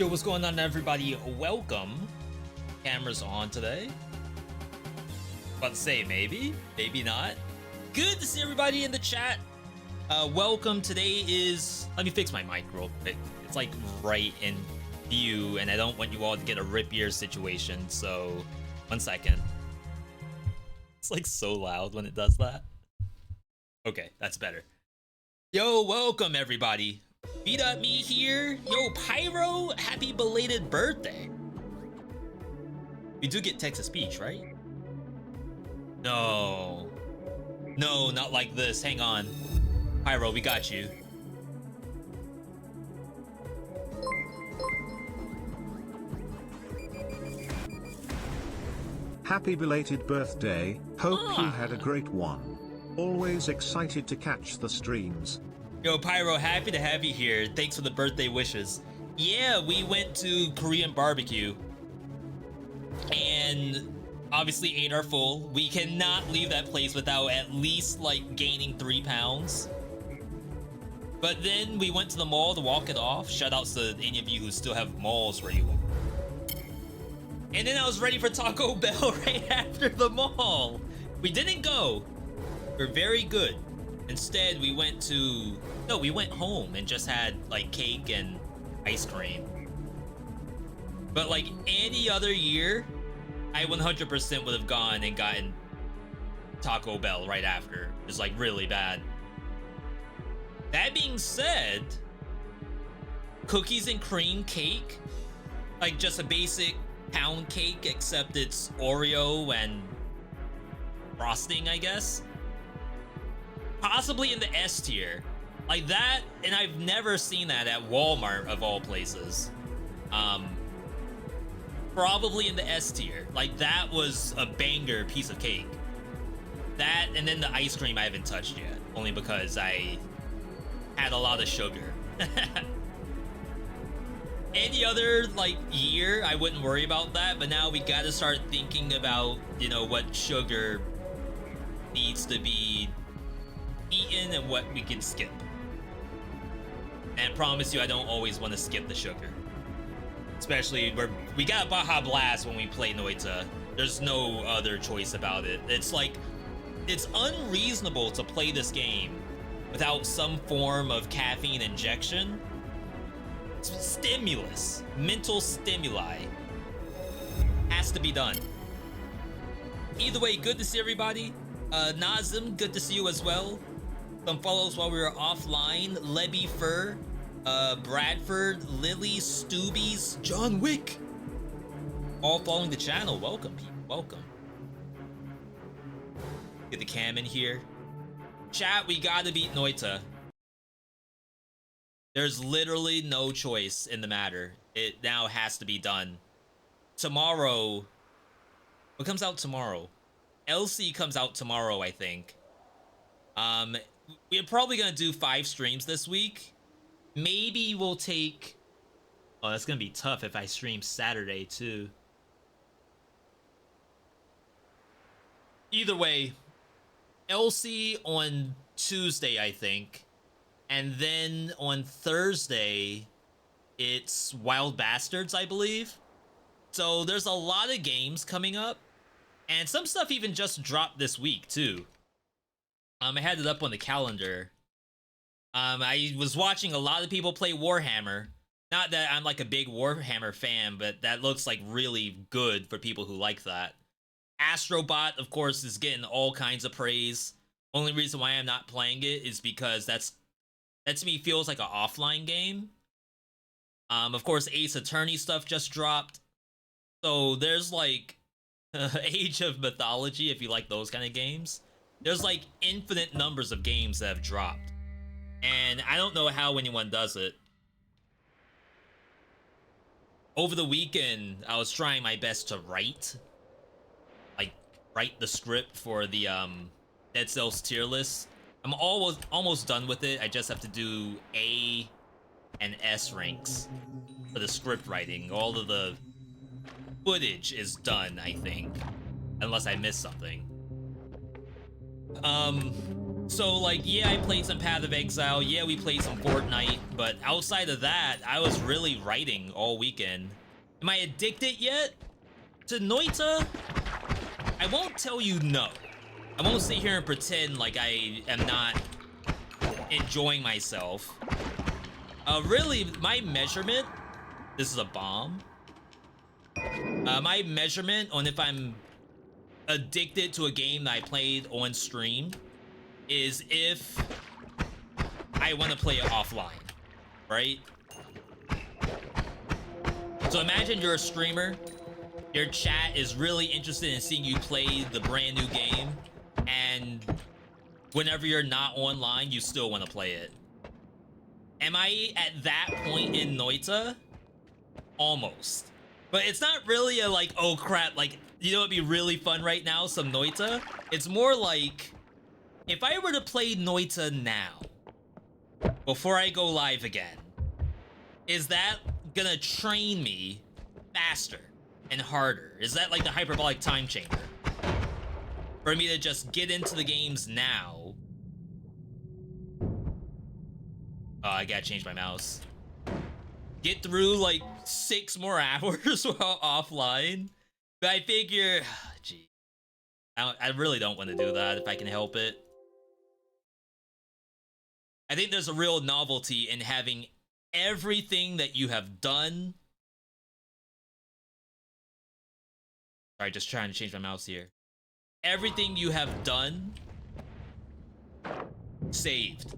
Yo, what's going on, everybody? Welcome. Cameras on today. About to say maybe not. Good to see everybody in the chat. Welcome. Today is, let me fix my mic real quick. It's like right in view and I don't want you all to get a rip ear situation, so 1 second. It's like so loud when it does that. Okay, that's better. Yo, welcome everybody. VeeDotVod here. Yo, Pyro, happy belated birthday. We do get text-to-speech, right? No, not like this. Hang on. Pyro, we got you. Happy belated birthday. Hope you had a great one. Always excited to catch the streams. Yo, Pyro, happy to have you here. Thanks for the birthday wishes. Yeah, we went to Korean barbecue and obviously ate our full. We cannot leave that place without at least like gaining 3 pounds. But then we went to the mall to walk it off. Shout outs to any of you who still have malls where you are. And then I was ready for Taco Bell right after the mall. We didn't go. We're very good. Instead, we went home and just had like cake and ice cream. But like any other year, I 100% would have gone and gotten Taco Bell right after. It's like really bad. That being said, cookies and cream cake, like just a basic pound cake, except it's Oreo and frosting, I guess. Possibly in the S tier. Like that, and I've never seen that at Walmart of all places. Probably in the S tier. Like that was a banger piece of cake. That, and then the ice cream I haven't touched yet. Only because I had a lot of sugar. Any other like year, I wouldn't worry about that, but now we gotta start thinking about, you know, what sugar needs to be eaten and what we can skip. And I promise you, I don't always want to skip the sugar. Especially where we got Baja Blast when we play Noita. There's no other choice about it. It's like, it's unreasonable to play this game without some form of caffeine injection. Stimulus, mental stimuli has to be done. Either way, good to see everybody. Nazim, good to see you as well. Some follows while we were offline. Lebby Fur, Bradford, Lily, Stoobies, John Wick. All following the channel. Welcome, people. Welcome. Get the cam in here. Chat, we gotta beat Noita. There's literally no choice in the matter. It now has to be done. Tomorrow. What comes out tomorrow? LC comes out tomorrow, I think. We're probably gonna do 5 streams this week. Maybe we'll take... Oh, that's gonna be tough if I stream Saturday too. Either way, LC on Tuesday, I think. And then on Thursday, it's Wild Bastards, I believe. So there's a lot of games coming up. And some stuff even just dropped this week too. I had it up on the calendar. I was watching a lot of people play Warhammer. Not that I'm like a big Warhammer fan, but that looks like really good for people who like that. Astrobot, of course, is getting all kinds of praise. Only reason why I'm not playing it is because that to me feels like an offline game. Of course, Ace Attorney stuff just dropped. So there's like Age of Mythology, if you like those kind of games. There's like infinite numbers of games that have dropped. And I don't know how anyone does it. Over the weekend, I was trying my best to write the script for the Dead Cells tier list. I'm almost done with it. I just have to do A and S ranks for the script writing. All of the footage is done, I think. Unless I missed something. So, like, yeah, I played some Path of Exile. Yeah, we played some Fortnite. But outside of that, I was really writing all weekend. Am I addicted yet to Noita? I won't tell you no. I won't sit here and pretend like I am not enjoying myself. Really, my measurement... This is a bomb. My measurement on if I'm addicted to a game that I played on stream is if I want to play it offline, right? So imagine you're a streamer, your chat is really interested in seeing you play the brand new game, and whenever you're not online, you still want to play it. Am I at that point in Noita? Almost. But it's not really a like, oh crap, like, you know what'd be really fun right now? Some Noita? It's more like, if I were to play Noita now, before I go live again, is that gonna train me faster and harder? Is that like the hyperbolic time chamber? For me to just get into the games now. Oh, I gotta change my mouse. Get through like 6 more hours while offline. But I figure, gee, I really don't want to do that if I can help it. I think there's a real novelty in having everything that you have done. Sorry, just trying to change my mouse here. Everything you have done, saved.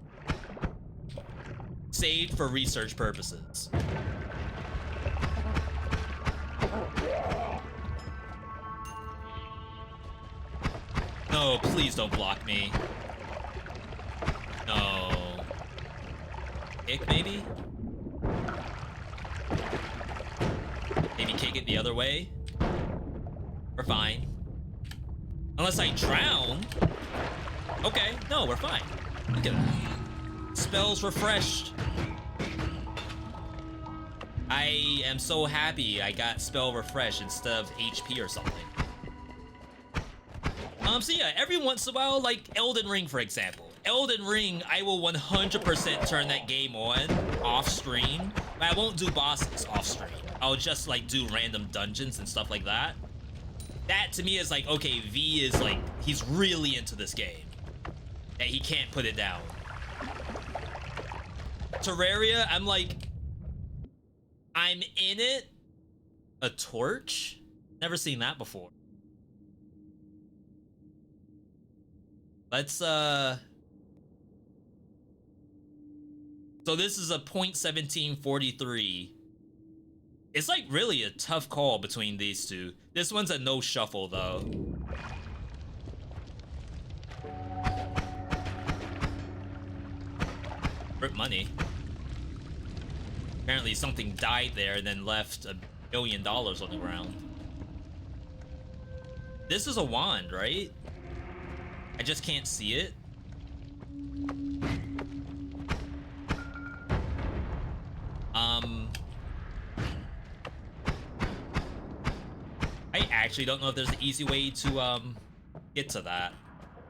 Saved for research purposes. No, please don't block me. No. Kick, maybe? Maybe kick it the other way? We're fine. Unless I drown. Okay, no, we're fine. Look at that. Spells refreshed. I am so happy I got spell refresh instead of HP or something. So yeah, every once in a while, like Elden Ring, for example. Elden Ring, I will 100% turn that game on off stream, but I won't do bosses off stream. I'll just like do random dungeons and stuff like that. That to me is like, okay, V is like, he's really into this game. And he can't put it down. Terraria, I'm like, I'm in it. A torch? Never seen that before. Let's, So this is a 0.1743. It's like really a tough call between these two. This one's a no shuffle though. Rip money. Apparently something died there and then left $1 billion on the ground. This is a wand, right? I just can't see it. I actually don't know if there's an easy way to get to that.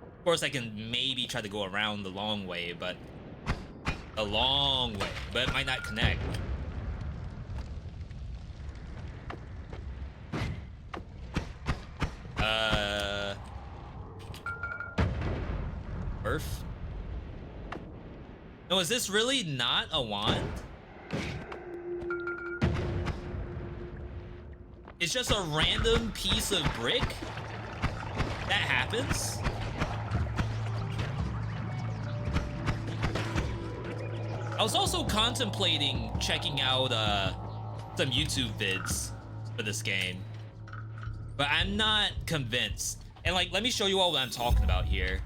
Of course I can maybe try to go around the long way, but a long way, but it might not connect. Earth? No, is this really not a wand? It's just a random piece of brick? That happens? I was also contemplating checking out some YouTube vids for this game, but I'm not convinced. And like, let me show you all what I'm talking about here.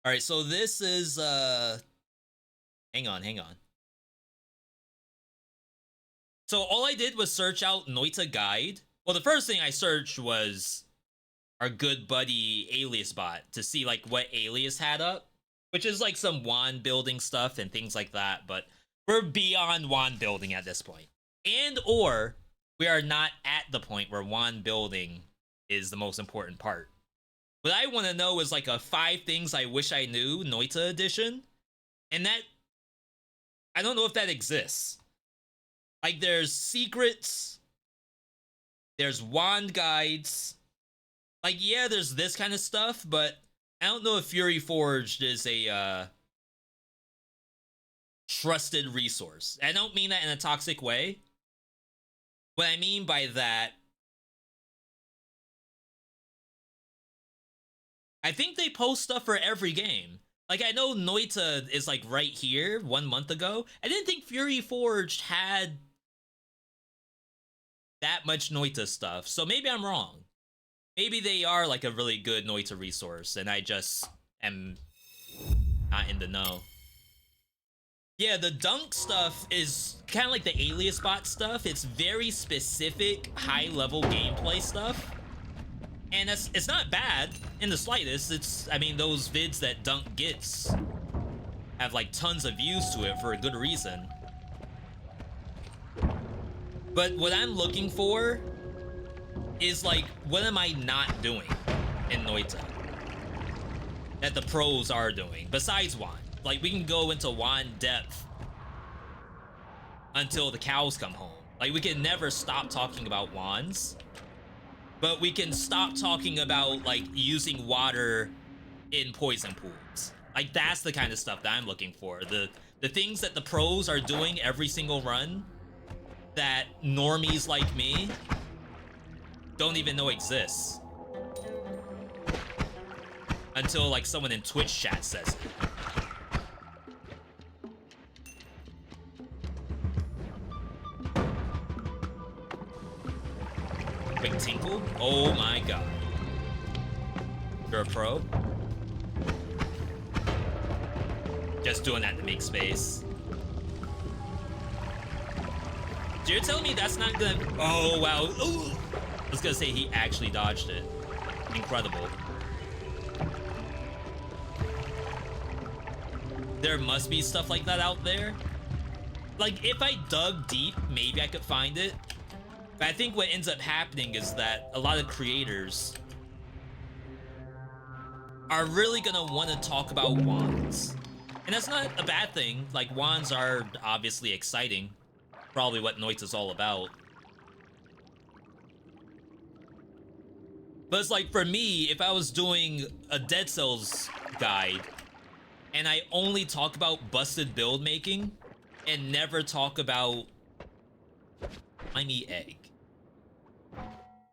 All right, so this is hang on. So all I did was search out Noita guide. Well, the first thing I searched was our good buddy Alias bot to see like what Alias had up, which is like some wand building stuff and things like that, but we're beyond wand building at this point. And or we are not at the point where wand building is the most important part. What I want to know is like a 5 things I wish I knew Noita edition. And that, I don't know if that exists. Like there's secrets, there's wand guides. Like yeah, there's this kind of stuff, but I don't know if Fury Forged is a trusted resource. I don't mean that in a toxic way. What I mean by that, I think they post stuff for every game. Like, I know Noita is, like, right here 1 month ago. I didn't think Fury Forged had that much Noita stuff. So maybe I'm wrong. Maybe they are, like, a really good Noita resource, and I just am not in the know. Yeah, the dunk stuff is kind of like the alias bot stuff. It's very specific, high-level gameplay stuff. And it's not bad in the slightest. It's, I mean, those vids that Dunk gets have like tons of views to it for a good reason. But what I'm looking for is like, what am I not doing in Noita that the pros are doing besides Wand? Like, we can go into Wand depth until the cows come home. Like, we can never stop talking about wands. But we can stop talking about, like, using water in poison pools. Like, that's the kind of stuff that I'm looking for. The things that the pros are doing every single run that normies like me don't even know exists. Until, like, someone in Twitch chat says it. Quick tinkle? Oh my god. You're a pro? Just doing that to make space. So you're telling me that's not gonna... Oh, wow. Ooh. I was gonna say he actually dodged it. Incredible. There must be stuff like that out there. Like, if I dug deep, maybe I could find it. But I think what ends up happening is that a lot of creators are really gonna want to talk about wands. And that's not a bad thing. Like, wands are obviously exciting. Probably what Noita's all about. But it's like, for me, if I was doing a Dead Cells guide and I only talk about busted build making and never talk about SlimyYy.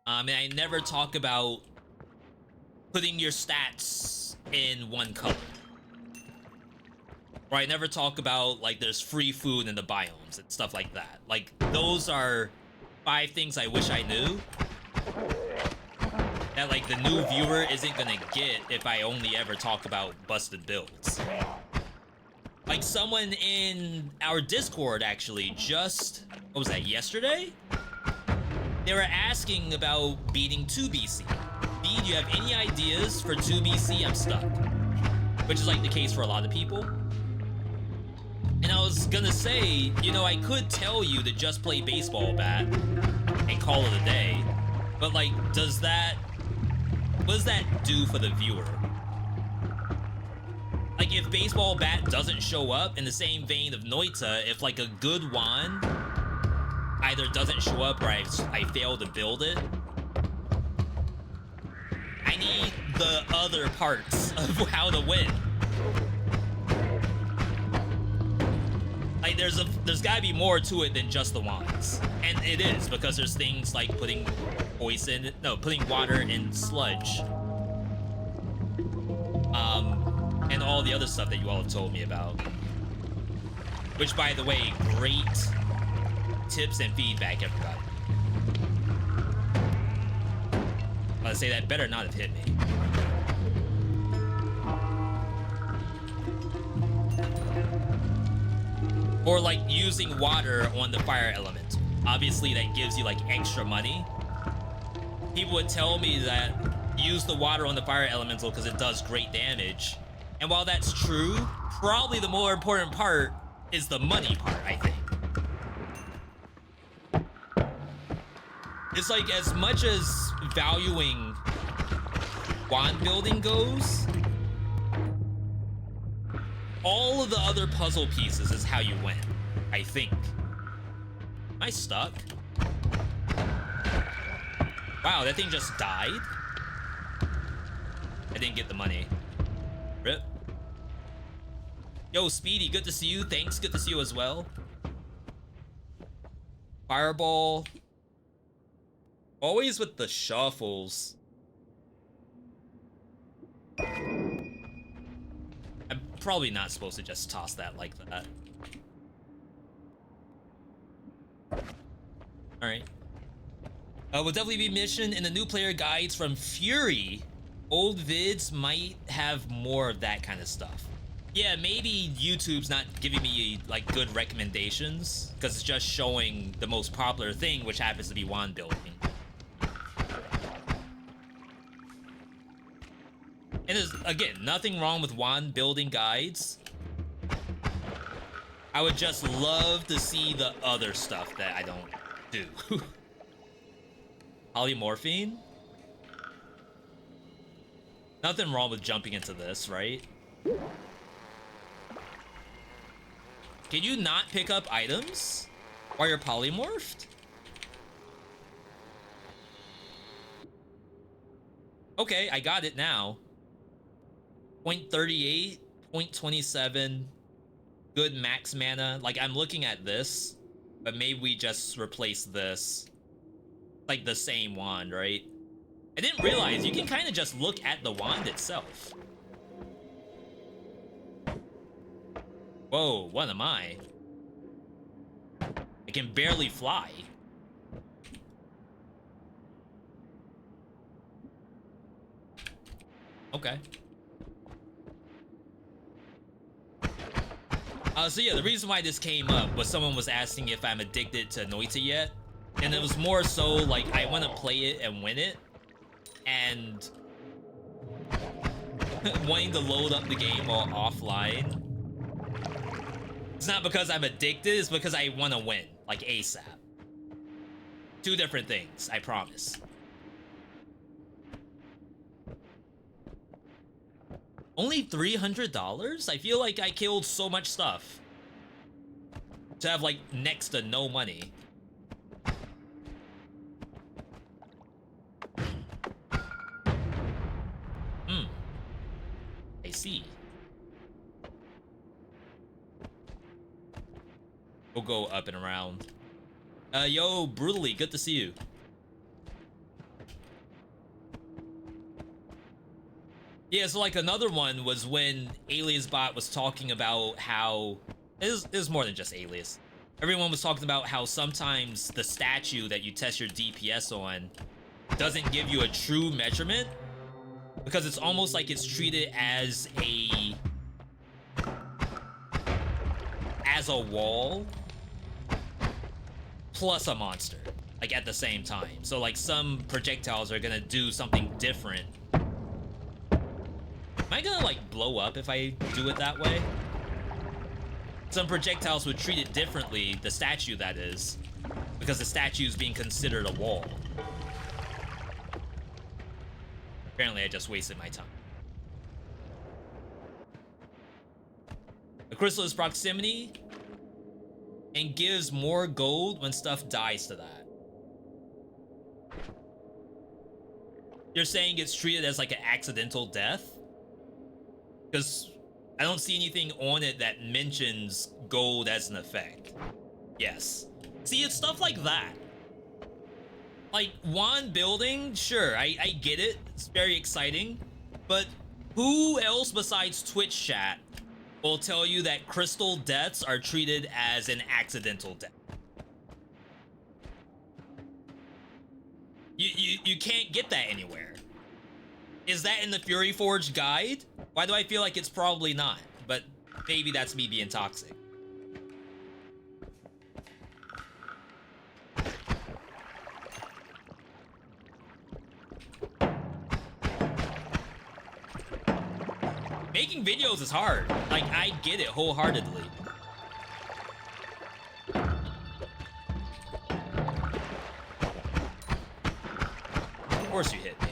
And I never talk about putting your stats in one color. Or I never talk about, like, there's free food in the biomes and stuff like that. Like, those are 5 things I wish I knew that, like, the new viewer isn't gonna get if I only ever talk about busted builds. Like, someone in our Discord, actually, just... What was that, yesterday? They were asking about beating 2BC. B, do you have any ideas for 2BC? I'm stuck. Which is, like, the case for a lot of people. And I was gonna say, you know, I could tell you to just play baseball bat and call it a day. But, like, does that... What does that do for the viewer? Like, if baseball bat doesn't show up, in the same vein of Noita, if, like, a good wand either doesn't show up or I fail to build it, I need the other parts of how to win. Like, there's gotta be more to it than just the wands. And it is, because there's things like putting putting water in sludge. And all the other stuff that you all have told me about. Which, by the way, great tips and feedback, everybody. I'm gonna say that better not have hit me. Or, like, using water on the fire element. Obviously, that gives you, like, extra money. People would tell me that use the water on the fire elemental because it does great damage. And while that's true, probably the more important part is the money part, I think. It's like, as much as valuing wand building goes, all of the other puzzle pieces is how you win, I think. Am I stuck? Wow, that thing just died? I didn't get the money. Rip. Yo, Speedy, good to see you. Thanks, good to see you as well. Fireball. Always with the shuffles. I'm probably not supposed to just toss that like that. Alright. Will definitely be mentioned in the new player guides from Fury. Old vids might have more of that kind of stuff. Yeah, maybe YouTube's not giving me like good recommendations because it's just showing the most popular thing, which happens to be wand building. And there's, again, nothing wrong with wand building guides. I would just love to see the other stuff that I don't do. Polymorphine? Nothing wrong with jumping into this, right? Can you not pick up items while you're polymorphed? Okay, I got it now. 0.38, 0.27, good max mana. Like, I'm looking at this, but maybe we just replace this. Like the same wand, right? I didn't realize you can kind of just look at the wand itself. Whoa, what am I? I can barely fly. Okay. So yeah, the reason why this came up was someone was asking if I'm addicted to Noita yet. And it was more so like I want to play it and win it. And wanting to load up the game while offline. It's not because I'm addicted, it's because I want to win, like ASAP. Two different things, I promise. Only $300? I feel like I killed so much stuff to have like next to no money. I see. We'll go up and around. Yo, Brutally, good to see you. Yeah, so like another one was when AliasBot was talking about how it is more than just Alias. Everyone was talking about how sometimes the statue that you test your DPS on doesn't give you a true measurement because it's almost like it's treated as a wall plus a monster, like at the same time. So like some projectiles are gonna do something different. Am I gonna like blow up if I do it that way? Some projectiles would treat it differently, the statue that is, because the statue is being considered a wall. Apparently I just wasted my time. The crystal is proximity and gives more gold when stuff dies to that. You're saying it's treated as like an accidental death? Because I don't see anything on it that mentions gold as an effect. Yes. See, it's stuff like that. Like, wand building, sure, I get it. It's very exciting. But who else besides Twitch chat will tell you that crystal deaths are treated as an accidental death? You can't get that anywhere. Is that in the Fury Forge guide? Why do I feel like it's probably not? But maybe that's me being toxic. Making videos is hard. Like, I get it wholeheartedly. Of course you hit me.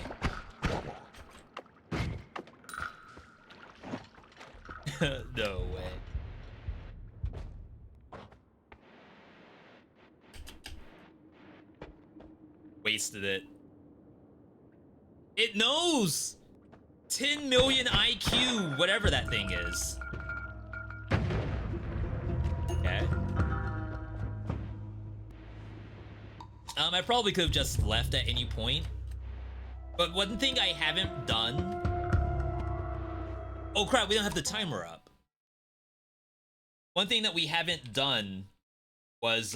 No way. Wasted it. It knows! 10 million IQ, whatever that thing is. Okay. I probably could have just left at any point. But one thing I haven't done... Oh crap, we don't have the timer up. One thing that we haven't done was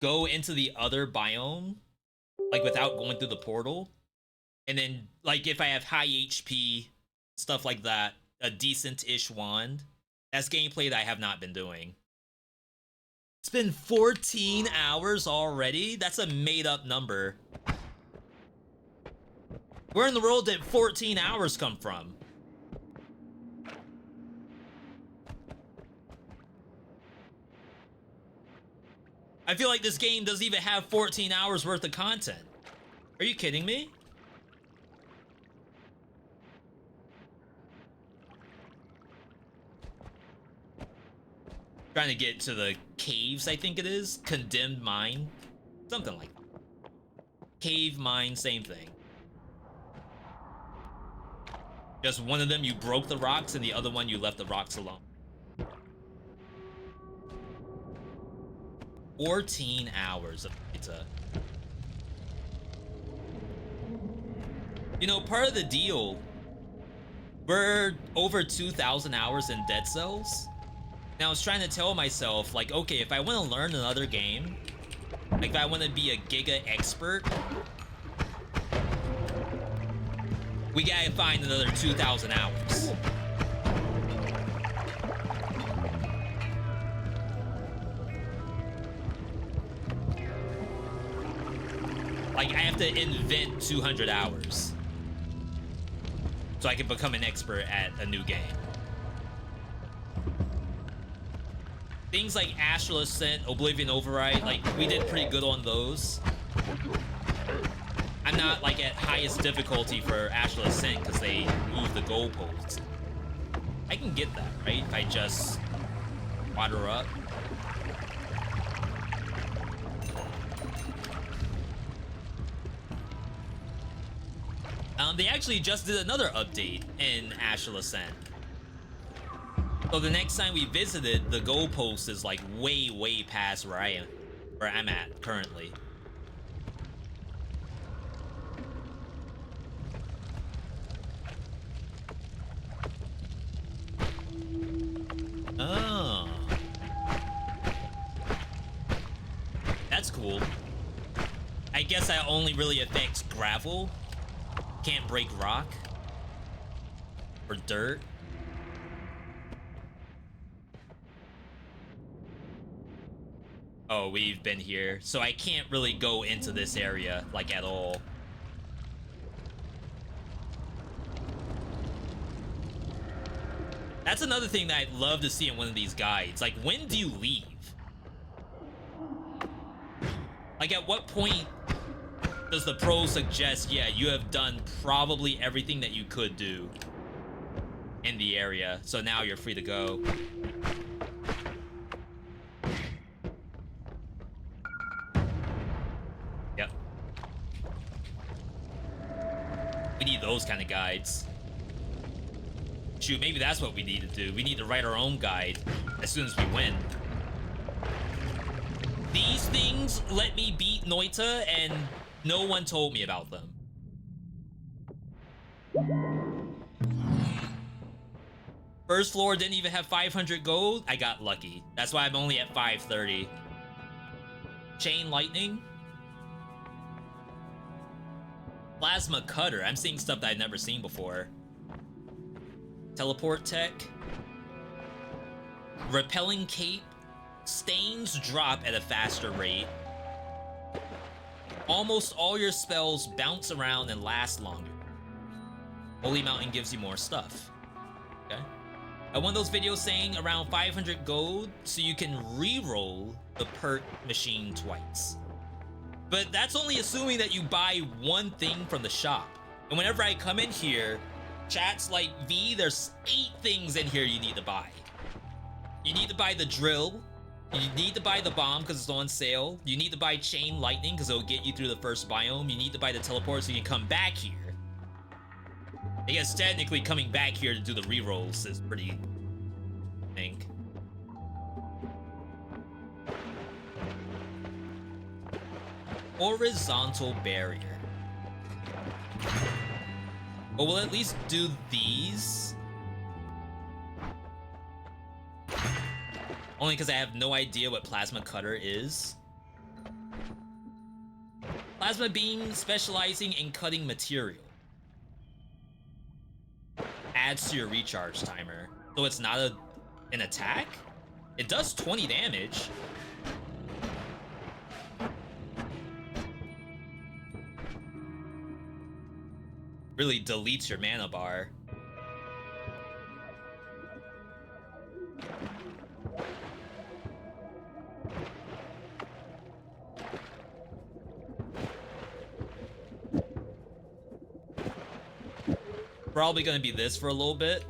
go into the other biome, like without going through the portal. And then, like, if I have high HP, stuff like that, a decent-ish wand, that's gameplay that I have not been doing. It's been 14 hours already? That's a made-up number. Where in the world did 14 hours come from? I feel like this game doesn't even have 14 hours worth of content. Are you kidding me? Trying to get to the caves, I think it is. Condemned mine. Something like that. Cave, mine, same thing. Just one of them you broke the rocks and the other one you left the rocks alone. 14 hours of pizza. You know, part of the deal, we're over 2,000 hours in Dead Cells. Now I was trying to tell myself, like, okay, if I want to learn another game, like if I want to be a Giga expert, we gotta find another 2,000 hours. Like, I have to invent 200 hours so I can become an expert at a new game. Things like Astral Ascent, Oblivion Override, like, we did pretty good on those. I'm not, like, at highest difficulty for Astral Ascent because they moved the goalposts. I can get that, right? If I just water up. They actually just did another update in Astral Ascent. So the next time we visited, the goalpost is like way past where I'm at currently. Oh. That's cool. I guess that only really affects gravel. Can't break rock. Or dirt. Oh, we've been here. So I can't really go into this area, like, at all. That's another thing that I'd love to see in one of these guides. Like, when do you leave? Like, at what point does the pro suggest, yeah, you have done probably everything that you could do in the area, so now you're free to go? Yep. We need those kind of guides. Shoot, maybe that's what we need to do. We need to write our own guide as soon as we win. These things let me beat Noita, and no one told me about them. First floor didn't even have 500 gold. I got lucky. That's why I'm only at 530. Chain lightning. Plasma cutter. I'm seeing stuff that I've never seen before. Teleport tech. Repelling cape. Stains drop at a faster rate. Almost all your spells bounce around and last longer. Holy Mountain gives you more stuff. Okay. I want those videos saying around 500 gold so you can re-roll the perk machine twice. But that's only assuming that you buy one thing from the shop. And whenever I come in here, Chat's like, V, there's 8 things in here you need to buy. You need to buy the drill. You need to buy the bomb because it's on sale. You need to buy chain lightning because it'll get you through the first biome. You need to buy the teleport so you can come back here. I guess technically coming back here to do the rerolls is pretty, I think. Horizontal barrier. But we'll at least do these. Only because I have no idea what plasma cutter is. Plasma beam specializing in cutting material. Adds to your recharge timer. So it's not an attack? It does 20 damage. Really deletes your mana bar. Probably gonna be this for a little bit.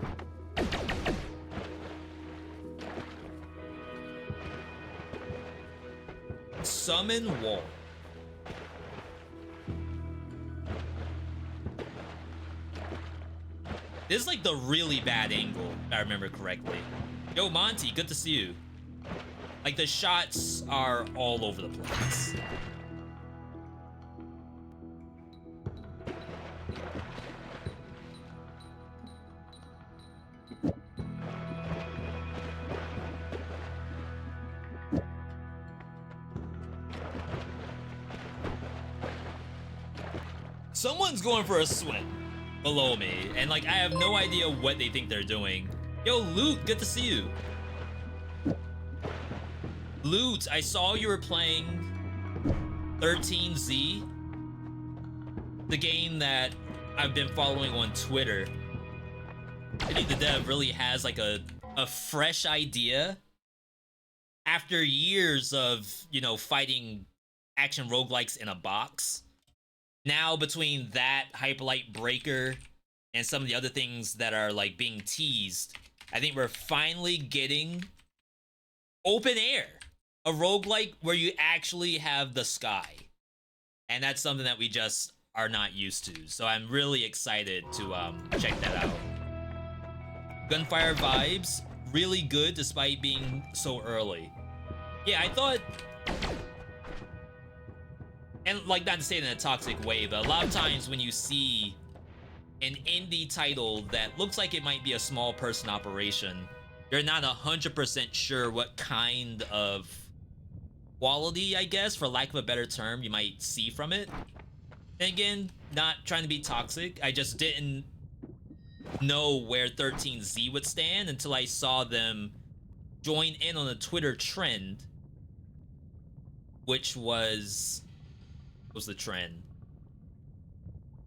Summon wall. This is like the really bad angle, if I remember correctly. Yo, Monty, good to see you. Like, the shots are all over the place. Someone's going for a swim below me, and like I have no idea what they think they're doing. Yo, Loot, good to see you. Loot, I saw you were playing 13Z, the game that I've been following on Twitter. I think the dev really has like a fresh idea after years of, you know, fighting action roguelikes in a box. Now, between that, Hyperlight Breaker, and some of the other things that are, like, being teased, I think we're finally getting open air. A roguelike where you actually have the sky. And that's something that we just are not used to. So I'm really excited to check that out. Gunfire vibes, really good despite being so early. Yeah, I thought... And, like, not to say it in a toxic way, but a lot of times when you see an indie title that looks like it might be a small person operation, you're not 100% sure what kind of quality, I guess, for lack of a better term, you might see from it. And again, not trying to be toxic, I just didn't know where 13Z would stand until I saw them join in on a Twitter trend, which was... was the trend.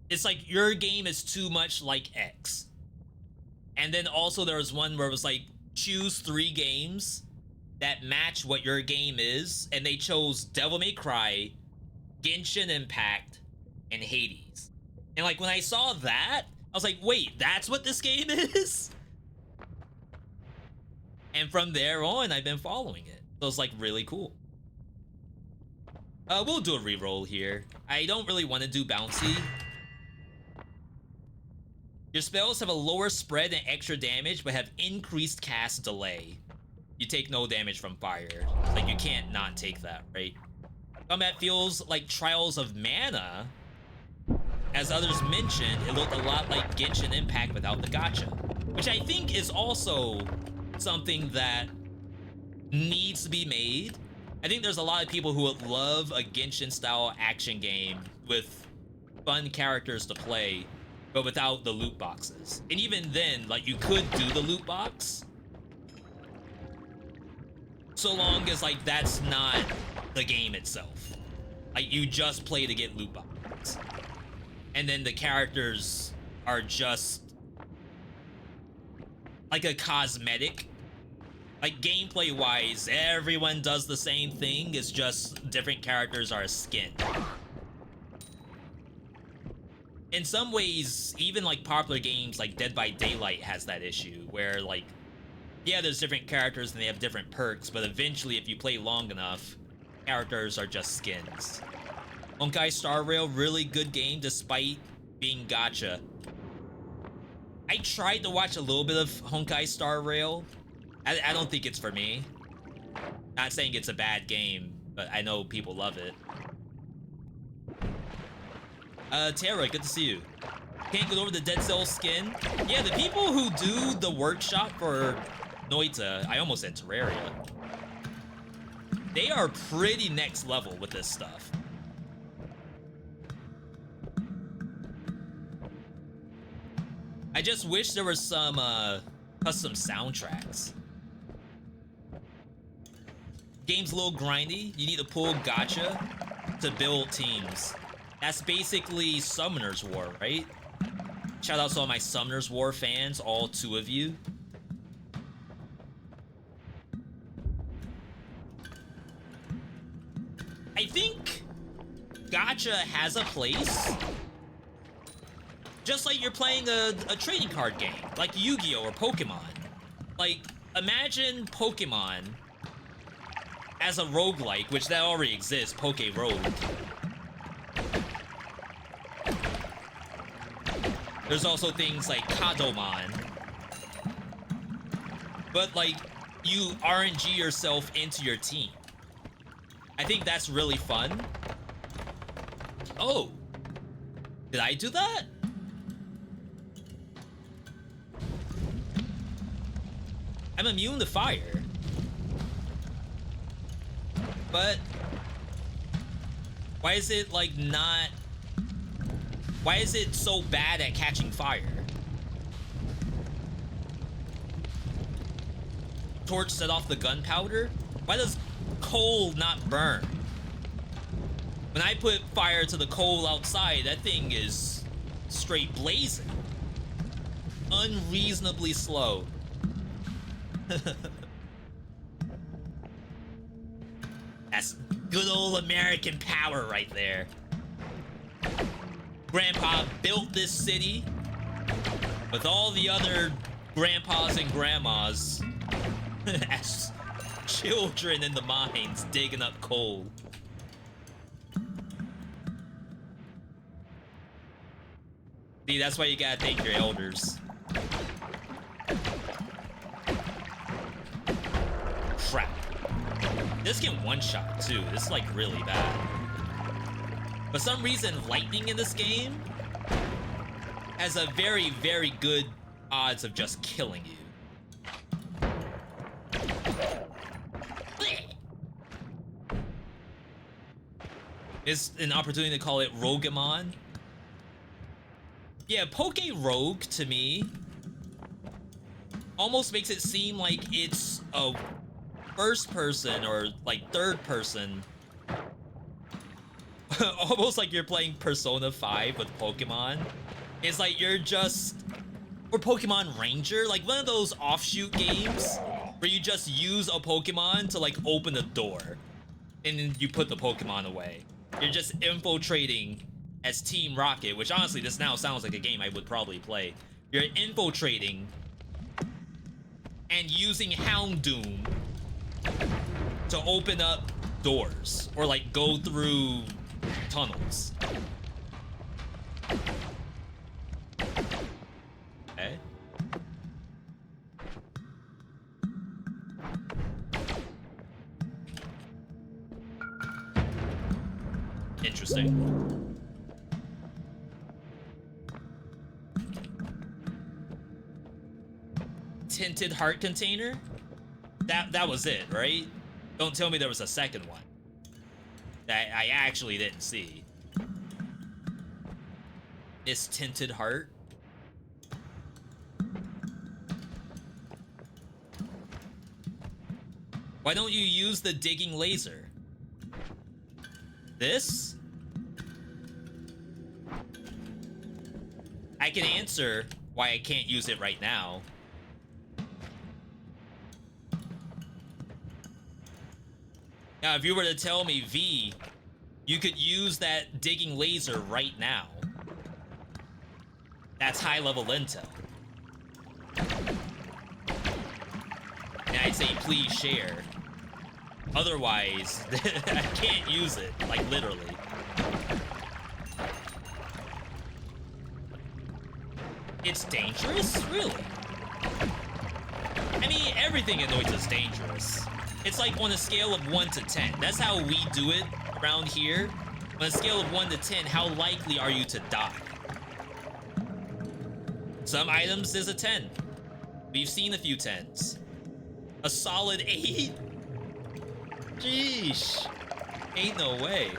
It's like, your game is too much like X. And then also there was one where it was like, choose 3 games that match what your game is, and they chose Devil May Cry, Genshin Impact, and Hades. And like, when I saw that, I was like, wait, that's what this game is? And from there on, I've been following it. So it's like really cool. We'll do a reroll here. I don't really want to do bouncy. Your spells have a lower spread and extra damage, but have increased cast delay. You take no damage from fire. Like, you can't not take that, right? Combat feels like Trials of Mana. As others mentioned, it looked a lot like Genshin Impact without the gacha, which I think is also something that needs to be made. I think there's a lot of people who would love a Genshin-style action game with fun characters to play, but without the loot boxes. And even then, like, you could do the loot box, so long as, like, that's not the game itself. Like, you just play to get loot boxes. And then the characters are just like a cosmetic. Like, gameplay-wise, everyone does the same thing. It's just different characters are a skin. in some ways, even like popular games like Dead by Daylight has that issue where like, yeah, there's different characters and they have different perks, but eventually if you play long enough, characters are just skins. Honkai Star Rail, really good game despite being gacha. I tried to watch a little bit of Honkai Star Rail. I don't think it's for me. Not saying it's a bad game, but I know people love it. Tara, good to see you. Can't get over the Dead Cell skin. Yeah, the people who do the workshop for Noita, I almost said Terraria, they are pretty next level with this stuff. I just wish there was some custom soundtracks. Game's a little grindy. You need to pull gacha to build teams. That's basically Summoner's War, right? Shout out to all my Summoner's War fans, all 2 of you. I think gacha has a place. Just like you're playing a trading card game, like Yu-Gi-Oh! Or Pokemon. Like, imagine Pokemon as a roguelike, which that already exists, Poke Rogue. There's also things like Kadomon. But like, you RNG yourself into your team. I think that's really fun. Oh, did I do that? I'm immune to fire. But why is it like not... Why is it so bad at catching fire? Torch set off the gunpowder? Why does coal not burn? When I put fire to the coal outside, that thing is straight blazing. Unreasonably slow. That's good old American power right there. Grandpa built this city with all the other grandpas and grandmas as children in the mines digging up coal. See, that's why you gotta thank your elders. Crap. This can one-shot too. This is like really bad. For some reason, lightning in this game has a very, very good odds of just killing you. It's an opportunity to call it Rogemon. Yeah, Poke Rogue, to me, almost makes it seem like it's a first person or like third person. Almost like you're playing Persona 5 with Pokemon. It's like you're just... Or Pokemon Ranger, like one of those offshoot games where you just use a Pokemon to like open a door and then you put the Pokemon away. You're just infiltrating as Team Rocket, which honestly this now sounds like a game I would probably play. You're infiltrating and using Houndoom to open up doors or like go through tunnels. Okay. Interesting. Tinted heart container? That was it, right? Don't tell me there was a second one that I actually didn't see. This tinted heart. Why don't you use the digging laser? This? I can answer why I can't use it right now. Now, if you were to tell me, V, you could use that digging laser right now, That's high-level intel. And I'd say please share. Otherwise, I can't use it, like literally. It's dangerous? Really? I mean, everything in Noita is dangerous. It's like on a scale of 1 to 10. That's how we do it around here. On a scale of 1 to 10, how likely are you to die? Some items is a 10. We've seen a few 10s. A solid 8? Jeesh. Ain't no way.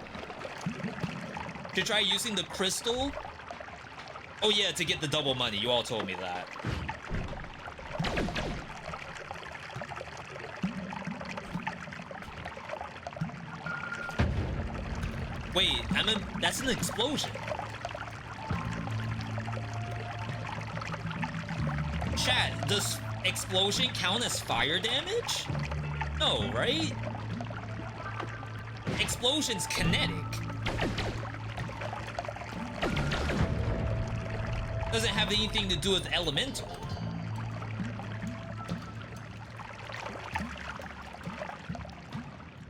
Should try using the crystal? Oh yeah, to get the double money. You all told me that. Wait, that's an explosion. Chat, does explosion count as fire damage? No, right? Explosion's kinetic. Doesn't have anything to do with elemental.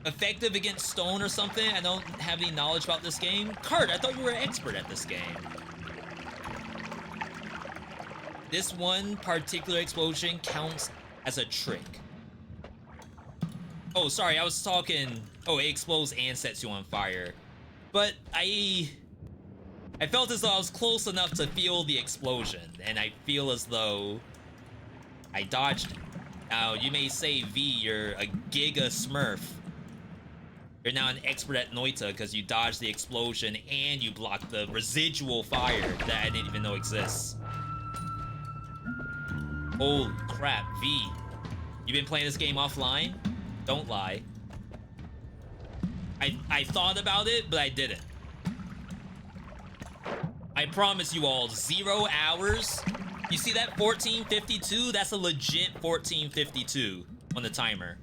Effective against stone or something? I don't have any knowledge about this game. Cart, I thought you were an expert at this game. This one particular explosion counts as a trick. Oh, sorry, I was talking... Oh, it explodes and sets you on fire. But I felt as though I was close enough to feel the explosion, and I feel as though I dodged it. Now, you may say, V, you're a giga smurf. You're now an expert at Noita because you dodged the explosion and you blocked the residual fire that I didn't even know exists. Holy crap, V. You been playing this game offline? Don't lie. I thought about it, but I didn't. I promise you all, 0 hours. You see that 1452? That's a legit 1452 on the timer.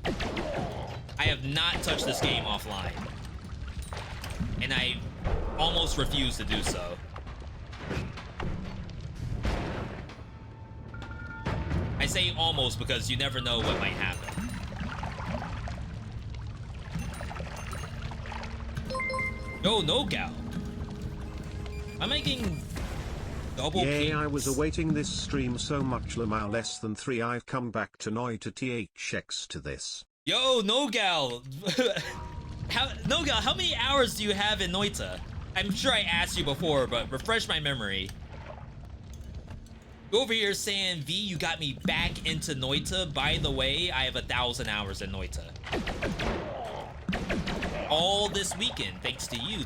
I have not touched this game offline. And I almost refuse to do so. I say almost because you never know what might happen. Yo, no gal. I'm making double Yay, peaks. I was awaiting this stream so much. Lama less than 3. I've come back to Noita THX to this. Yo, no gal. No gal, how many hours do you have in Noita? I'm sure I asked you before, but refresh my memory. Go over here saying, V, you got me back into Noita. By the way, I have 1,000 hours in Noita. All this weekend, thanks to you.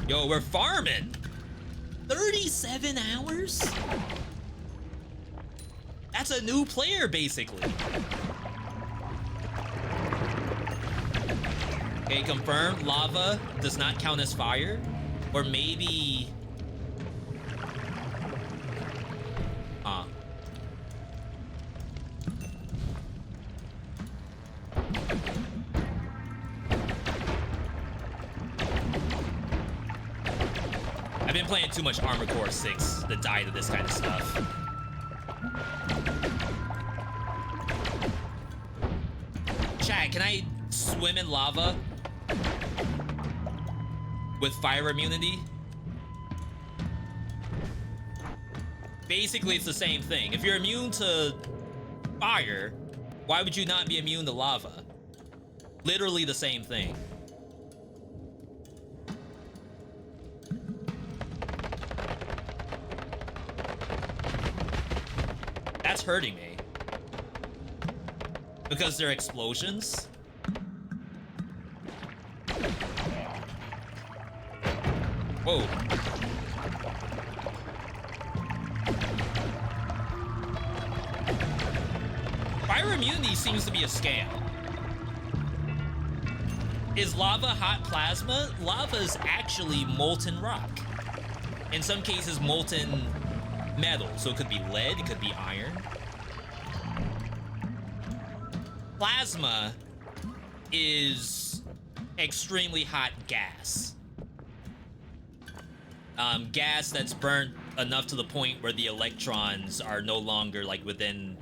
Yo, we're farming. 37 hours? That's a new player, basically. Okay, confirmed. Lava does not count as fire. Or maybe... I've been playing too much Armored Core 6 to die to this kind of stuff. Chat, can I swim in lava with fire immunity? Basically, it's the same thing. If you're immune to fire, why would you not be immune to lava? Literally the same thing. That's hurting me. Because they're explosions? Whoa. Fire immunity seems to be a scam. Is lava hot plasma? Lava is actually molten rock. In some cases, molten metal. So it could be lead, it could be iron. Plasma is extremely hot gas. Gas that's burnt enough to the point where the electrons are no longer like within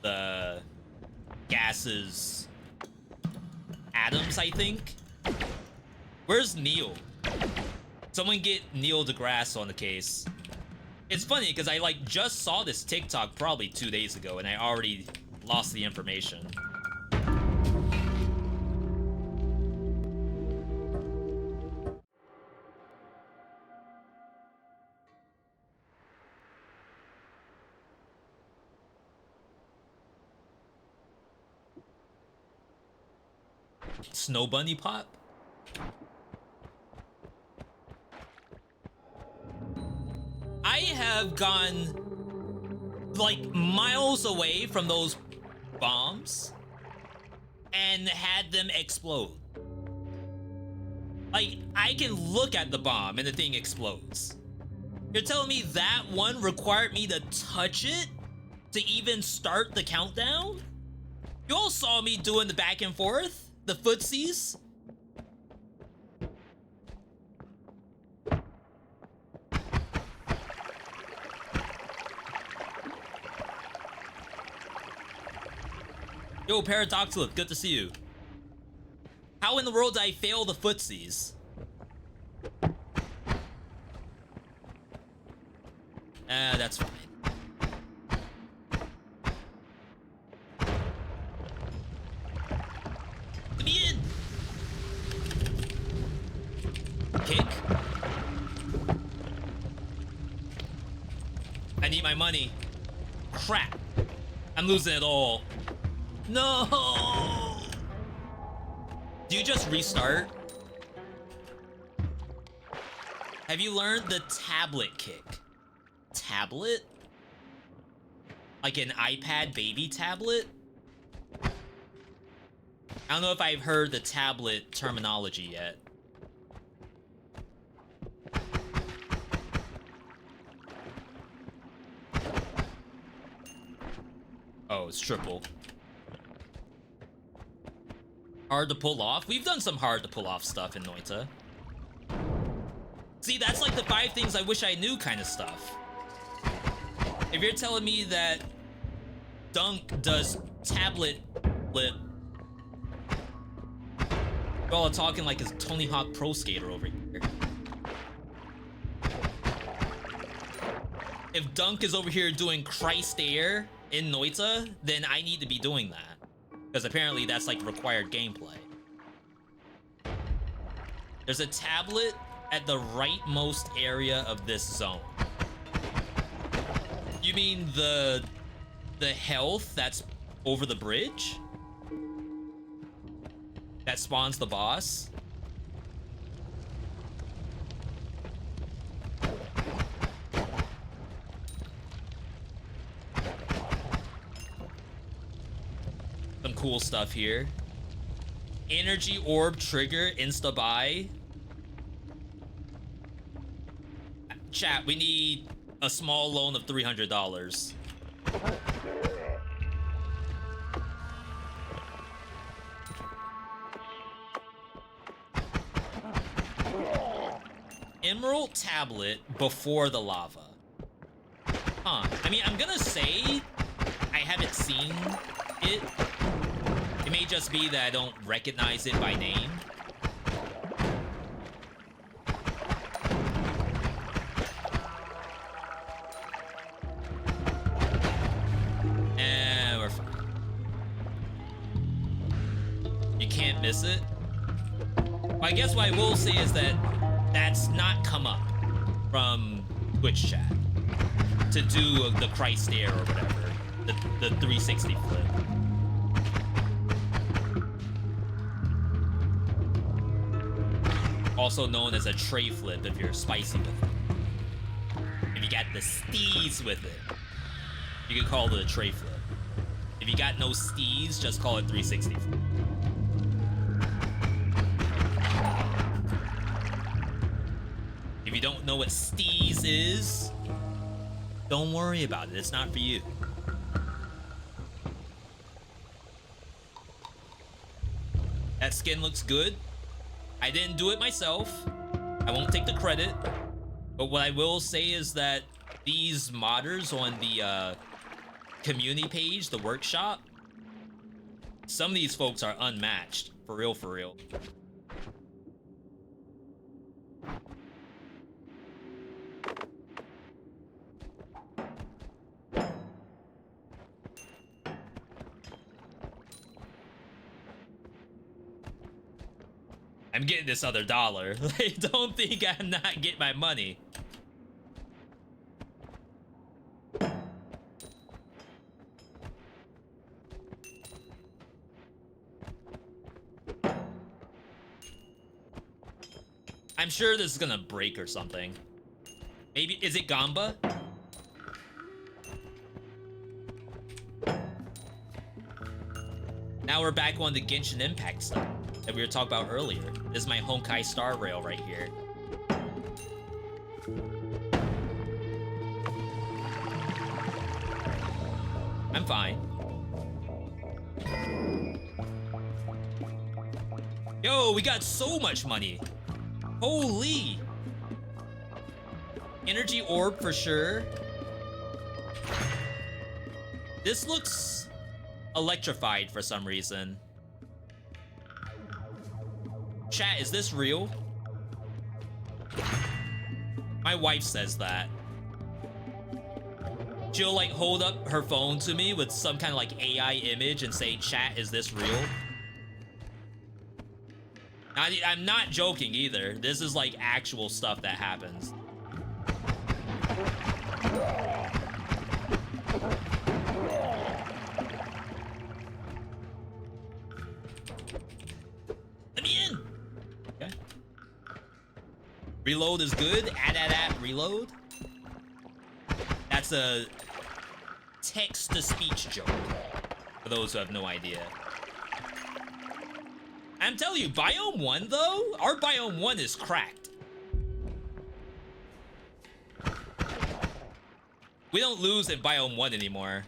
the gas's atoms, I think. Where's Neil? Someone get Neil deGrasse on the case. It's funny because I like just saw this TikTok probably 2 days ago and I already lost the information. Snow Bunny Pop? I have gone like miles away from those bombs and had them explode. Like, I can look at the bomb and the thing explodes. You're telling me that one required me to touch it to even start the countdown? You all saw me doing the back and forth, the footsies. Yo, Paradoxalith, good to see you. How in the world did I fail the footsies? That's fine. Let me in! Kick? I need my money. Crap. I'm losing it all. No! Do you just restart? Have you learned the tablet kick? Tablet? Like an iPad baby tablet? I don't know if I've heard the tablet terminology yet. Oh, it's triple. Hard to pull off? We've done some hard to pull off stuff in Noita. See, that's like the 5 things I wish I knew kind of stuff. If you're telling me that Dunk does tablet flip, y'all are talking like a Tony Hawk Pro Skater over here. If Dunk is over here doing Christ Air in Noita, then I need to be doing that. Because apparently that's like required gameplay. There's a tablet at the rightmost area of this zone. You mean the health that's over the bridge? That spawns the boss? Some cool stuff here. Energy orb trigger insta buy. Chat, we need a small loan of $300. Emerald tablet before the lava. Huh. I mean, I'm gonna say I haven't seen it. It may just be that I don't recognize it by name. We're fine. You can't miss it. Well, I guess what I will say is that that's not come up from Twitch chat to do the Christ Air or whatever, the 360 flip. Also known as a tray flip if you're spicy with it. If you got the steez with it, you can call it a tray flip. If you got no steez, just call it 360 flip. If you don't know what steez is, don't worry about it. It's not for you. That skin looks good. I didn't do it myself. I won't take the credit. But what I will say is that these modders on the community page, the workshop, some of these folks are unmatched. For real, for real. I'm getting this other dollar. Like, don't think I'm not getting my money. I'm sure this is gonna break or something. Maybe, is it Gamba? Now we're back on the Genshin Impact stuff that we were talking about earlier. This is my Honkai Star Rail right here. I'm fine. Yo, we got so much money. Holy. Energy orb for sure. This looks electrified for some reason. Chat, is this real? My wife says that. She'll like hold up her phone to me with some kind of like AI image and say, chat, is this real? I'm not joking either. This is like actual stuff that happens. Let me in. Okay. Reload is good. Reload. That's a text-to-speech joke, for those who have no idea. I'm telling you, Biome 1, though, our Biome 1 is cracked. We don't lose in Biome 1 anymore.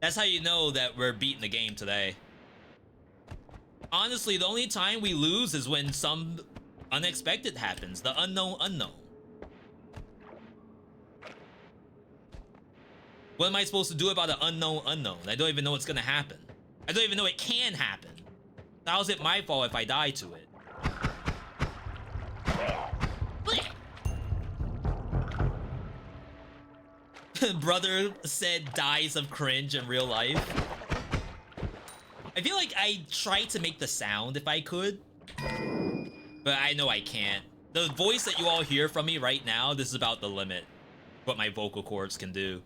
That's how you know that we're beating the game today. Honestly, the only time we lose is when some unexpected happens. The unknown unknown. What am I supposed to do about the unknown unknown? I don't even know what's gonna happen. I don't even know it can happen. How is it my fault if I die to it? Brother said dies of cringe in real life. I feel like I tried to make the sound if I could, but I know I can't. The voice that you all hear from me right now, this is about the limit. What my vocal cords can do.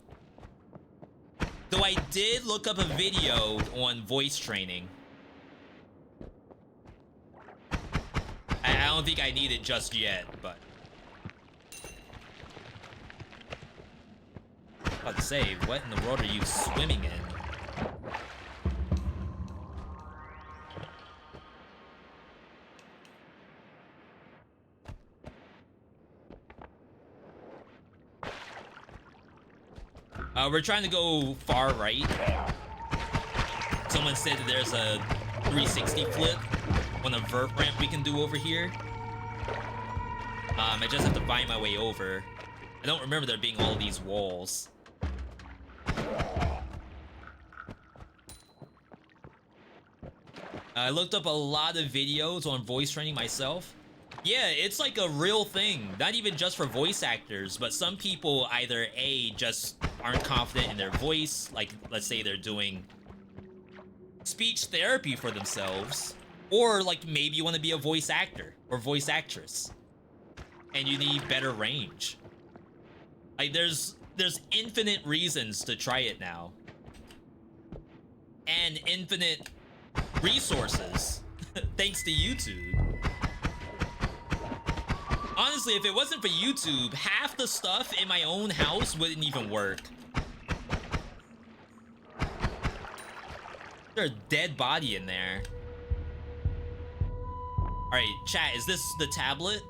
Though I did look up a video on voice training. I don't think I need it just yet, but... About to say, what in the world are you swimming in? We're trying to go far right. Someone said that there's a 360 flip on a vert ramp we can do over here. I just have to find my way over. I don't remember there being all these walls. I looked up a lot of videos on voice training myself. Yeah, it's like a real thing. Not even just for voice actors, but some people either A, just aren't confident in their voice. Like, let's say they're doing speech therapy for themselves. Or, like, maybe you want to be a voice actor or voice actress. And you need better range. Like, there's infinite reasons to try it now. And infinite resources. Thanks to YouTube. Honestly, if it wasn't for YouTube, half the stuff in my own house wouldn't even work. There's a dead body in there. Alright, chat, is this the tablet?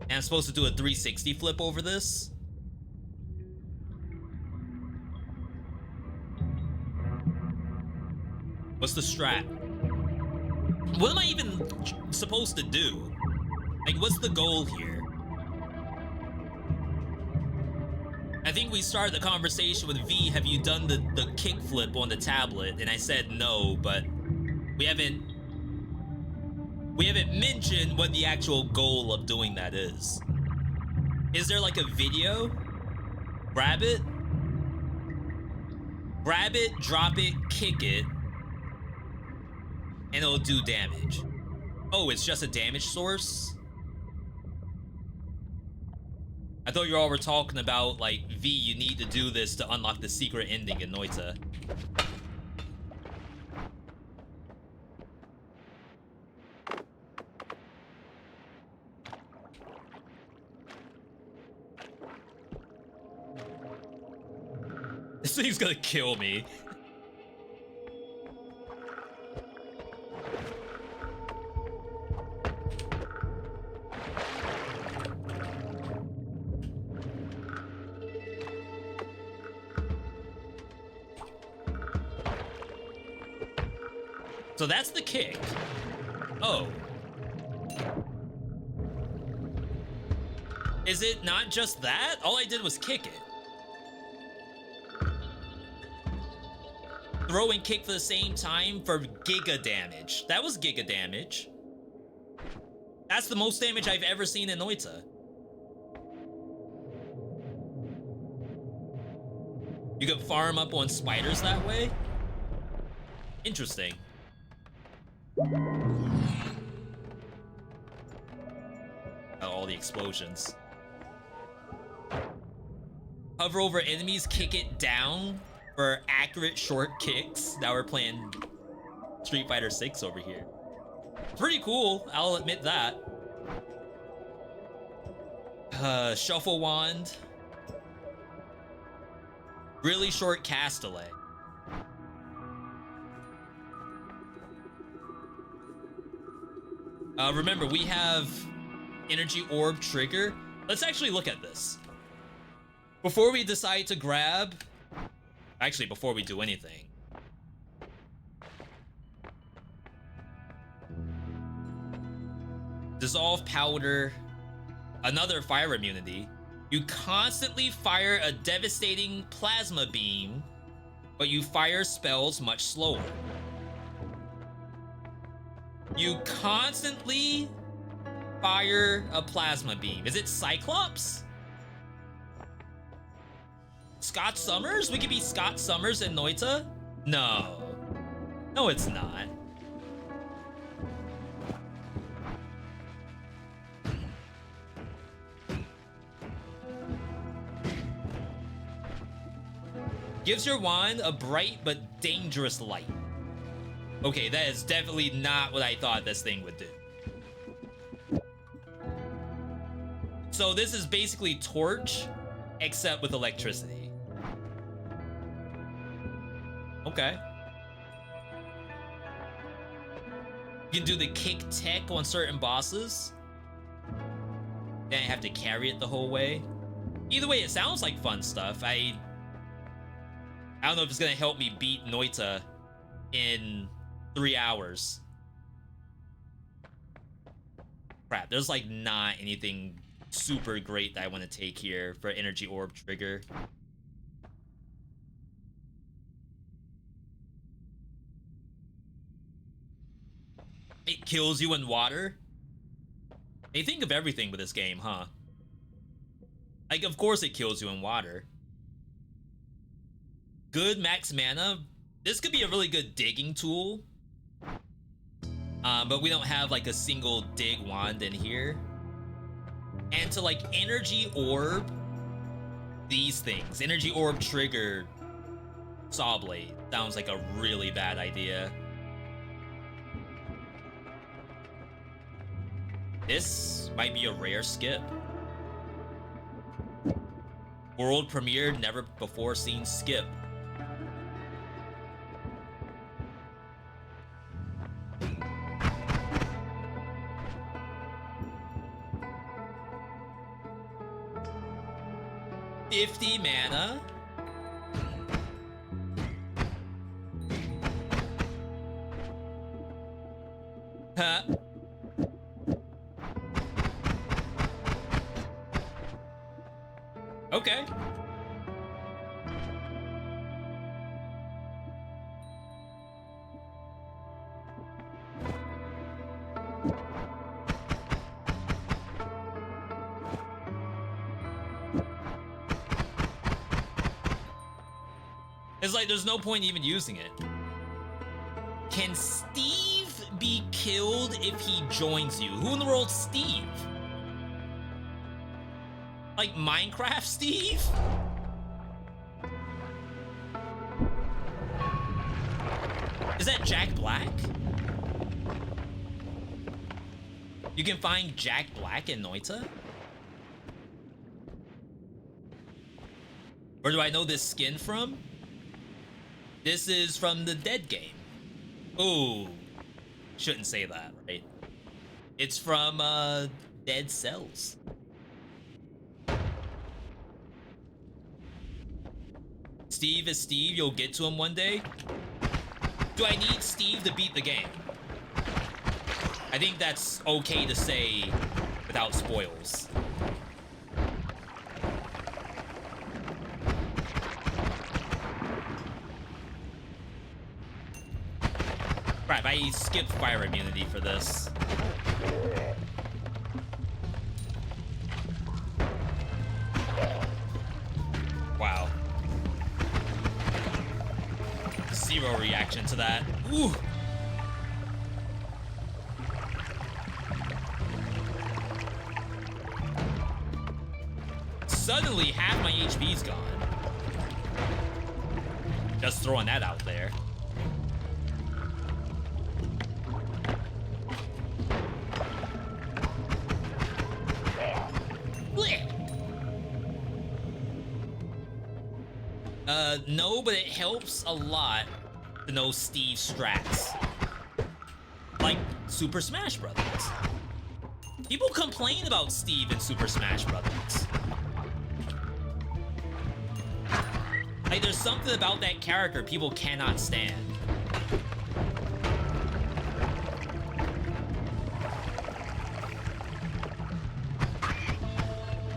And I'm supposed to do a 360 flip over this? What's the strat? What am I even supposed to do? Like, what's the goal here? I think we started the conversation with V, have you done the kickflip on the tablet? And I said no, but we haven't mentioned what the actual goal of doing that is. Is there like a video? Grab it, drop it, kick it, and it'll do damage. Oh, it's just a damage source? I thought you all were talking about, like, V, you need to do this to unlock the secret ending in Noita. This thing's gonna kill me. So that's the kick. Oh. Is it not just that? All I did was kick it. Throw and kick for the same time for giga damage. That was giga damage. That's the most damage I've ever seen in Noita. You can farm up on spiders that way? Interesting. All the explosions. Hover over enemies, kick it down for accurate short kicks. Now we're playing Street Fighter 6 over here. Pretty cool, I'll admit that. Shuffle wand. Really short cast delay. Remember, we have energy orb trigger. Let's actually look at this. Before we decide to grab... Actually, before we do anything. Dissolve powder. Another fire immunity. You constantly fire a devastating plasma beam, but you fire spells much slower. You constantly fire a plasma beam. Is it Cyclops? Scott Summers? We could be Scott Summers in Noita? No. No, it's not. Gives your wand a bright but dangerous light. Okay, that is definitely not what I thought this thing would do. So this is basically Torch, except with electricity. Okay. You can do the kick tech on certain bosses. Then I have to carry it the whole way. Either way, it sounds like fun stuff. I don't know if it's gonna help me beat Noita in 3 hours. Crap, there's like not anything super great that I want to take here for energy orb trigger. It kills you in water. They think of everything with this game, huh? Like, of course it kills you in water. Good max mana. This could be a really good digging tool. But we don't have like a single dig wand in here. And to like energy orb these things. Energy orb trigger saw blade. Sounds like a really bad idea. This might be a rare skip. World premiere, never before seen skip. $50 mana. Huh? Okay. It's like there's no point even using it. Can Steve be killed if he joins you? Who in the world's Steve? Like Minecraft Steve? Is that Jack Black? You can find Jack Black in Noita? Where do I know this skin from? This is from the Dead game. Ooh. Shouldn't say that, right? It's from Dead Cells. Steve is Steve, you'll get to him one day. Do I need Steve to beat the game? I think that's okay to say without spoils. Right, I skipped fire immunity for this. Wow. Zero reaction to that. Ooh. Suddenly, half my HP's gone. Just throwing that out there. No, but it helps a lot to know Steve's strats. Like Super Smash Brothers. People complain about Steve in Super Smash Brothers. Like, there's something about that character people cannot stand.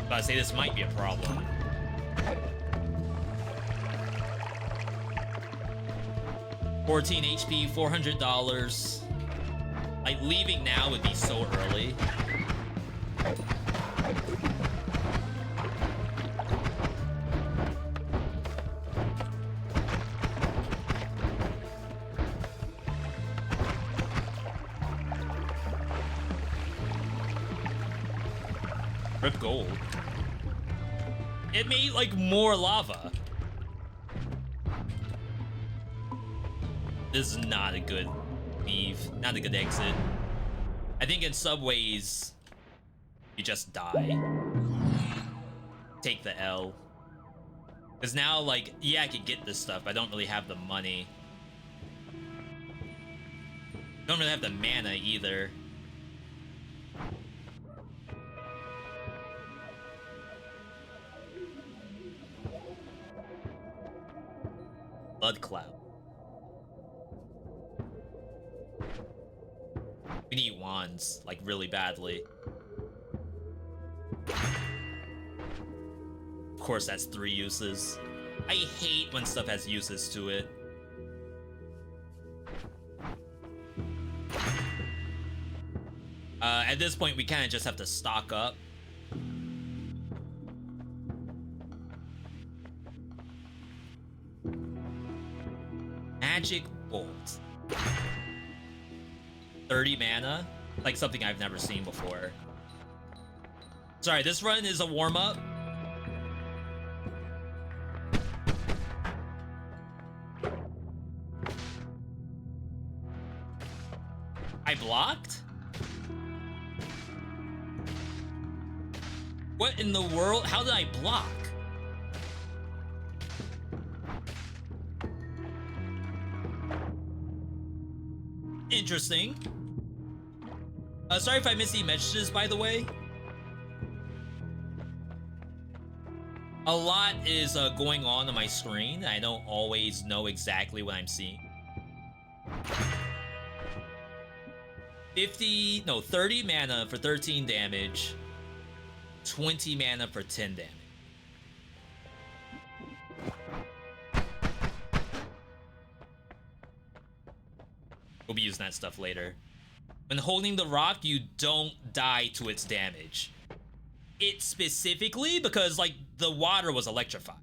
But I say this might be a problem. $14 HP, $400. Like, leaving now would be so early. Rip gold. It made, like, more lava. This is not a good leave, not a good exit. I think in subways, you just die. Take the L. Because now, like, yeah, I could get this stuff, but I don't really have the money. Don't really have the mana either. Blood Cloud. We need wands, like, really badly. Of course, that's 3 uses. I hate when stuff has uses to it. At this point, we kind of just have to stock up. Magic Bolt. 30 mana? Like something I've never seen before. Sorry, this run is a warm-up. I blocked? What in the world? How did I block? Interesting. Sorry if I missed any messages, by the way. A lot is going on my screen. I don't always know exactly what I'm seeing. 30 mana for 13 damage, 20 mana for 10 damage. We'll be using that stuff later. When holding the rock, you don't die to its damage. It specifically because, like, the water was electrified.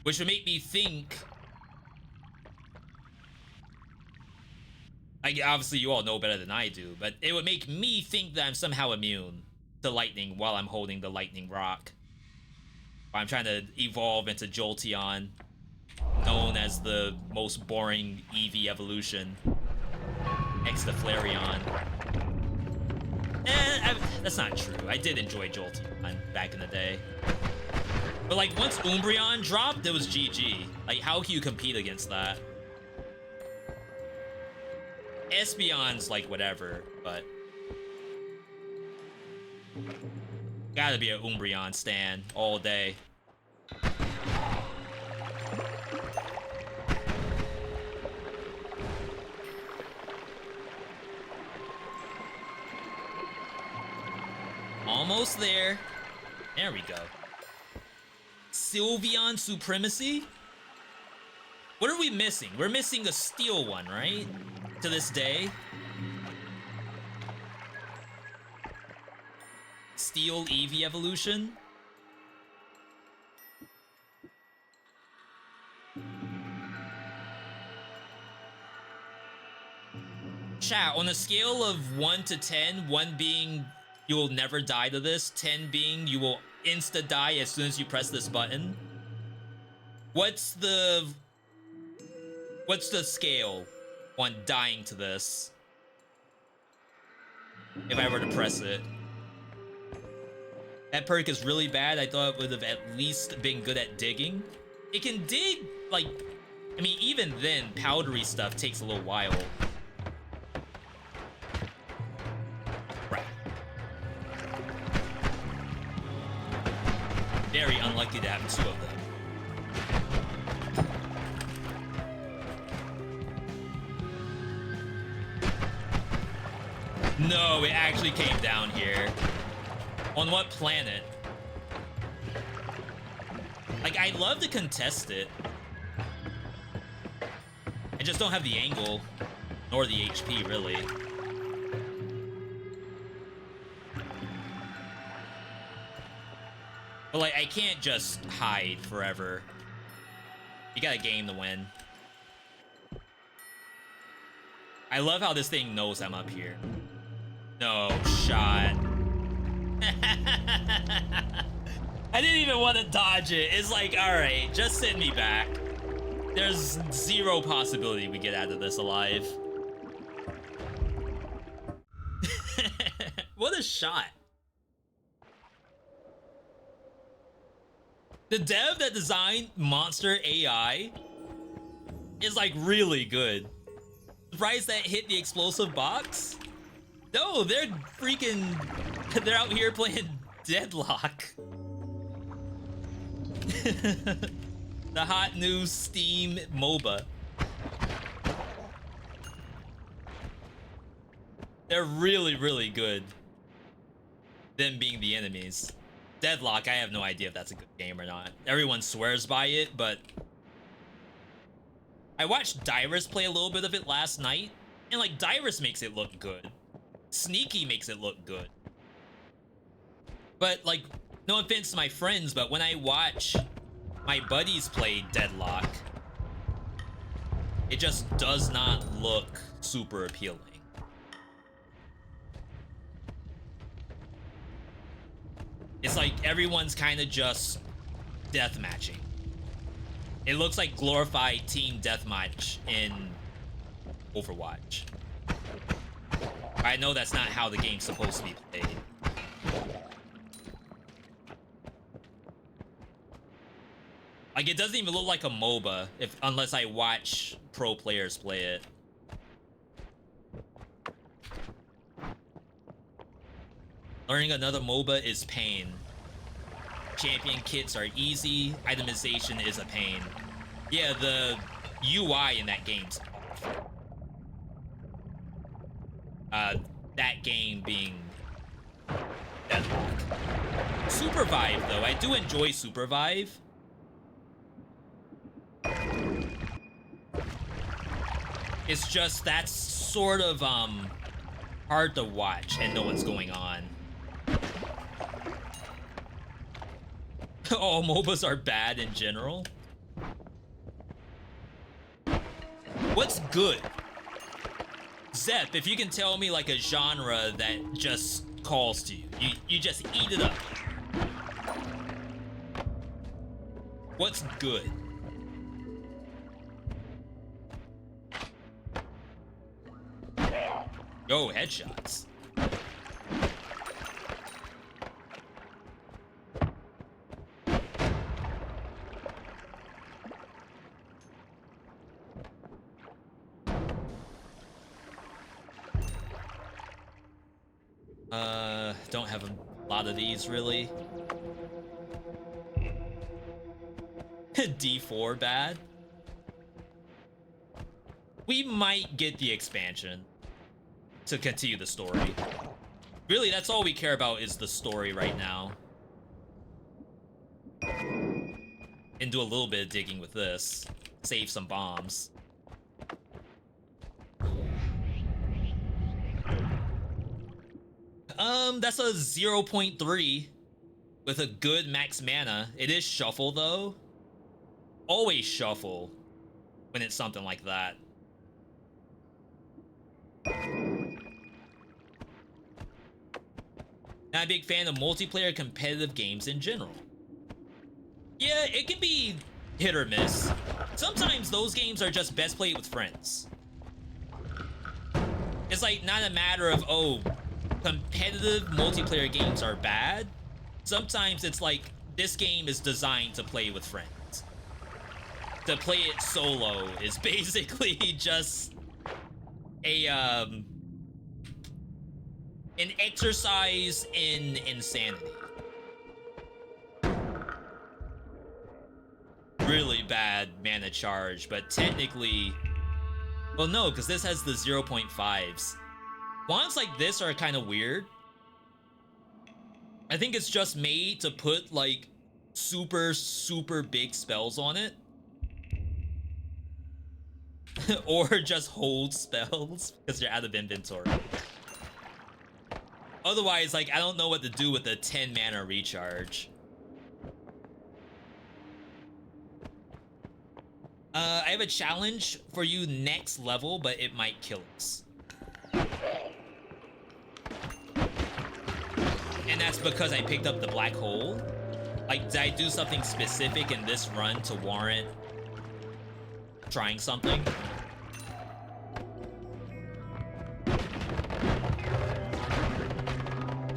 Which would make me think... Like, obviously you all know better than I do, but it would make me think that I'm somehow immune to lightning while I'm holding the lightning rock. I'm trying to evolve into Jolteon, known as the most boring Eevee evolution. Next to Flareon. That's not true. I did enjoy Jolteon back in the day. But like once Umbreon dropped, it was GG. Like how can you compete against that? Espeon's like whatever, but gotta be an Umbreon stan all day. Almost there. There we go. Sylveon Supremacy? What are we missing? We're missing a steel one, right? To this day. Steel Eevee evolution? Chat, on a scale of 1 to 10, 1 being you will never die to this, 10 being you will insta-die as soon as you press this button. What's the scale on dying to this? If I were to press it. That perk is really bad. I thought it would have at least been good at digging. It can dig, like, I mean, even then, powdery stuff takes a little while. Very unlikely to have 2 of them. No, it actually came down here. On what planet? Like, I'd love to contest it. I just don't have the angle, nor the HP, really. But, like, I can't just hide forever. You got a game to win. I love how this thing knows I'm up here. No shot. I didn't even want to dodge it. It's like, alright, just send me back. There's 0 possibility we get out of this alive. What a shot. The dev that designed Monster AI is like really good. Surprised that hit the explosive box? No, they're out here playing Deadlock. The hot new Steam MOBA. They're really, really good. Them being the enemies. Deadlock, I have no idea if that's a good game or not. Everyone swears by it, but... I watched Dyrus play a little bit of it last night, and like, Dyrus makes it look good. Sneaky makes it look good. But like, no offense to my friends, but when I watch my buddies play Deadlock, it just does not look super appealing. It's like everyone's kind of just deathmatching. It looks like glorified team deathmatch in Overwatch. I know that's not how the game's supposed to be played. Like, it doesn't even look like a MOBA unless I watch pro players play it. Learning another MOBA is pain. Champion kits are easy. Itemization is a pain. Yeah, the UI in that game's awful. That game being Deadlock. Supervive, though. I do enjoy Supervive. It's just that's sort of hard to watch and know what's going on. All MOBAs are bad in general. What's good? Zep, if you can tell me like a genre that just calls to you. You just eat it up. What's good? Yo, headshots. Don't have a lot of these really. D4 bad. We might get the expansion to continue the story. Really, that's all we care about is the story right now. And do a little bit of digging with this. Save some bombs. That's a 0.3 with a good max mana. It is shuffle though. Always shuffle when it's something like that. Not a big fan of multiplayer competitive games in general. Yeah, it can be hit or miss. Sometimes those games are just best played with friends. It's like not a matter of, oh, competitive multiplayer games are bad. Sometimes it's like, this game is designed to play with friends. To play it solo is basically just a, an exercise in insanity. Really bad mana charge, but technically, well, no, because this has the 0.5s. Wands like this are kind of weird. I think it's just made to put like super big spells on it. Or just hold spells because you're out of inventory. Otherwise, like, I don't know what to do with a 10 mana recharge. I have a challenge for you next level, but it might kill us. And that's because I picked up the black hole. Like, did I do something specific in this run to warrant trying something?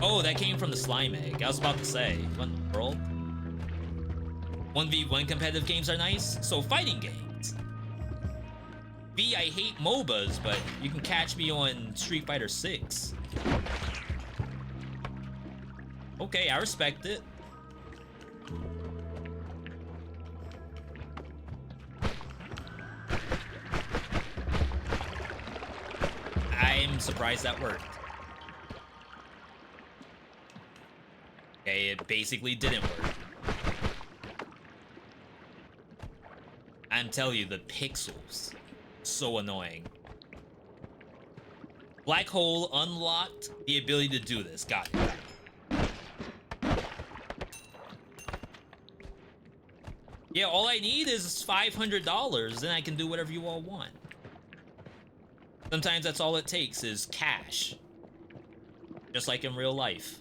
Oh, that came from the slime egg. I was about to say, what in the world? 1v1 competitive games are nice, so fighting games. V, I hate MOBAs, but you can catch me on Street Fighter 6. Okay, I respect it. I'm surprised that worked. Okay, it basically didn't work. I'm telling you, the pixels, so annoying. Black hole unlocked the ability to do this. Got it. Yeah, all I need is $500, then I can do whatever you all want. Sometimes that's all it takes is cash. Just like in real life.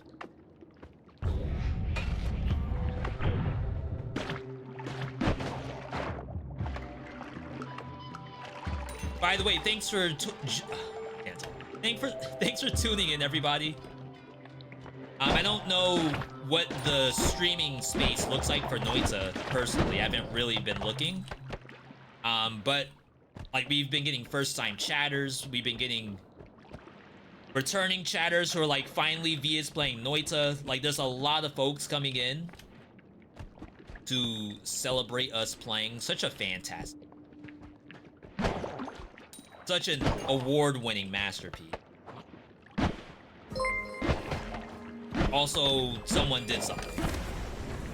By the way, thanks for tuning in, everybody. I don't know what the streaming space looks like for Noita personally. I haven't really been looking. But like we've been getting first-time chatters. We've been getting returning chatters who are like, finally V is playing Noita. Like there's a lot of folks coming in to celebrate us playing such a fantastic, such an award-winning masterpiece. Also, someone did something.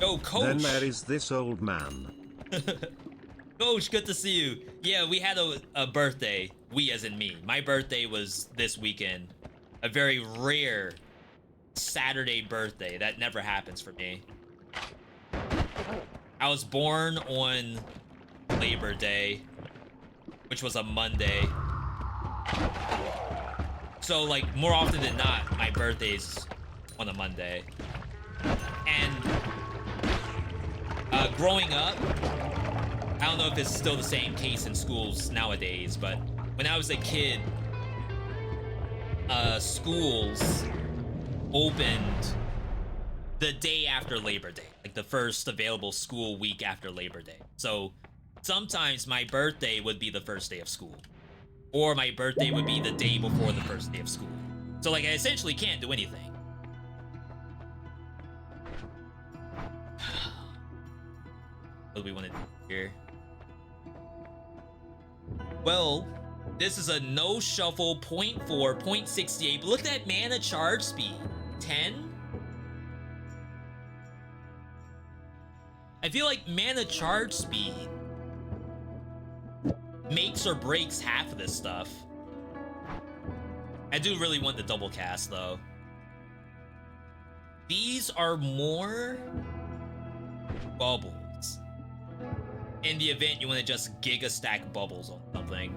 Yo, Coach! Then there is this old man. Coach, good to see you. Yeah, we had a birthday. We as in me. My birthday was this weekend. A very rare Saturday birthday. That never happens for me. I was born on Labor Day, which was a Monday. So, like, more often than not, my birthday's on a Monday. And growing up, I don't know if it's still the same case in schools nowadays, but when I was a kid, schools opened the day after Labor Day, like the first available school week after Labor Day. So sometimes my birthday would be the first day of school, or my birthday would be the day before the first day of school. So like I essentially can't do anything. What do we want to do here? Well, this is a no shuffle 0.4, 0.68, but look at that mana charge speed. 10? I feel like mana charge speed makes or breaks half of this stuff. I do really want the double cast though. These are more bubbles. In the event you want to just giga stack bubbles on something.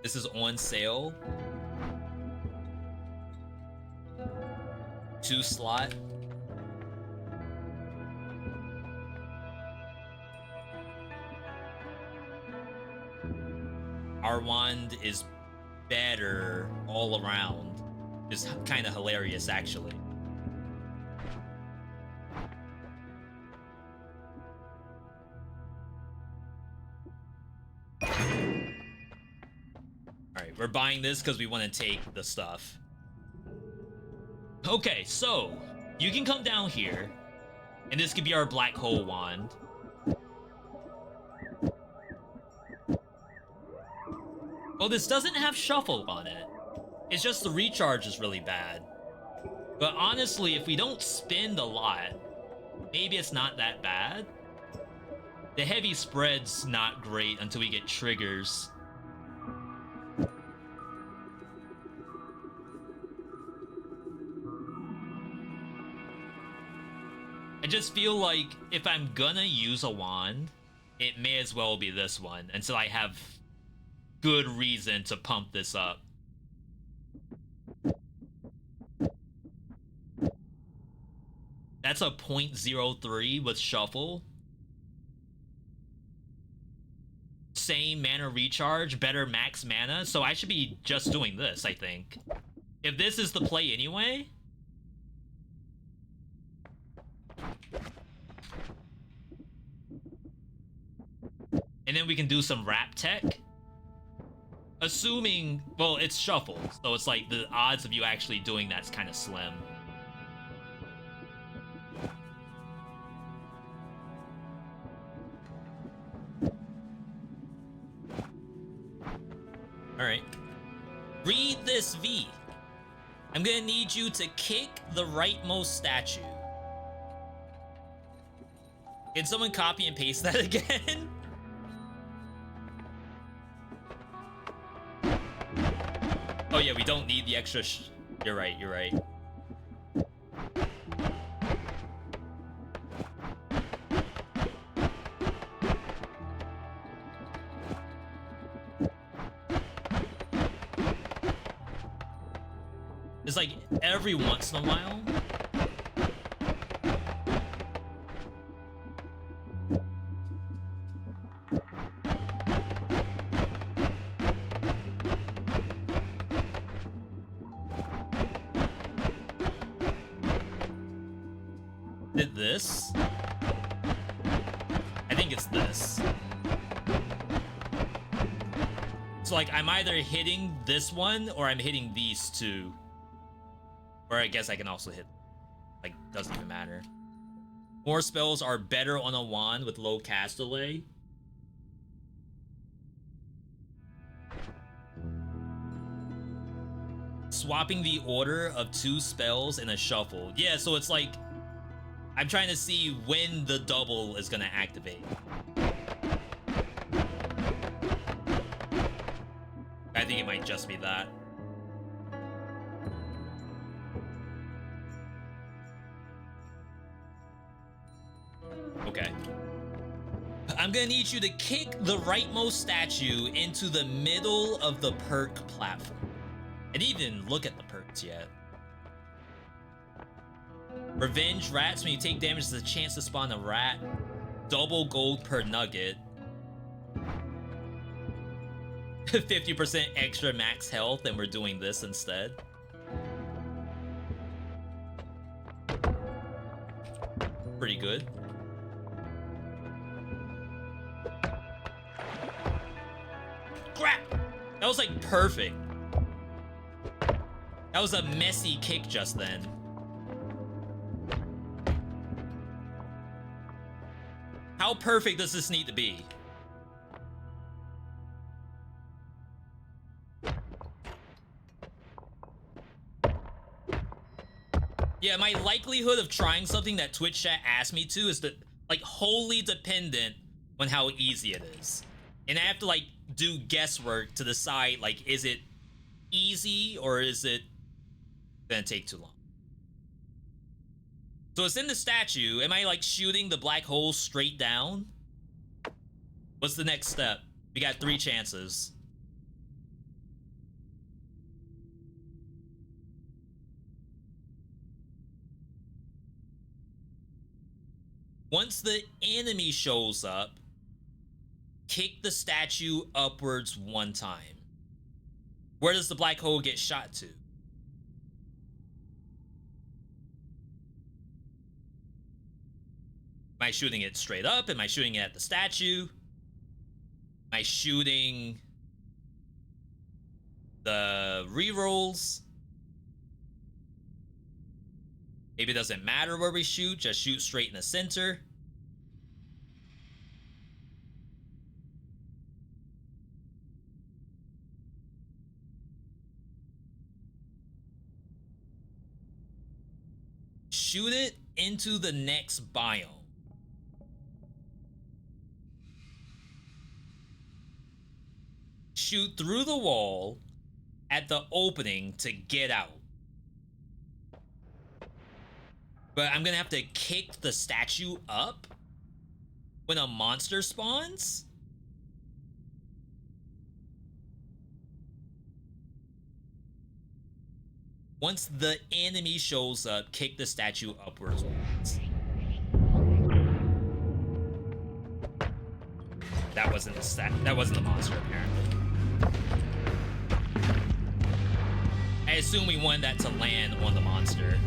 This is on sale. 2 slot. Our wand is better all around. It's kind of hilarious actually. Alright, we're buying this because we want to take the stuff. Okay, so you can come down here, and this could be our black hole wand. Well, this doesn't have shuffle on it. It's just the recharge is really bad. But honestly, if we don't spend a lot, maybe it's not that bad. The heavy spread's not great until we get triggers. I just feel like if I'm gonna use a wand, it may as well be this one until I have good reason to pump this up. That's a 0.03 with shuffle. Same mana recharge, better max mana, so I should be just doing this, I think. If this is the play anyway. And then we can do some rap tech. Assuming, well, it's shuffle, so it's like the odds of you actually doing that's kind of slim. Alright. Read this V. I'm gonna need you to kick the rightmost statue. Can someone copy and paste that again? Oh yeah, we don't need the extra you're right, you're right. It's like every once in a while. Did this? I think it's this. So like I'm either hitting this one or I'm hitting these two. Or I guess I can also hit, like, doesn't even matter. More spells are better on a wand with low cast delay. swapping the order of 2 spells in a shuffle. Yeah, so it's like I'm trying to see when the double is gonna activate. I think it might just be that. Okay. I'm gonna need you to kick the rightmost statue into the middle of the perk platform. I didn't even look at the perks yet. Revenge rats. When you take damage, there's a chance to spawn a rat. Double gold per nugget. 50% extra max health, and we're doing this instead. Pretty good. Crap! That was like perfect. That was a messy kick just then. How perfect does this need to be? Yeah, my likelihood of trying something that Twitch chat asked me to is like wholly dependent on how easy it is. And I have to like do guesswork to decide like, is it easy or is it gonna take too long? So it's in the statue. Am I like shooting the black hole straight down? What's the next step? We got 3 chances. Once the enemy shows up, kick the statue upwards 1 time. Where does the black hole get shot to? Am I shooting it straight up? Am I shooting it at the statue? Am I shooting the rerolls? Maybe it doesn't matter where we shoot, just shoot straight in the center. Shoot it into the next biome. Shoot through the wall at the opening to get out. But I'm gonna have to kick the statue up when a monster spawns? Once the enemy shows up, kick the statue upwards once. That wasn't the monster, apparently. I assume we wanted that to land on the monster.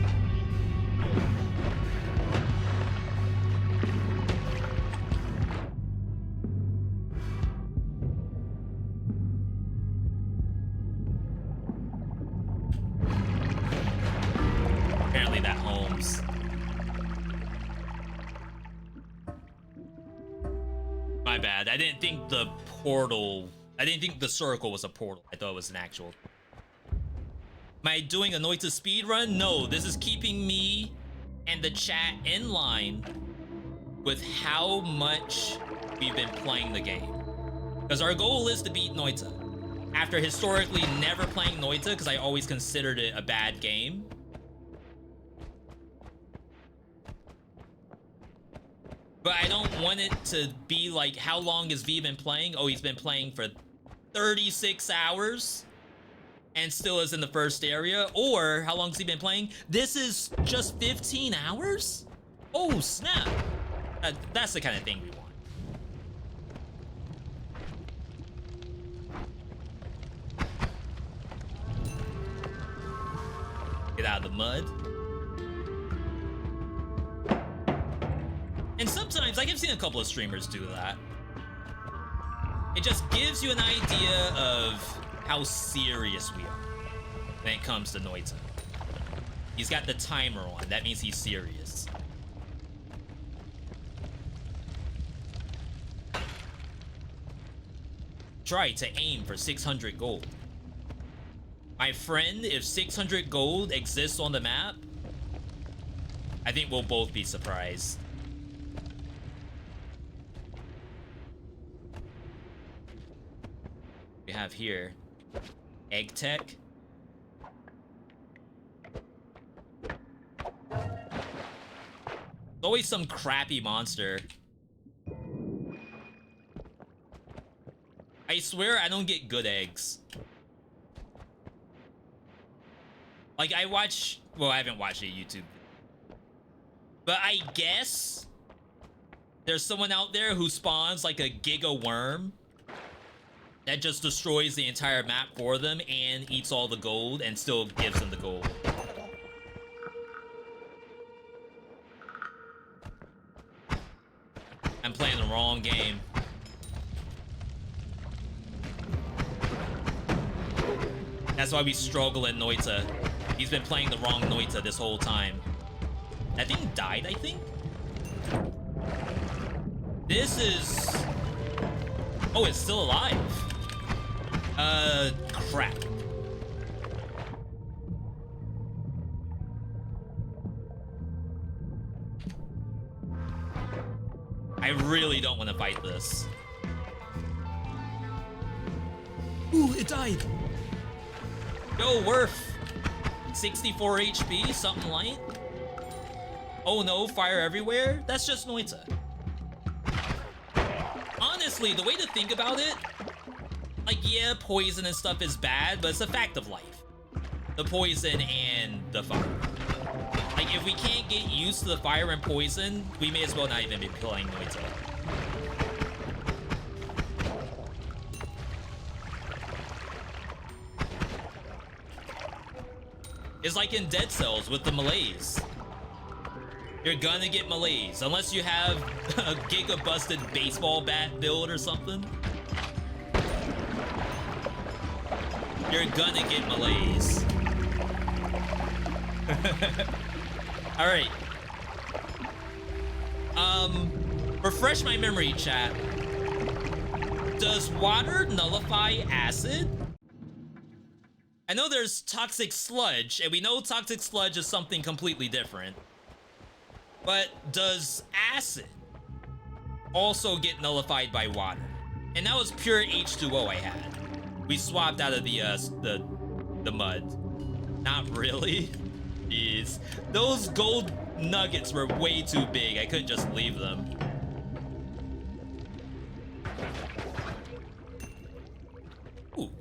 Apparently that homes. My bad. I didn't think the portal... I didn't think the circle was a portal. I thought it was an actual... Am I doing a Noita speedrun? No, this is keeping me and the chat in line with how much we've been playing the game. Because our goal is to beat Noita. After historically never playing Noita, because I always considered it a bad game. But I don't want it to be like, how long has V been playing? Oh, he's been playing for 36 hours and still is in the first area. Or how long has he been playing? This is just 15 hours? Oh, snap. That's the kind of thing we want. Get out of the mud. And sometimes, like I've seen a couple of streamers do that. It just gives you an idea of how serious we are when it comes to Noita. He's got the timer on. That means he's serious. Try to aim for 600 gold. My friend, if 600 gold exists on the map, I think we'll both be surprised. We have here Egg Tech. Always some crappy monster. I swear I don't get good eggs. Like, I watch... Well, I haven't watched a YouTube. But I guess there's someone out there who spawns like a giga worm that just destroys the entire map for them and eats all the gold and still gives them the gold. I'm playing the wrong game. That's why we struggle in Noita. He's been playing the wrong Noita this whole time. That thing died, I think? This is... Oh, it's still alive. Crap. I really don't want to fight this. Ooh, it died. Yo, Worf. 64 HP, something light. Oh no, fire everywhere? That's just Noita. Honestly, the way to think about it, like, yeah, poison and stuff is bad, but it's a fact of life. The poison and the fire. Like, if we can't get used to the fire and poison, we may as well not even be playing Noita. It's like in Dead Cells with the melees. You're gonna get melees, unless you have a giga-busted baseball bat build or something. You're gonna get melees. Alright. Refresh my memory, chat. Does water nullify acid? I know there's toxic sludge, and we know toxic sludge is something completely different. But does acid also get nullified by water? And that was pure H2O I had. We swapped out of the mud. Not really. Jeez. Those gold nuggets were way too big. I couldn't just leave them. Ooh.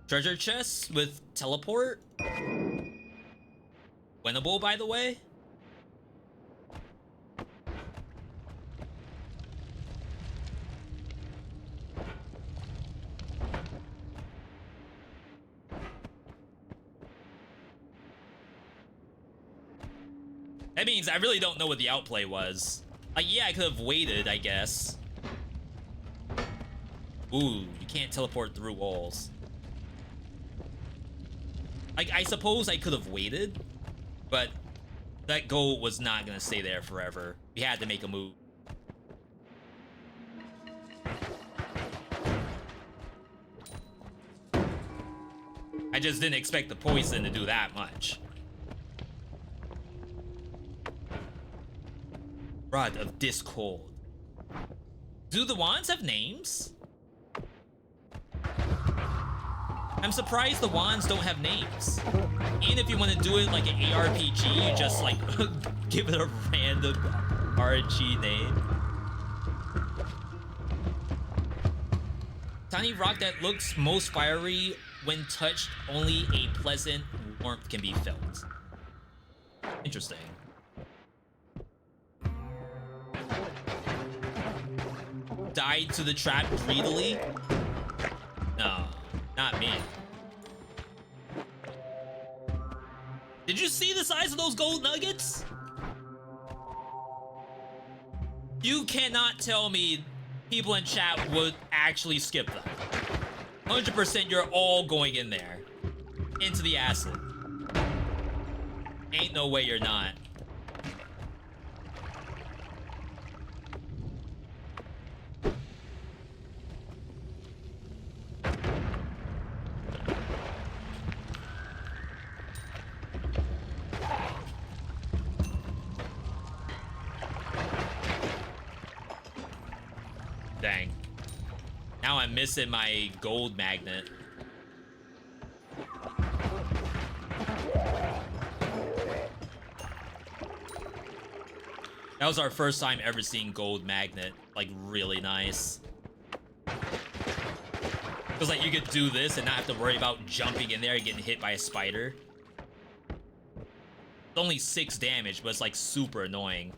Treasure chest with teleport. Winnable, by the way. That means I really don't know what the outplay was. Like, yeah, I could have waited, I guess. Ooh, you can't teleport through walls. Like, I suppose I could have waited, but that goal was not gonna stay there forever. We had to make a move. I just didn't expect the poison to do that much. Rod of Discord. Do the wands have names? I'm surprised the wands don't have names. And if you want to do it like an ARPG, you just like give it a random RNG name. Tiny rock that looks most fiery when touched, only a pleasant warmth can be felt. Interesting. Died to the trap greedily? No, not me. Did you see the size of those gold nuggets? You cannot tell me people in chat would actually skip them. 100% you're all going in there. Into the acid. Ain't no way you're not. Now I'm missing my gold magnet. That was our first time ever seeing gold magnet. Like, really nice. Because, like, you could do this and not have to worry about jumping in there and getting hit by a spider. It's only 6 damage, but it's, like, super annoying.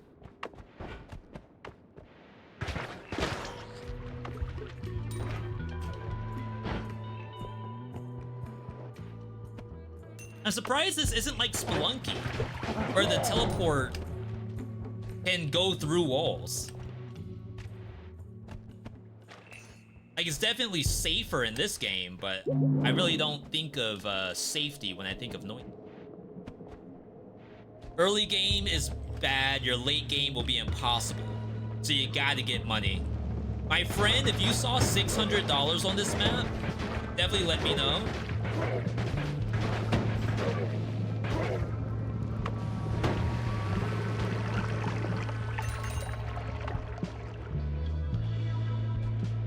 I'm surprised this isn't like Spelunky, where the teleport can go through walls. Like, it's definitely safer in this game, but I really don't think of safety when I think of Noita. Early game is bad, your late game will be impossible, so you gotta get money. My friend, if you saw $600 on this map, definitely let me know.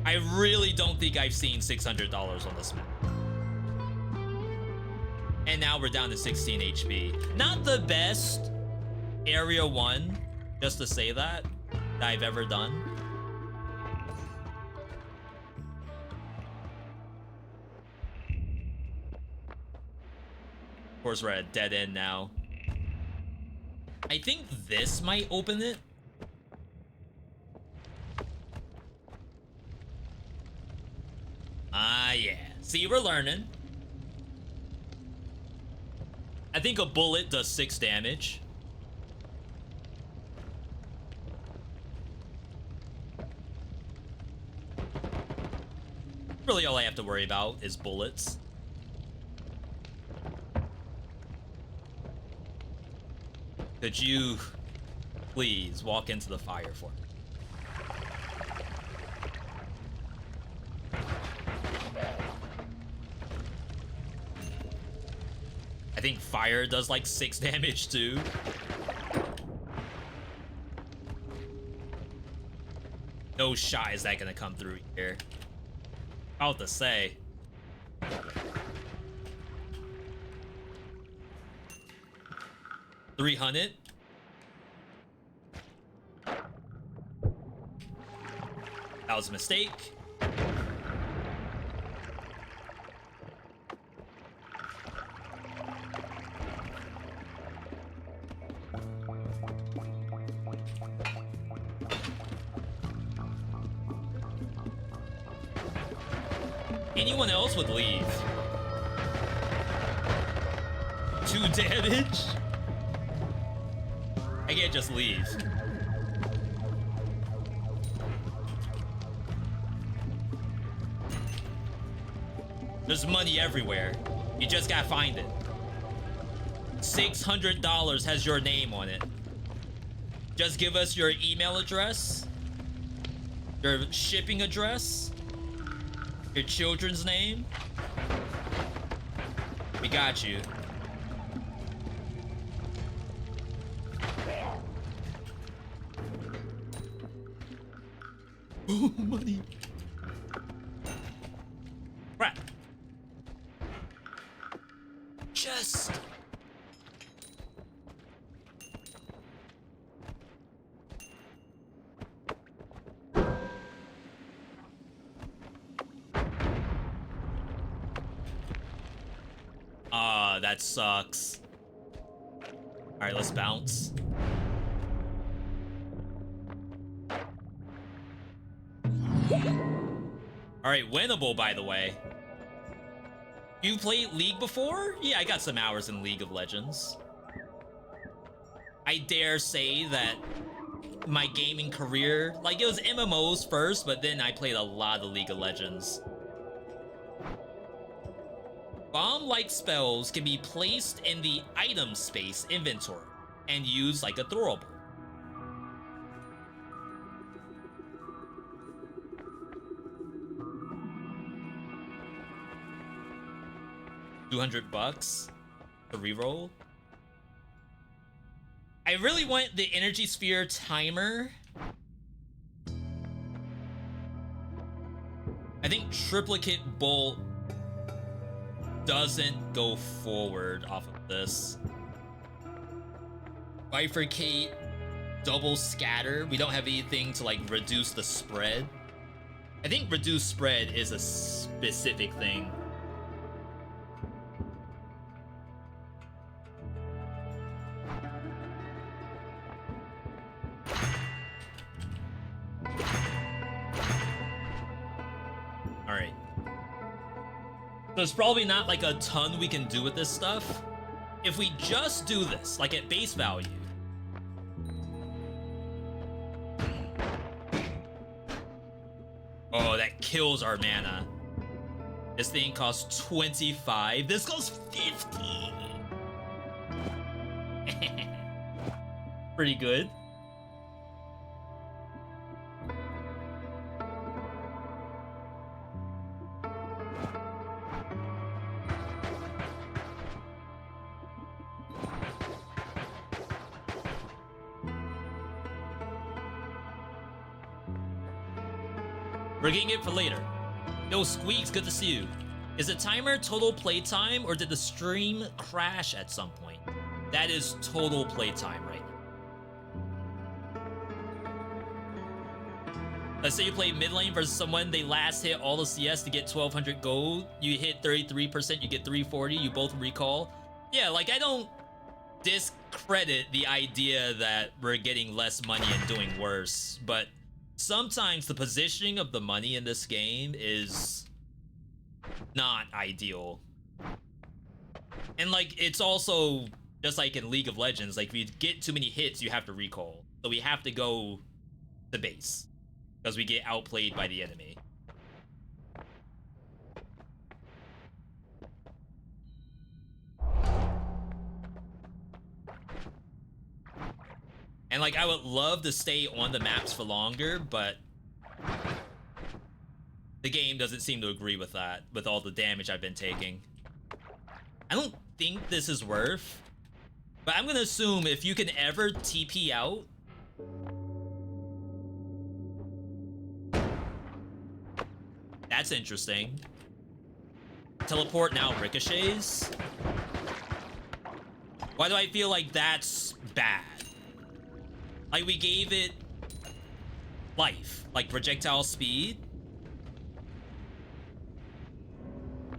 I really don't think I've seen $600 on this map. And now we're down to 16 HP. Not the best Area 1, just to say that I've ever done. Of course, we're at a dead end now. I think this might open it. Yeah. See, we're learning. I think a bullet does 6 damage. Really, all I have to worry about is bullets. Could you please walk into the fire for me? I think fire does like 6 damage too. No shot is that gonna come through here. I'll have to say. $300. That was a mistake. Anyone else would leave. 2 damage? I can't just leave. There's money everywhere. You just gotta find it. $600 has your name on it. Just give us your email address, your shipping address, your children's name. We got you. Oh, money. Crap. Just. That sucks. All right, let's bounce. All right, winnable, by the way. You played League before? Yeah, I got some hours in League of Legends. I dare say that my gaming career, like, it was MMOs first, but then I played a lot of League of Legends. Bomb-like spells can be placed in the item space inventory and used like a throwable. $200 to reroll. I really want the energy sphere timer. I think triplicate bolt doesn't go forward off of this. Bifurcate, double scatter. We don't have anything to like reduce the spread. I think reduce spread is a specific thing. Alright. There's probably not like a ton we can do with this stuff. If we just do this, like at base value, oh, that kills our mana. This thing costs 25. This costs 50. Pretty good. We're getting it for later. Yo, Squeaks, good to see you. Is the timer total playtime or did the stream crash at some point? That is total playtime right now. Let's say you play mid lane versus someone, they last hit all the CS to get 1200 gold. You hit 33%, you get 340, you both recall. Yeah, like I don't discredit the idea that we're getting less money and doing worse, but sometimes the positioning of the money in this game is not ideal. And like, it's also just like in League of Legends, like if you get too many hits, you have to recall. So we have to go to base because we get outplayed by the enemy. And like, I would love to stay on the maps for longer, but the game doesn't seem to agree with that, with all the damage I've been taking. I don't think this is worth, but I'm gonna assume if you can ever TP out, that's interesting. Teleport now ricochets. Why do I feel like that's bad? Like, we gave it life, like projectile speed.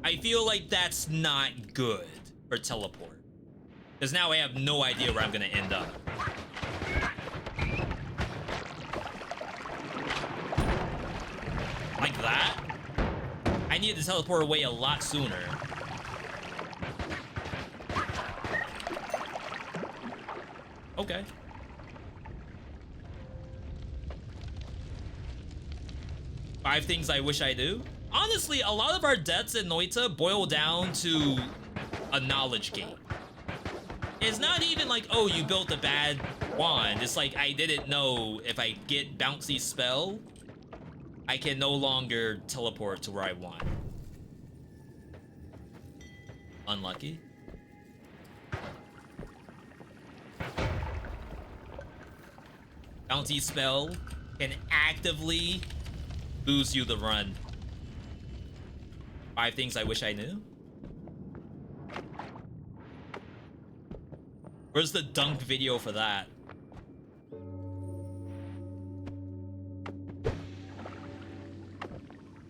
I feel like that's not good for teleport, because now I have no idea where I'm gonna end up. Like that? I needed to teleport away a lot sooner. Okay. Five things I wish I knew. Honestly, a lot of our deaths in Noita boil down to a knowledge gate. It's not even like, oh, you built a bad wand. It's like, I didn't know if I get bouncy spell, I can no longer teleport to where I want. Unlucky. Bouncy spell can actively lose you the run. Five things I wish I knew. Where's the dunk video for that?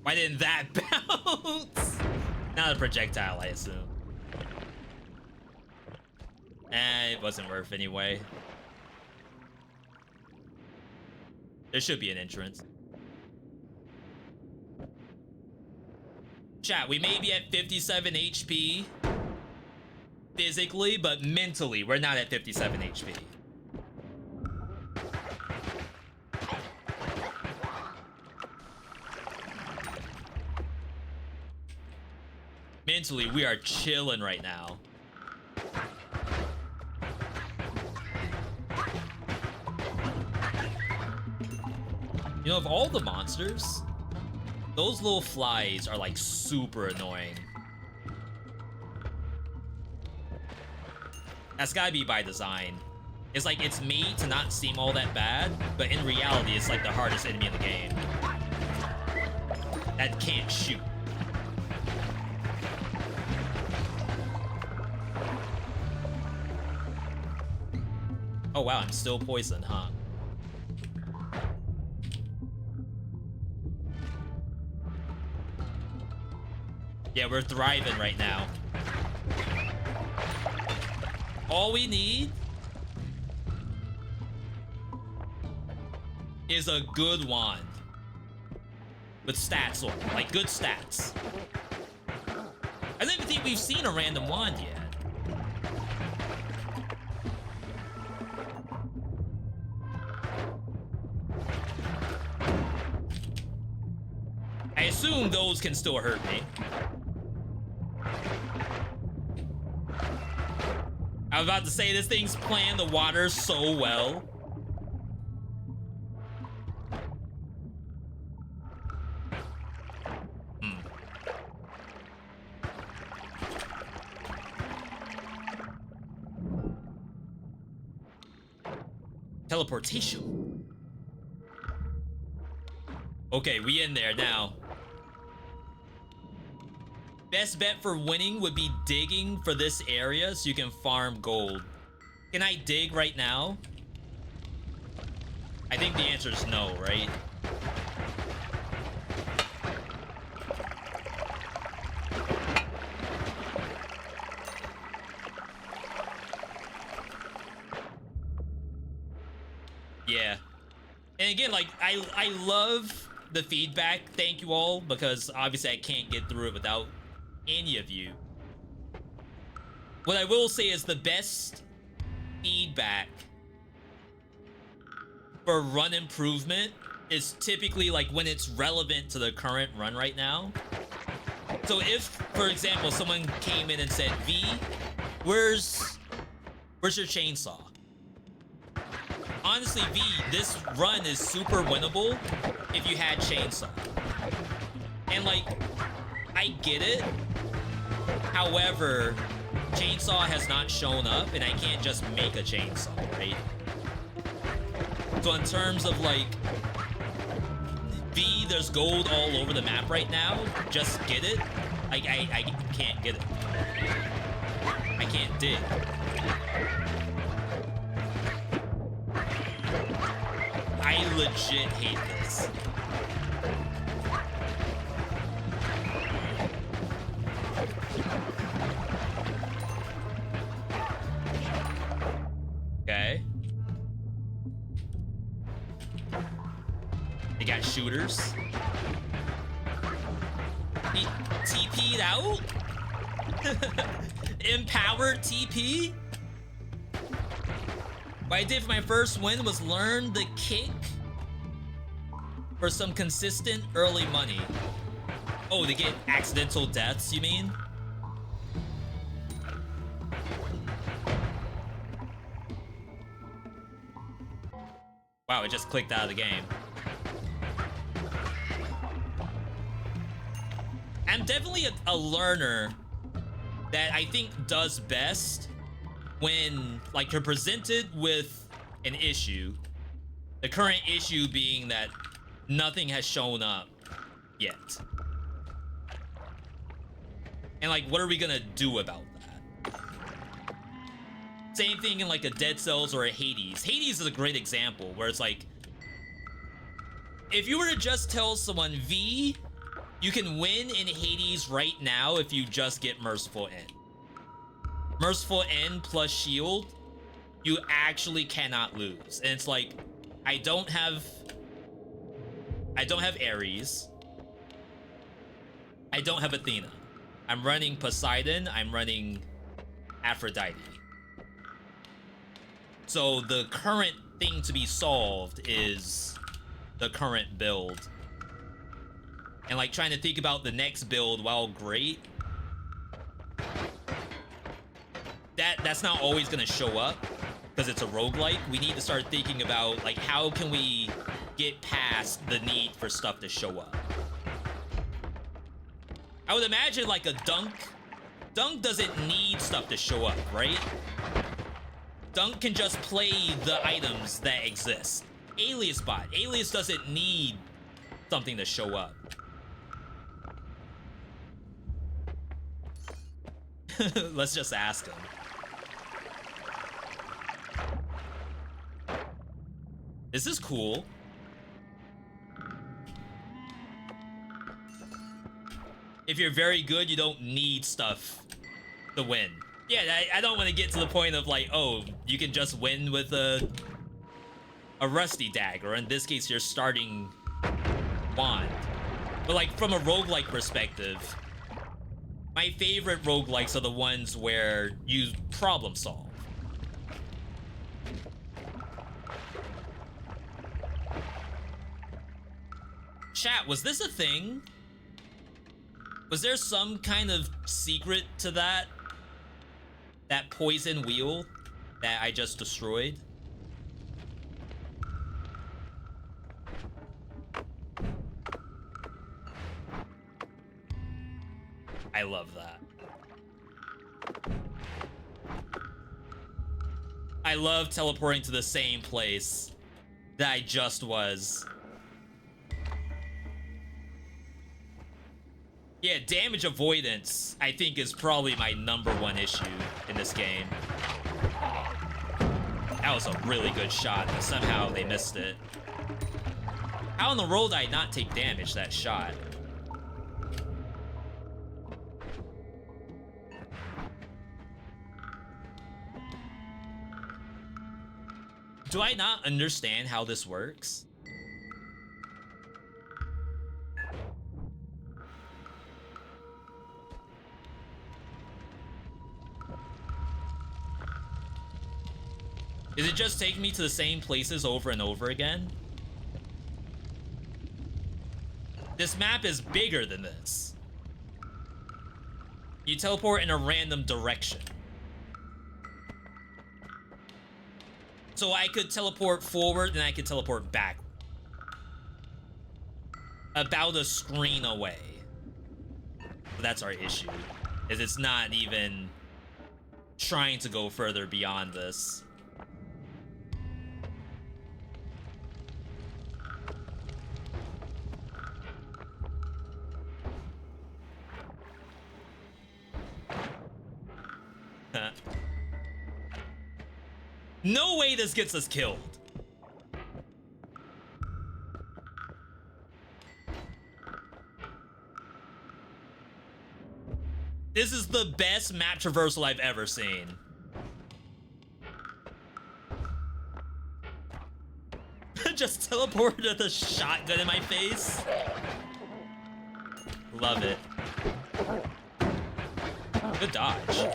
Why didn't that bounce? Not a projectile, I assume. It wasn't worth anyway. There should be an entrance. Chat, we may be at 57 HP physically, but mentally, we're not at 57 HP. Mentally, we are chilling right now. You know, of all the monsters, those little flies are like super annoying. That's gotta be by design. It's like it's made to not seem all that bad, but in reality, it's like the hardest enemy in the game. That can't shoot. Oh wow, I'm still poisoned, huh? Yeah, we're thriving right now. All we need is a good wand with stats on it, like good stats. I don't even think we've seen a random wand yet. I assume those can still hurt me. I was about to say, this thing's playing the water so well. Teleportation. Okay, we in there now. Best bet for winning would be digging for this area so you can farm gold. Can I dig right now? I think the answer is no, right? Yeah. And again, like, I love the feedback. Thank you all, because obviously I can't get through it without any of you. What I will say is the best feedback for run improvement is typically like when it's relevant to the current run right now. So if, for example, someone came in and said, V, where's your chainsaw? Honestly, V, this run is super winnable if you had chainsaw. And like, I get it. However, chainsaw has not shown up and I can't just make a chainsaw, right? So in terms of like, V, there's gold all over the map right now. Just get it. Like, I can't get it. I can't dig. I legit hate this. Okay. They got shooters. He TP'd out? Empowered TP? What I did for my first win was learn the kick for some consistent early money. Oh, to get accidental deaths, you mean? Wow, it just clicked out of the game. I'm definitely a learner that I think does best when, like, you're presented with an issue. The current issue being that nothing has shown up yet. And, like, what are we gonna do about that? Same thing in, like, a Dead Cells or a Hades. Hades is a great example where it's like, if you were to just tell someone, V, you can win in Hades right now if you just get Merciful End. Merciful End plus shield, you actually cannot lose. And it's like, I don't have Ares. I don't have Athena. I'm running Poseidon. I'm running Aphrodite. So the current thing to be solved is the current build. And like trying to think about the next build, while great, that's not always gonna show up because it's a roguelike. We need to start thinking about like, how can we get past the need for stuff to show up? I would imagine like a Dunk doesn't need stuff to show up, right? Dunk can just play the items that exist. Alias bot. Alias doesn't need something to show up. Let's just ask him. This is cool. If you're very good, you don't need stuff to win. Yeah, I don't want to get to the point of like, oh, you can just win with a rusty dagger, or in this case, your starting wand. But like from a roguelike perspective, my favorite roguelikes are the ones where you problem solve. Chat, was this a thing? Was there some kind of secret to that? That poison wheel that I just destroyed? I love that. I love teleporting to the same place that I just was. Yeah, damage avoidance, I think, is probably my #1 issue in this game. That was a really good shot, but somehow they missed it. How in the world did I not take damage that shot? Do I not understand how this works? Is it just taking me to the same places over and over again? This map is bigger than this. You teleport in a random direction. So I could teleport forward and I could teleport back. About a screen away. But that's our issue. Is it's not even trying to go further beyond this. No way this gets us killed. This is the best map traversal I've ever seen. Just teleported with a shotgun in my face. Love it. Good dodge.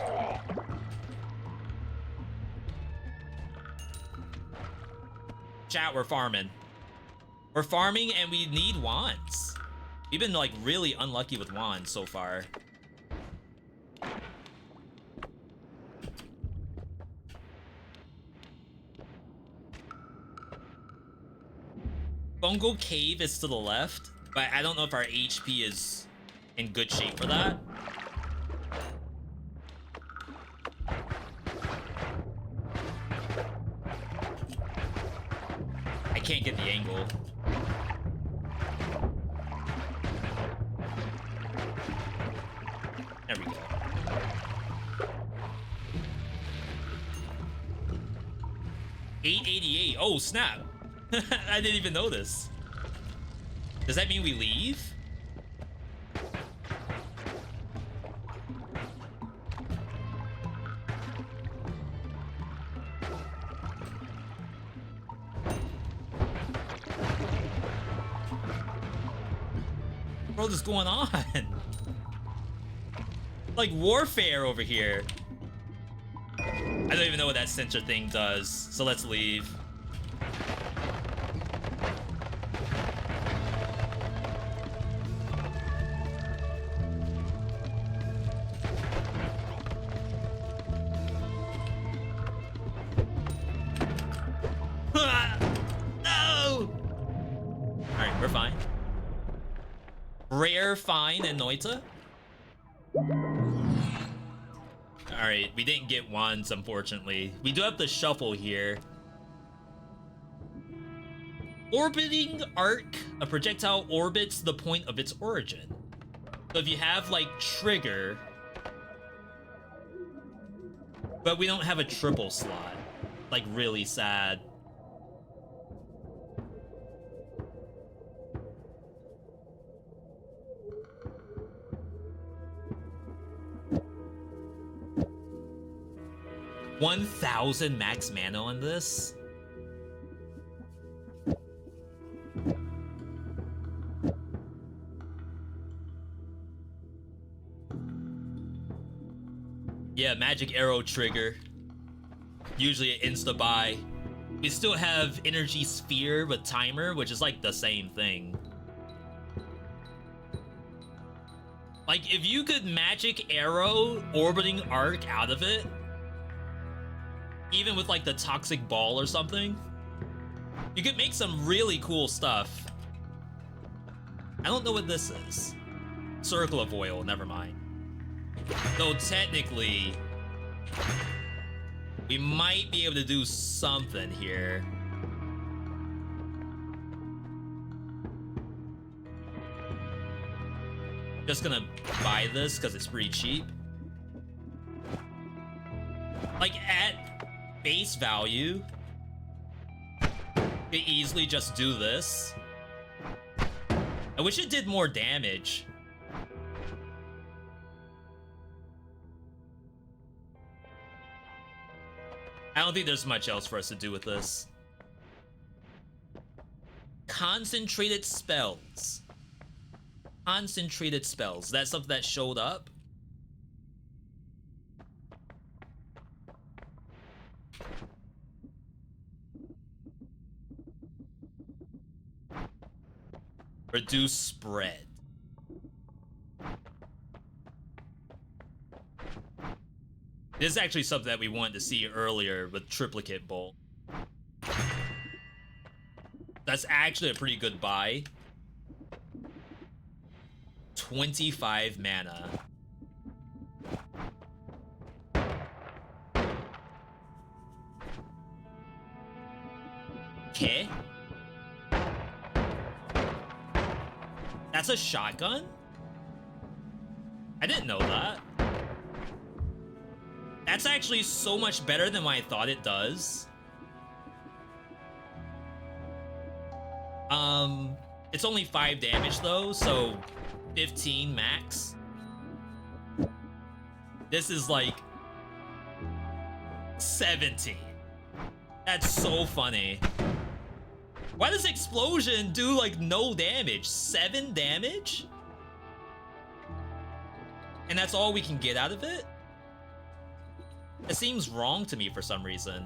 Chat, we're farming. We're farming and we need wands. We've been like really unlucky with wands so far. Bungo Cave is to the left, but I don't know if our HP is in good shape for that. I can't get the angle. There we go. $888. Oh, snap. I didn't even know this. Does that mean we leave? What is going on? Like warfare over here. I don't even know what that sensor thing does, so let's leave. Rare find in Noita. Alright, we didn't get wands, unfortunately. We do have the shuffle here. Orbiting arc. A projectile orbits the point of its origin. So if you have, like, trigger... But we don't have a triple slot. Like, really sad. 1,000 max mana on this? Yeah, magic arrow trigger. Usually an insta buy. We still have energy sphere with timer, which is like the same thing. Like, if you could magic arrow orbiting arc out of it, even with like the toxic ball or something, you could make some really cool stuff. I don't know what this is. Circle of oil, never mind. Though technically, we might be able to do something here. Just gonna buy this because it's pretty cheap. Like, at base value, could easily just do this. I wish it did more damage. I don't think there's much else for us to do with this. Concentrated spells. Concentrated spells. That's something that showed up. Reduce spread. This is actually something that we wanted to see earlier with Triplicate Bolt. That's actually a pretty good buy. 25 mana. Okay. That's a shotgun? I didn't know that. That's actually so much better than what I thought it does. It's only 5 damage though, so 15 max. This is like 17. That's so funny. Why does explosion do like no damage? 7 damage? And that's all we can get out of it? It seems wrong to me for some reason.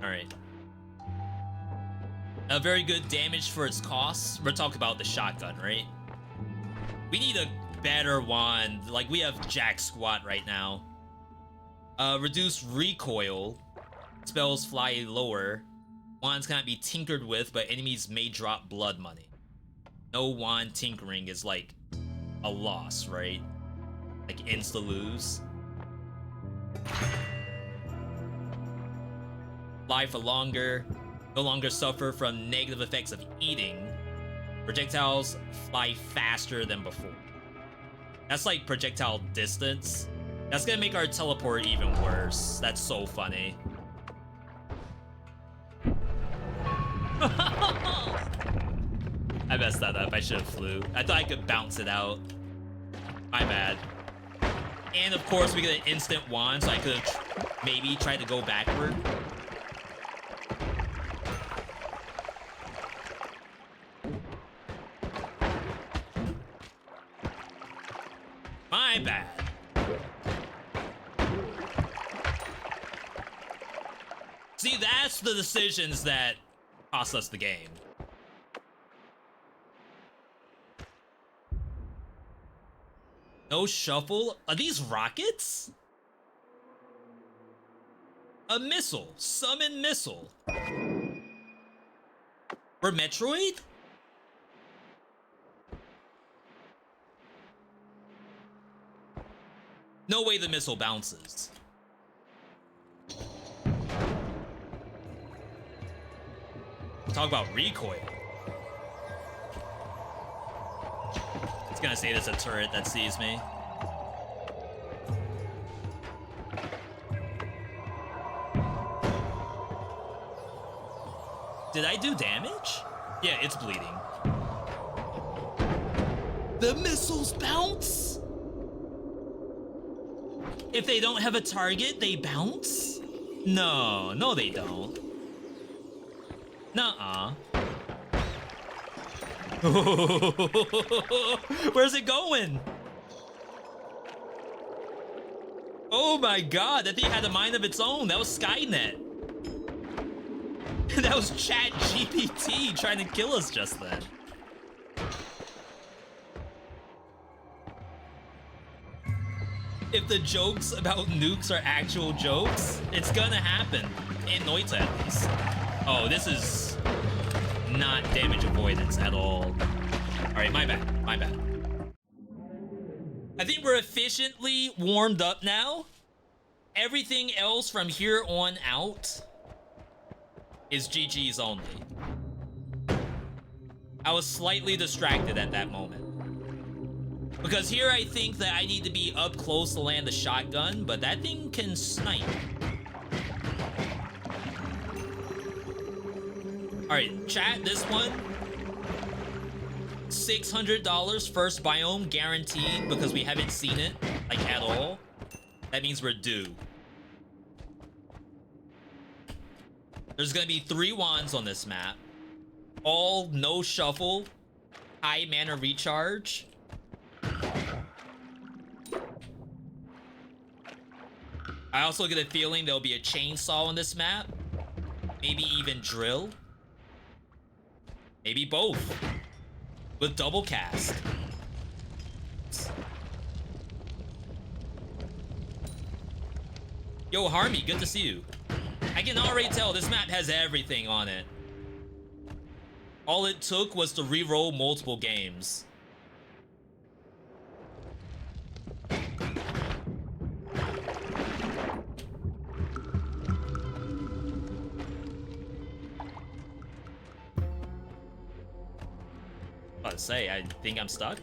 Alright. A very good damage for its costs. We're talking about the shotgun, right? We need a better wand. Like, we have jack squat right now. Reduce recoil. Spells fly lower. Wands cannot be tinkered with, but enemies may drop blood money. No wand tinkering is like a loss, right? Like insta lose. Fly for longer. No longer suffer from negative effects of eating. Projectiles fly faster than before. That's like projectile distance. That's gonna make our teleport even worse. That's so funny. I messed that up. I should have flew. I thought I could bounce it out. My bad. And of course we get an instant wand, so I could have maybe tried to go backward. My bad. See, that's the decisions that cost us the game. No shuffle? Are these rockets? A missile. Summon missile. For Metroid? No way the missile bounces. Talk about recoil. It's gonna say there's a turret that sees me. Did I do damage? Yeah, it's bleeding. The missiles bounce? If they don't have a target, they bounce? No, no they don't. Nuh-uh. Where's it going? Oh my god, that thing had a mind of its own. That was Skynet. That was Chat GPT trying to kill us just then. If the jokes about nukes are actual jokes, it's gonna happen. In Noita, at least. Oh, this is not damage avoidance at all. Alright, my bad, my bad. I think we're efficiently warmed up now. Everything else from here on out is GG's only. I was slightly distracted at that moment. Because here I think that I need to be up close to land the shotgun, but that thing can snipe. Alright, chat, this one. $600 first biome guaranteed because we haven't seen it, like, at all. That means we're due. There's gonna be 3 wands on this map. All no shuffle, high mana recharge. I also get a feeling there'll be a chainsaw on this map. Maybe even drill. Maybe both. With double cast. Yo, Harmy, good to see you. I can already tell this map has everything on it. All it took was to re-roll multiple games. About to say, I think I'm stuck.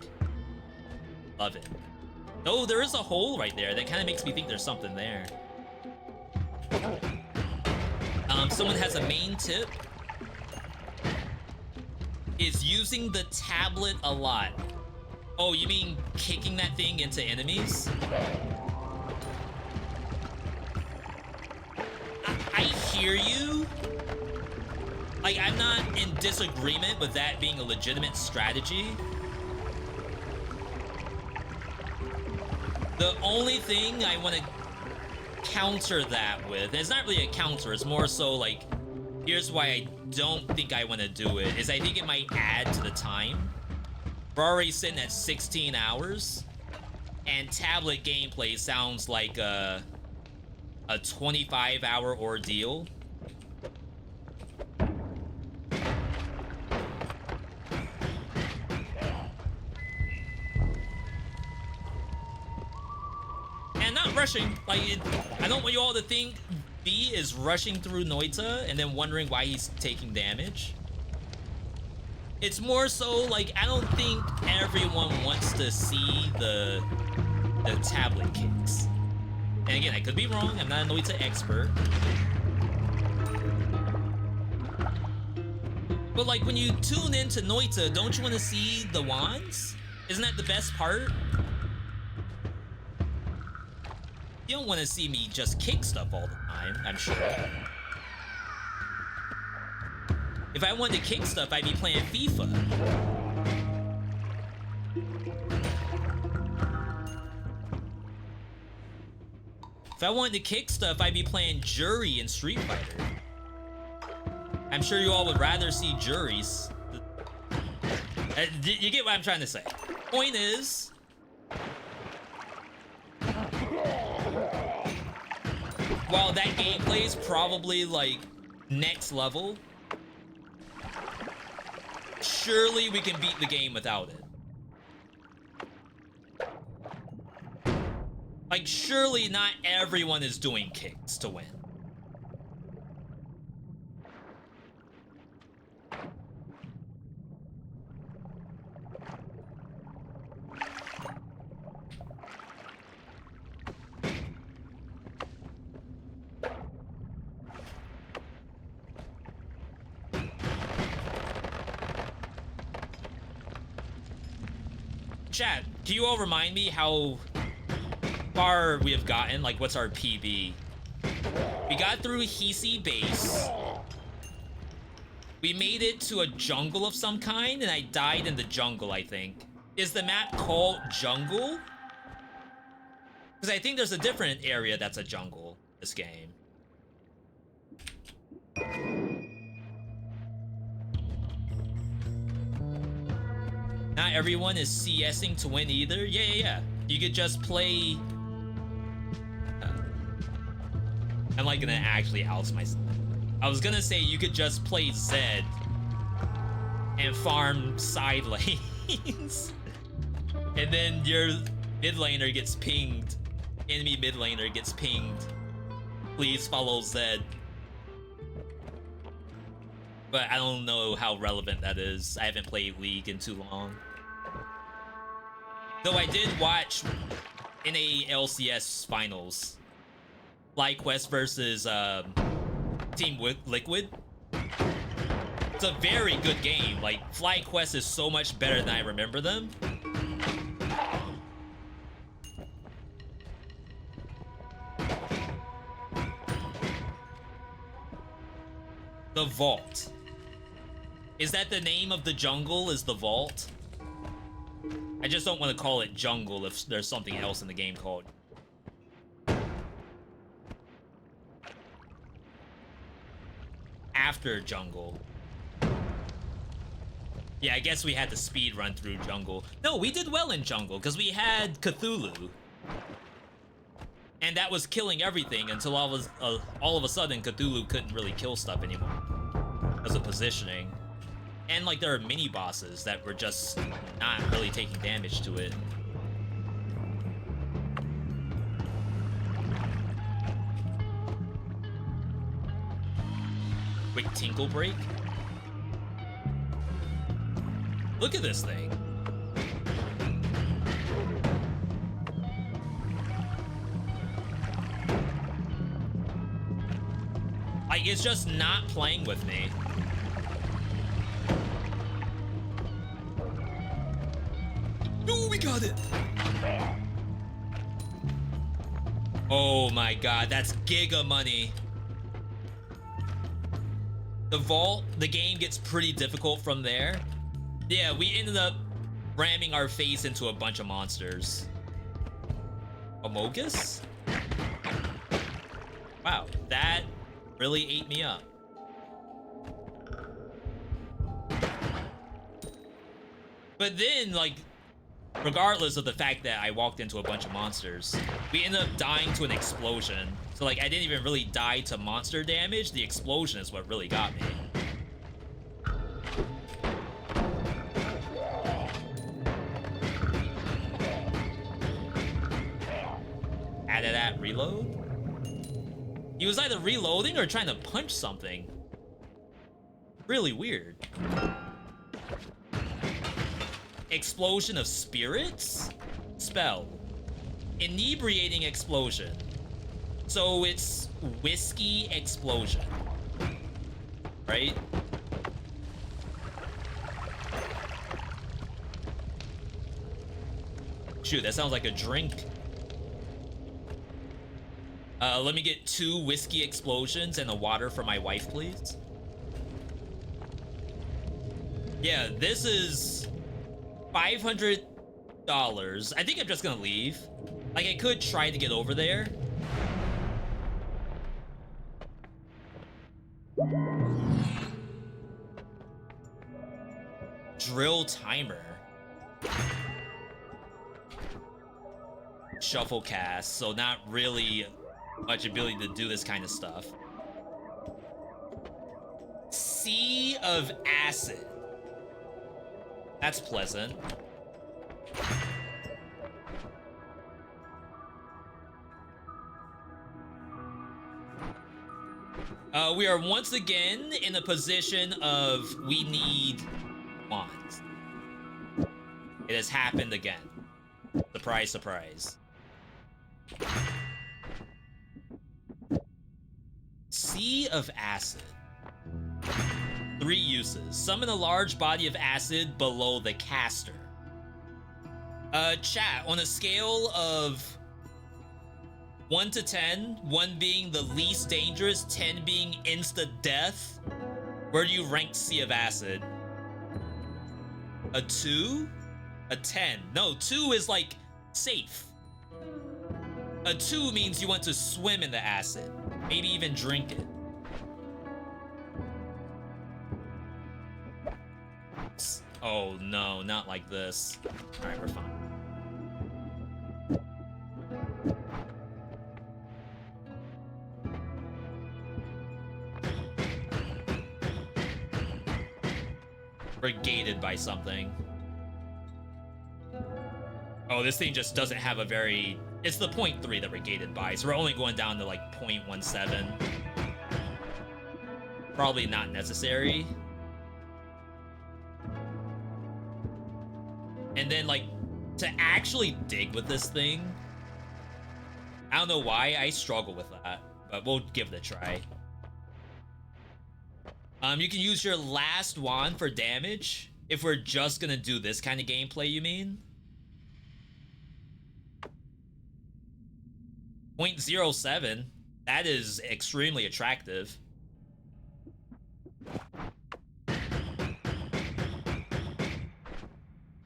Love it. Oh, there is a hole right there. That kind of makes me think there's something there. Someone has a main tip. Is using the tablet a lot. Oh, you mean kicking that thing into enemies? I hear you. Like, I'm not in disagreement with that being a legitimate strategy. The only thing I want to counter that with, and it's not really a counter, it's more so like, here's why I don't think I want to do it, is I think it might add to the time. We're already sitting at 16 hours, and tablet gameplay sounds like a 25-hour ordeal. And not rushing, like, I don't want you all to think V is rushing through Noita and then wondering why he's taking damage. It's more so like, I don't think everyone wants to see the tablet kicks. And again, I could be wrong, I'm not a Noita expert. But like, when you tune into Noita, don't you want to see the wands? Isn't that the best part? You don't want to see me just kick stuff all the time, I'm sure. If I wanted to kick stuff, I'd be playing FIFA. If I wanted to kick stuff, I'd be playing Jury in Street Fighter. I'm sure you all would rather see juries. You get what I'm trying to say. Point is, while that gameplay is probably like next level, surely we can beat the game without it. Like, surely not everyone is doing kicks to win. Chat, can you all remind me how far we have gotten? Like, what's our PB? We got through Hisi base. We made it to a jungle of some kind, and I died in the jungle, I think. Is the map called Jungle? Because I think there's a different area that's a jungle, this game. Not everyone is CSing to win either. Yeah. You could just play... I'm like gonna actually oust myself. I was gonna say you could just play Zed and farm side lanes. And then your mid laner gets pinged. Enemy mid laner gets pinged. Please follow Zed. But I don't know how relevant that is. I haven't played League in too long. Though I did watch NA LCS finals. FlyQuest versus Team Liquid. It's a very good game. Like, FlyQuest is so much better than I remember them. The Vault. Is that the name of the jungle, is the Vault? I just don't want to call it jungle if there's something else in the game called. After jungle. Yeah, I guess we had to speed run through jungle. No, we did well in jungle because we had Cthulhu. And that was killing everything until all of a sudden Cthulhu couldn't really kill stuff anymore. Because of positioning. And like there are mini bosses that were just not really taking damage to it. Quick tinkle break. Look at this thing. Like, it's just not playing with me. No, we got it. Oh my god, that's giga money. The vault, the game gets pretty difficult from there. Yeah, we ended up ramming our face into a bunch of monsters. Amogus? Wow, that really ate me up. But then, like, regardless of the fact that I walked into a bunch of monsters, we ended up dying to an explosion. So, like, I didn't even really die to monster damage. The explosion is what really got me. Added that reload? He was either reloading or trying to punch something. Really weird. Explosion of spirits? Spell. Inebriating explosion. So it's whiskey explosion. Right? Shoot, that sounds like a drink. Let me get 2 whiskey explosions and a water for my wife, please. Yeah, this is $500. I think I'm just gonna leave. Like, I could try to get over there. Drill timer. Shuffle cast, so not really much ability to do this kind of stuff. Sea of Acid. That's pleasant. We are once again in a position of we need wands. It has happened again. Surprise, surprise. Sea of Acid. 3 uses. Summon a large body of acid below the caster. Chat, on a scale of 1 to 10, 1 being the least dangerous, 10 being insta-death, where do you rank Sea of Acid? A 2? A 10? No, 2 is like safe. A 2 means you want to swim in the acid. Maybe even drink it. Oh no, not like this. Alright, we're fine. We're gated by something. Oh, this thing just doesn't have a very... It's the 0.3 that we're gated by, so we're only going down to like 0.17. Probably not necessary. And then, like, to actually dig with this thing, I don't know why I struggle with that, but we'll give it a try. You can use your last wand for damage if we're just gonna do this kind of gameplay, you mean? 0.07. That is extremely attractive.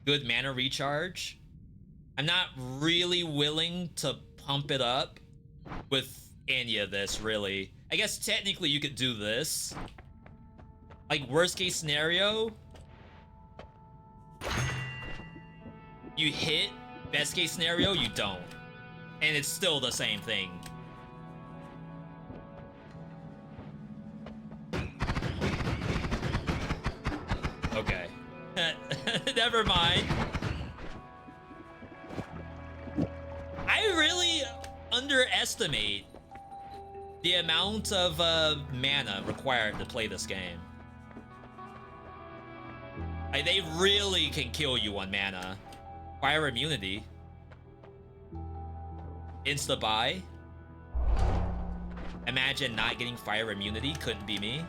Good mana recharge. I'm not really willing to pump it up with any of this, really. I guess technically you could do this. Like, worst case scenario, you hit. Best case scenario, you don't. And it's still the same thing. Okay. Never mind. I really underestimate the amount of mana required to play this game. Like, they really can kill you on mana. Fire immunity. Insta-buy. Imagine not getting fire immunity. Couldn't be me.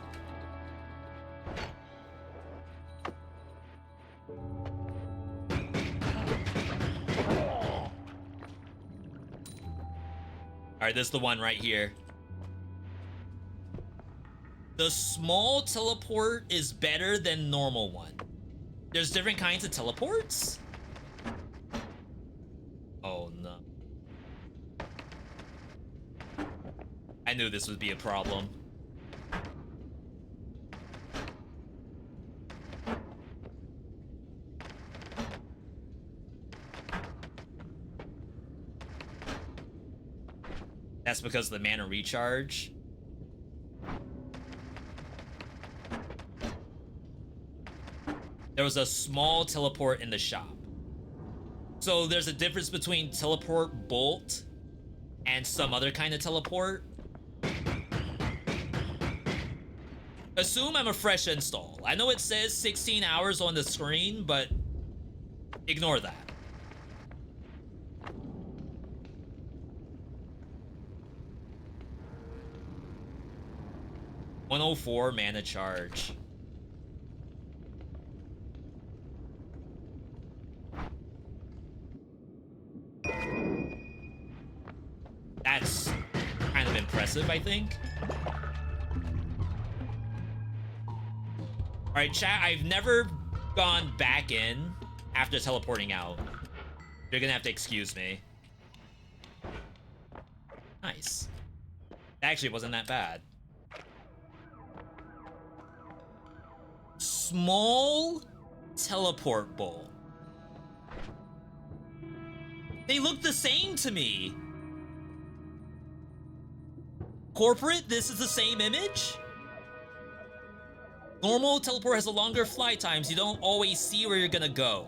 Alright, this is the one right here. The small teleport is better than normal one. There's different kinds of teleports? Oh no. I knew this would be a problem. That's because of the mana recharge. There was a small teleport in the shop. So there's a difference between teleport bolt and some other kind of teleport. Assume I'm a fresh install. I know it says 16 hours on the screen, but ignore that. $104 mana charge. That's kind of impressive, I think. Alright, chat, I've never gone back in after teleporting out. You're gonna have to excuse me. Nice. Actually, it wasn't that bad. Small teleport bowl. They look the same to me. Corporate, this is the same image? Normal teleport has a longer flight time, so you don't always see where you're gonna go.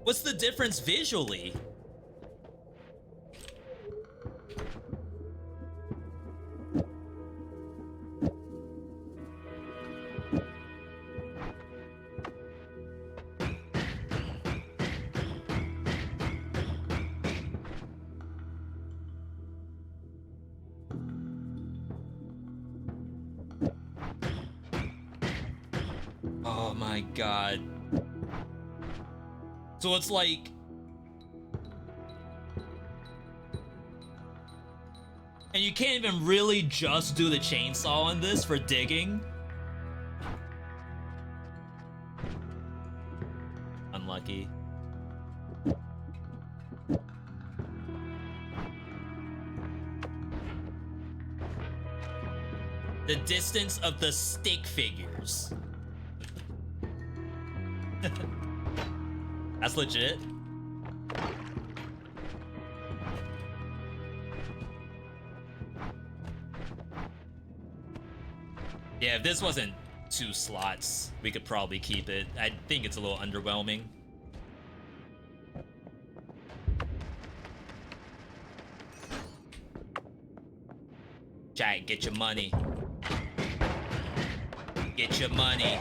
What's the difference visually? Oh my god. So it's like... And you can't even really just do the chainsaw on this for digging. Unlucky. The distance of the stick figures. That's legit. Yeah, if this wasn't 2 slots, we could probably keep it. I think it's a little underwhelming. Chat, get your money. Get your money.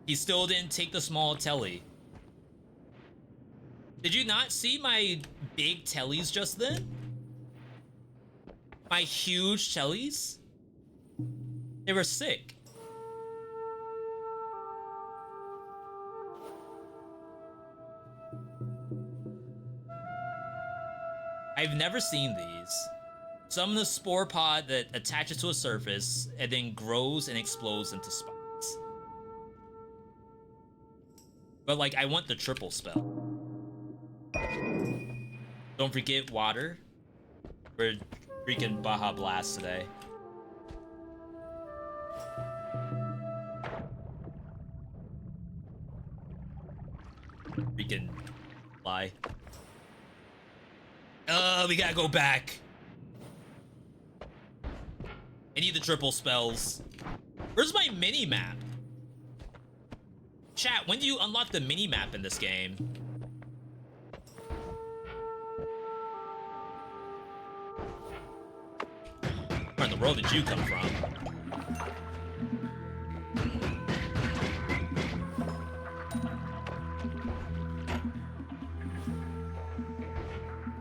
He still didn't take the small telly. Did you not see my big tellies just then? My huge tellies? They were sick. I've never seen these. Summon the spore pod that attaches to a surface and then grows and explodes into spikes. But like, I want the triple spell. Don't forget water. We're freaking Baja Blast today. Freaking lie. We gotta go back. I need the triple spells. Where's my mini map? Chat, when do you unlock the mini map in this game? Where in the world did you come from?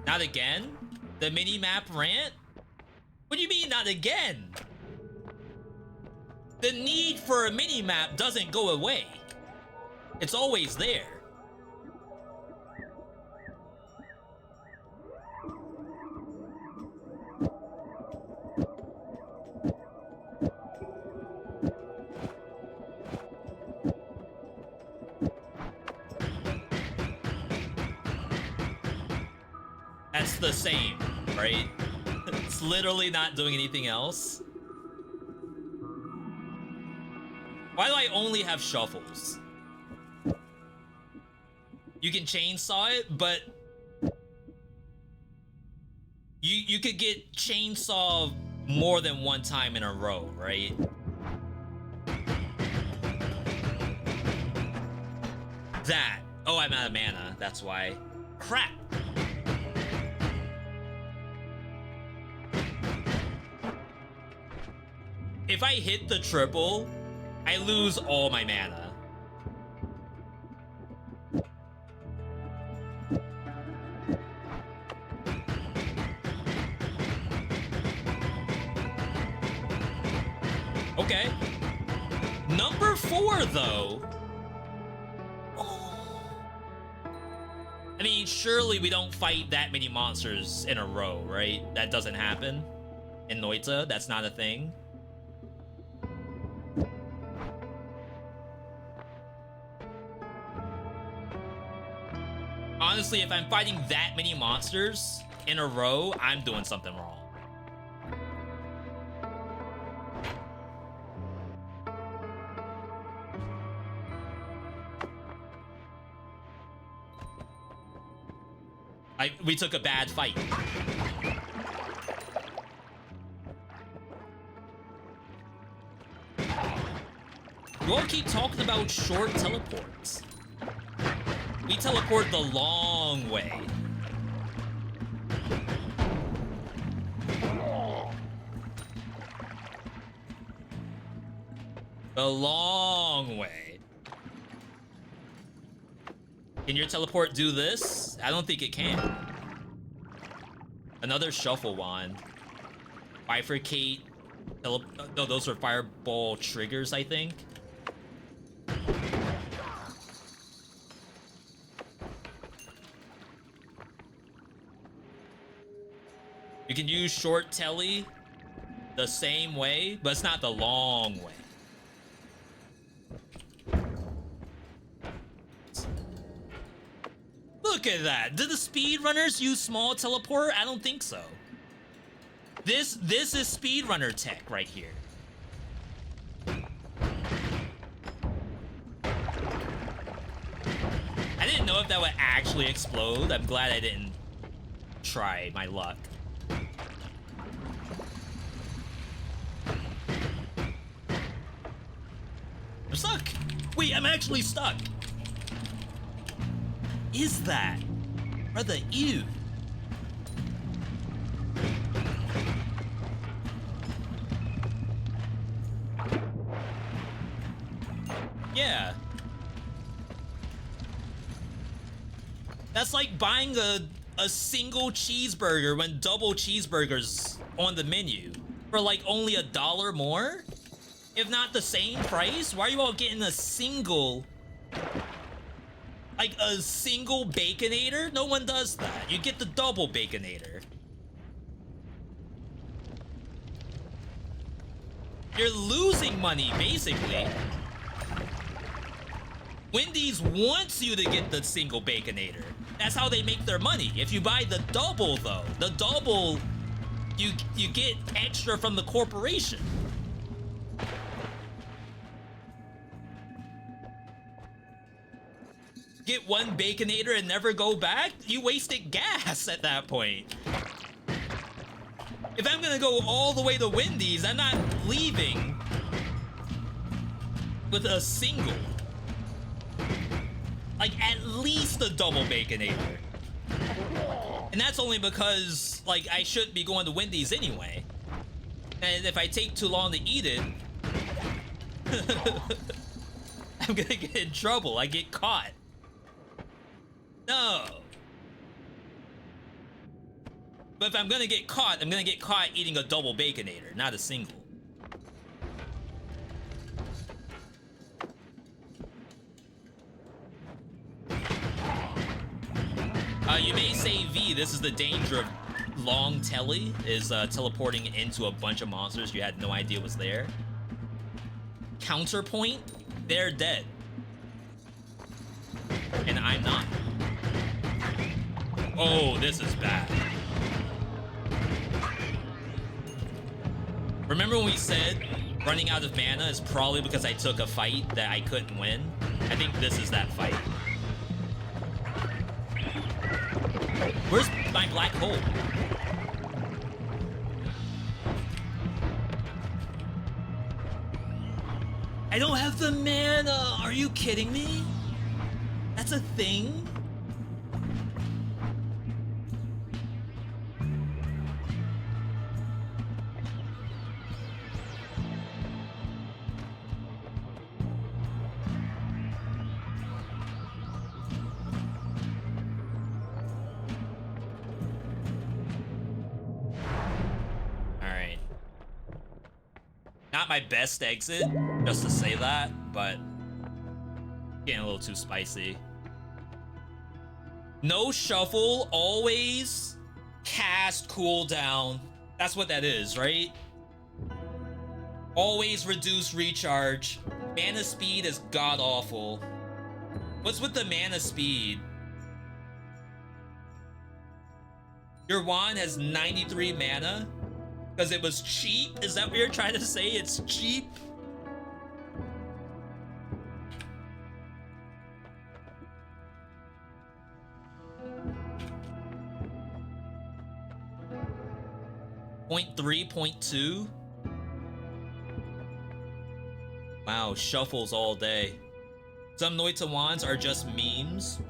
Not again? The mini map rant? What do you mean not again? The need for a mini map doesn't go away. It's always there. That's the same, right? It's literally not doing anything else. Why do I only have shuffles? You can chainsaw it, but you could get chainsaw more than one time in a row, right? That. Oh, I'm out of mana. That's why. Crap. If I hit the triple, I lose all my mana. Okay. Number 4, though. Oh. I mean, surely we don't fight that many monsters in a row, right? That doesn't happen. In Noita, that's not a thing. Honestly, if I'm fighting that many monsters in a row, I'm doing something wrong. We took a bad fight. You all keep talking about short teleports. We teleport the long way. The long way. Can your teleport do this? I don't think it can. Another shuffle wand. Bifurcate. No, those are fireball triggers, I think. You can use short telly the same way, but it's not the long way. Look at that. Did the speedrunners use small teleport? I don't think so. This is speedrunner tech right here. I didn't know if that would actually explode. I'm glad I didn't try my luck. I'm stuck. Wait, I'm actually stuck. Is that? Brother, ew. Yeah. That's like buying a single cheeseburger when double cheeseburgers on the menu for like only $1 more? If not the same price? Why are you all getting a single... like a single Baconator? No one does that. You get the double Baconator. You're losing money, basically. Wendy's wants you to get the single Baconator. That's how they make their money. If you buy the double, though, the double, you get extra from the corporation. Get one Baconator and never go back? You wasted gas at that point. If I'm gonna go all the way to Wendy's, I'm not leaving with a single. Like, at least a double Baconator. And that's only because, like, I shouldn't be going to Wendy's anyway. And if I take too long to eat it, I'm gonna get in trouble. I get caught. No. But if I'm gonna get caught, I'm gonna get caught eating a double Baconator, not a single. You may say, V, this is the danger of long telly, is teleporting into a bunch of monsters you had no idea was there. Counterpoint, they're dead. And I'm not. Oh, this is bad. Remember when we said running out of mana is probably because I took a fight that I couldn't win? I think this is that fight. Where's my black hole? I don't have the mana! Are you kidding me? That's a thing? Alright. Not my best exit, just to say that, but getting a little too spicy. No shuffle, always cast cooldown. That's what that is, right? Always reduce recharge. Mana speed is god-awful. What's with the mana speed? Your wand has 93 mana? Because it was cheap? Is that what you're trying to say? It's cheap? Point 3, point 2. Wow, shuffles all day. Some Noita wands are just memes.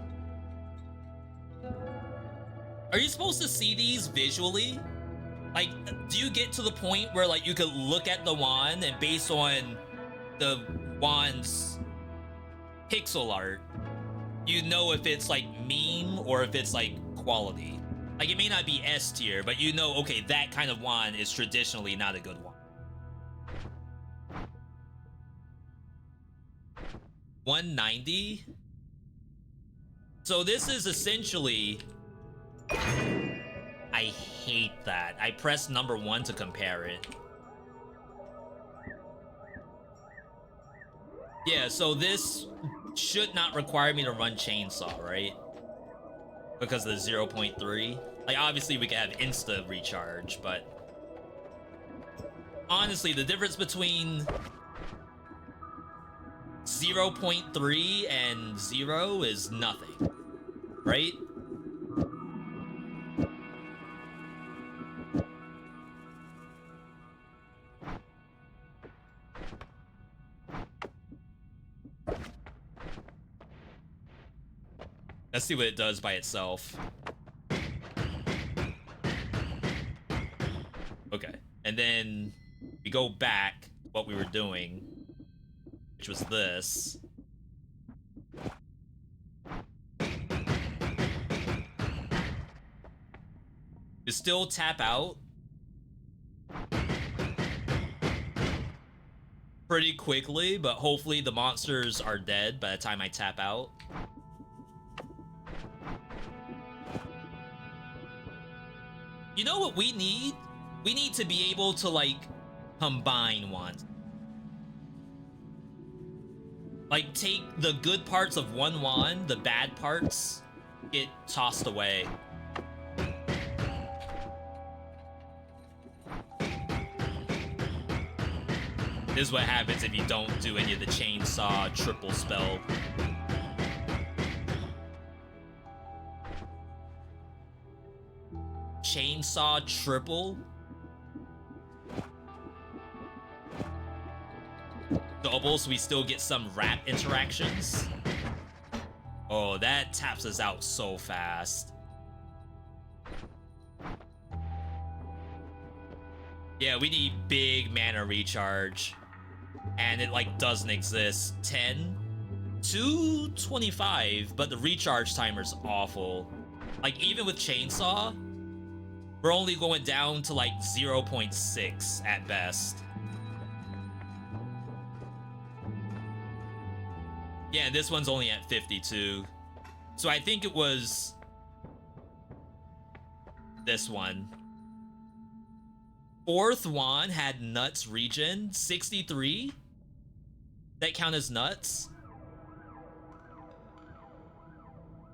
Are you supposed to see these visually? Like, do you get to the point where, like, you could look at the wand and based on the wand's pixel art, you know if it's like meme or if it's like quality. Like it may not be S tier, but you know, okay, that kind of wand is traditionally not a good one. 190. So this is essentially, I hate that. I pressed number 1 to compare it. Yeah, so this should not require me to run chainsaw, right? Because of the 0.3. Like, obviously we can have insta recharge, but honestly, the difference between 0.3 and 0 is nothing, right? Let's see what it does by itself. Okay, and then we go back to what we were doing, which was this. You still tap out pretty quickly, but hopefully the monsters are dead by the time I tap out. You know what we need? We need to be able to, like, combine wands. Like, take the good parts of one wand, the bad parts get tossed away. This is what happens if you don't do any of the chainsaw triple spell. Chainsaw triple? Double, so we still get some wrap interactions. Oh, that taps us out so fast. Yeah, we need big mana recharge. And it, like, doesn't exist. 10 to 25, but the recharge timer's awful. Like, even with chainsaw, we're only going down to, like, 0.6 at best. Yeah, and this one's only at 52. So I think it was this one. Fourth wand had nuts regen, 63. That count as nuts?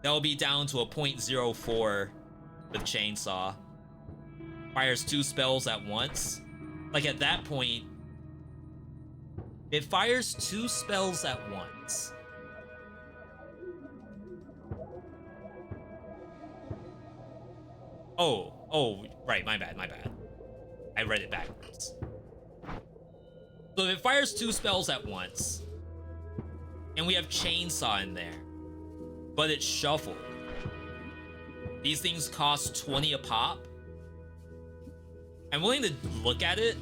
That'll be down to a 0.04 with chainsaw. Fires 2 spells at once. Like, at that point, it fires 2 spells at once. Oh, right, my bad. I read it backwards. So if it fires 2 spells at once, and we have chainsaw in there, but it's shuffled, these things cost 20 a pop. I'm willing to look at it.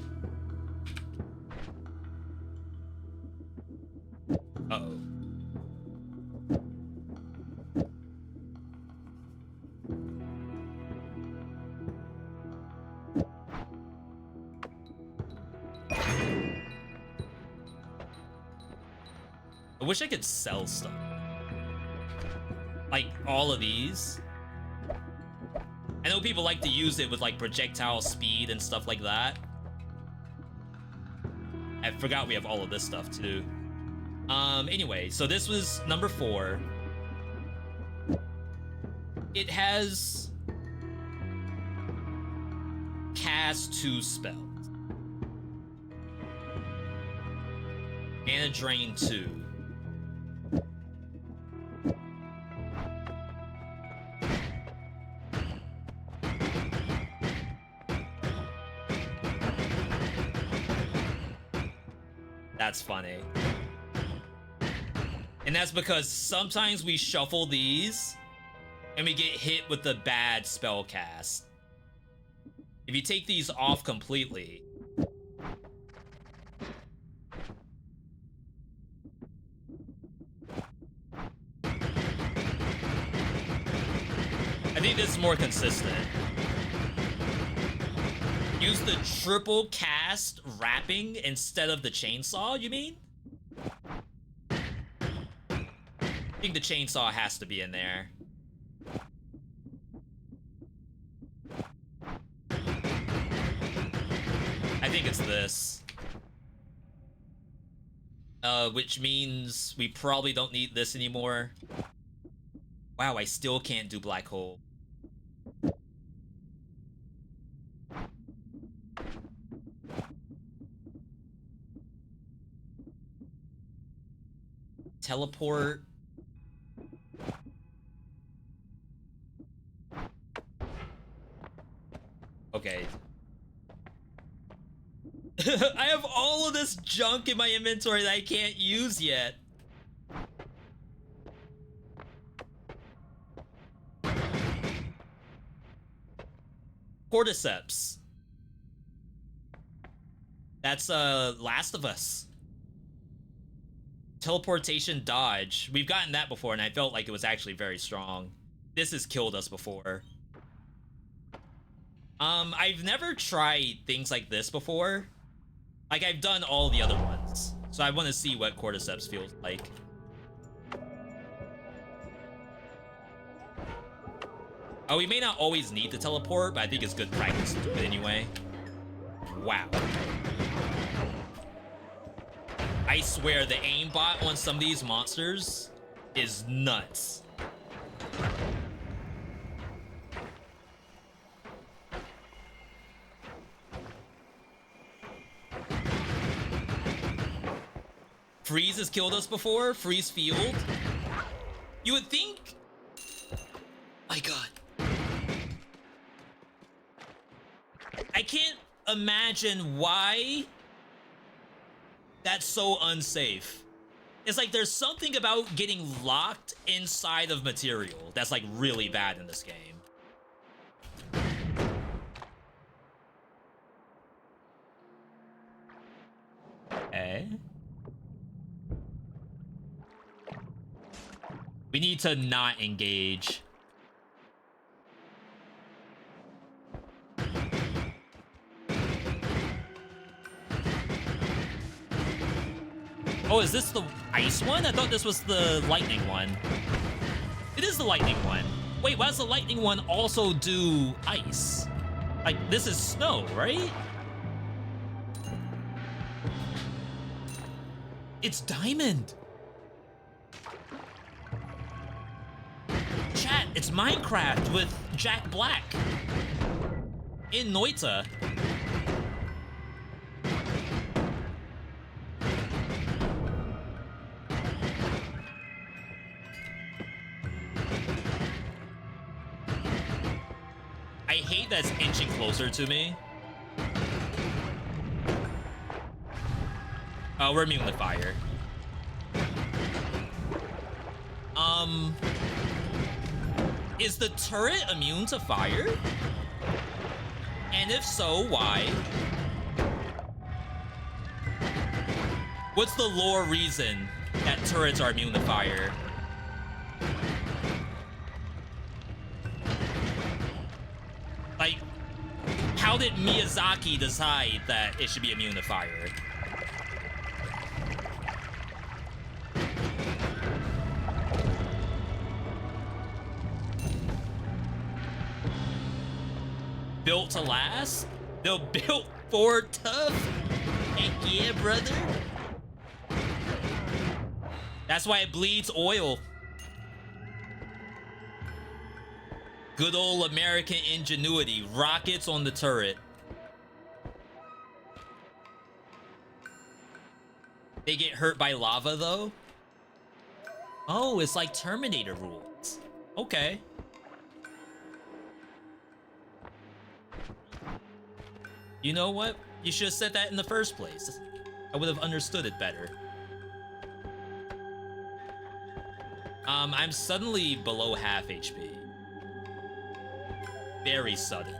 Uh-oh. I wish I could sell stuff. Like, all of these. I know people like to use it with, like, projectile speed and stuff like that. I forgot we have all of this stuff, too. Anyway, so this was number 4. It has cast 2 spells. Mana drain 2. That's funny. And that's because sometimes we shuffle these and we get hit with the bad spell cast. If you take these off completely, think this is more consistent. Use the triple cast wrapping instead of the chainsaw, you mean? I think the chainsaw has to be in there. I think it's this. Which means we probably don't need this anymore. Wow, I still can't do black hole. Teleport. Okay. I have all of this junk in my inventory that I can't use yet. Cordyceps. That's Last of Us. Teleportation dodge. We've gotten that before and I felt like it was actually very strong. This has killed us before. I've never tried things like this before. Like, I've done all the other ones. So I want to see what Cordyceps feels like. Oh, we may not always need to teleport, but I think it's good practice to do it anyway. Wow. I swear, the aimbot on some of these monsters is nuts. Freeze has killed us before. Freeze field. You would think... My god. I can't imagine why that's so unsafe. It's like there's something about getting locked inside of material that's like really bad in this game. Okay. We need to not engage. Oh, is this the ice one? I thought this was the lightning one. It is the lightning one. Wait, why does the lightning one also do ice? Like, this is snow, right? It's diamond. Chat, it's Minecraft with Jack Black in Noita. I hate that it's inching closer to me. Oh, we're immune to fire. Is the turret immune to fire? And if so, why? What's the lore reason that turrets are immune to fire? Like, how did Miyazaki decide that it should be immune to fire? Built to last? They're built for tough? Heck yeah, brother. That's why it bleeds oil. Good old American ingenuity. Rockets on the turret. They get hurt by lava, though? Oh, it's like Terminator rules. Okay. You know what? You should have said that in the first place. I would have understood it better. I'm suddenly below half HP. Very sudden.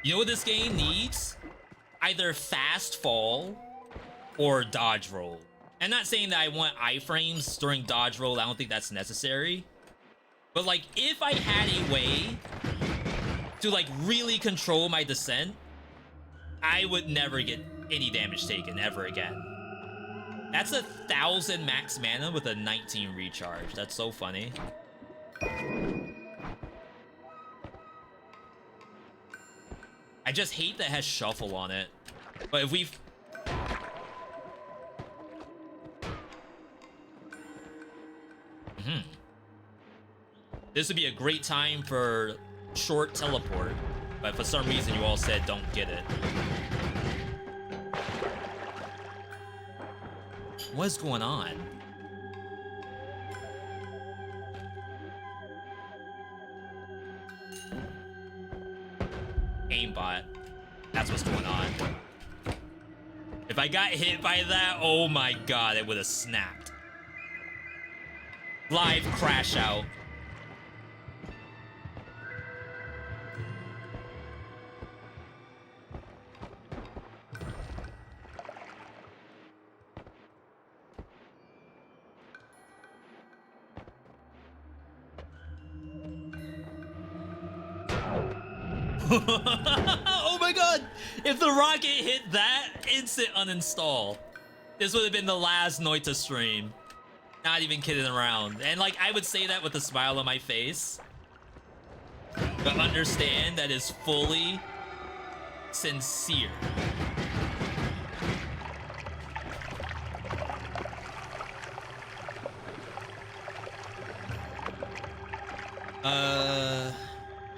You know what this game needs? Either fast fall or dodge roll. I'm not saying that I want iframes during dodge roll. I don't think that's necessary. But like, if I had a way to like really control my descent, I would never get any damage taken ever again. That's 1,000 max mana with a 19 recharge. That's so funny. I just hate that it has shuffle on it. But if we've... This would be a great time for short teleport. But for some reason you all said don't get it. What's going on? Aimbot. That's what's going on. If I got hit by that, oh my god, it would have snapped. Live crash out. Oh my god! If the rocket hit that, instant uninstall. This would have been the last Noita stream. Not even kidding around. And like, I would say that with a smile on my face. But understand that is fully sincere.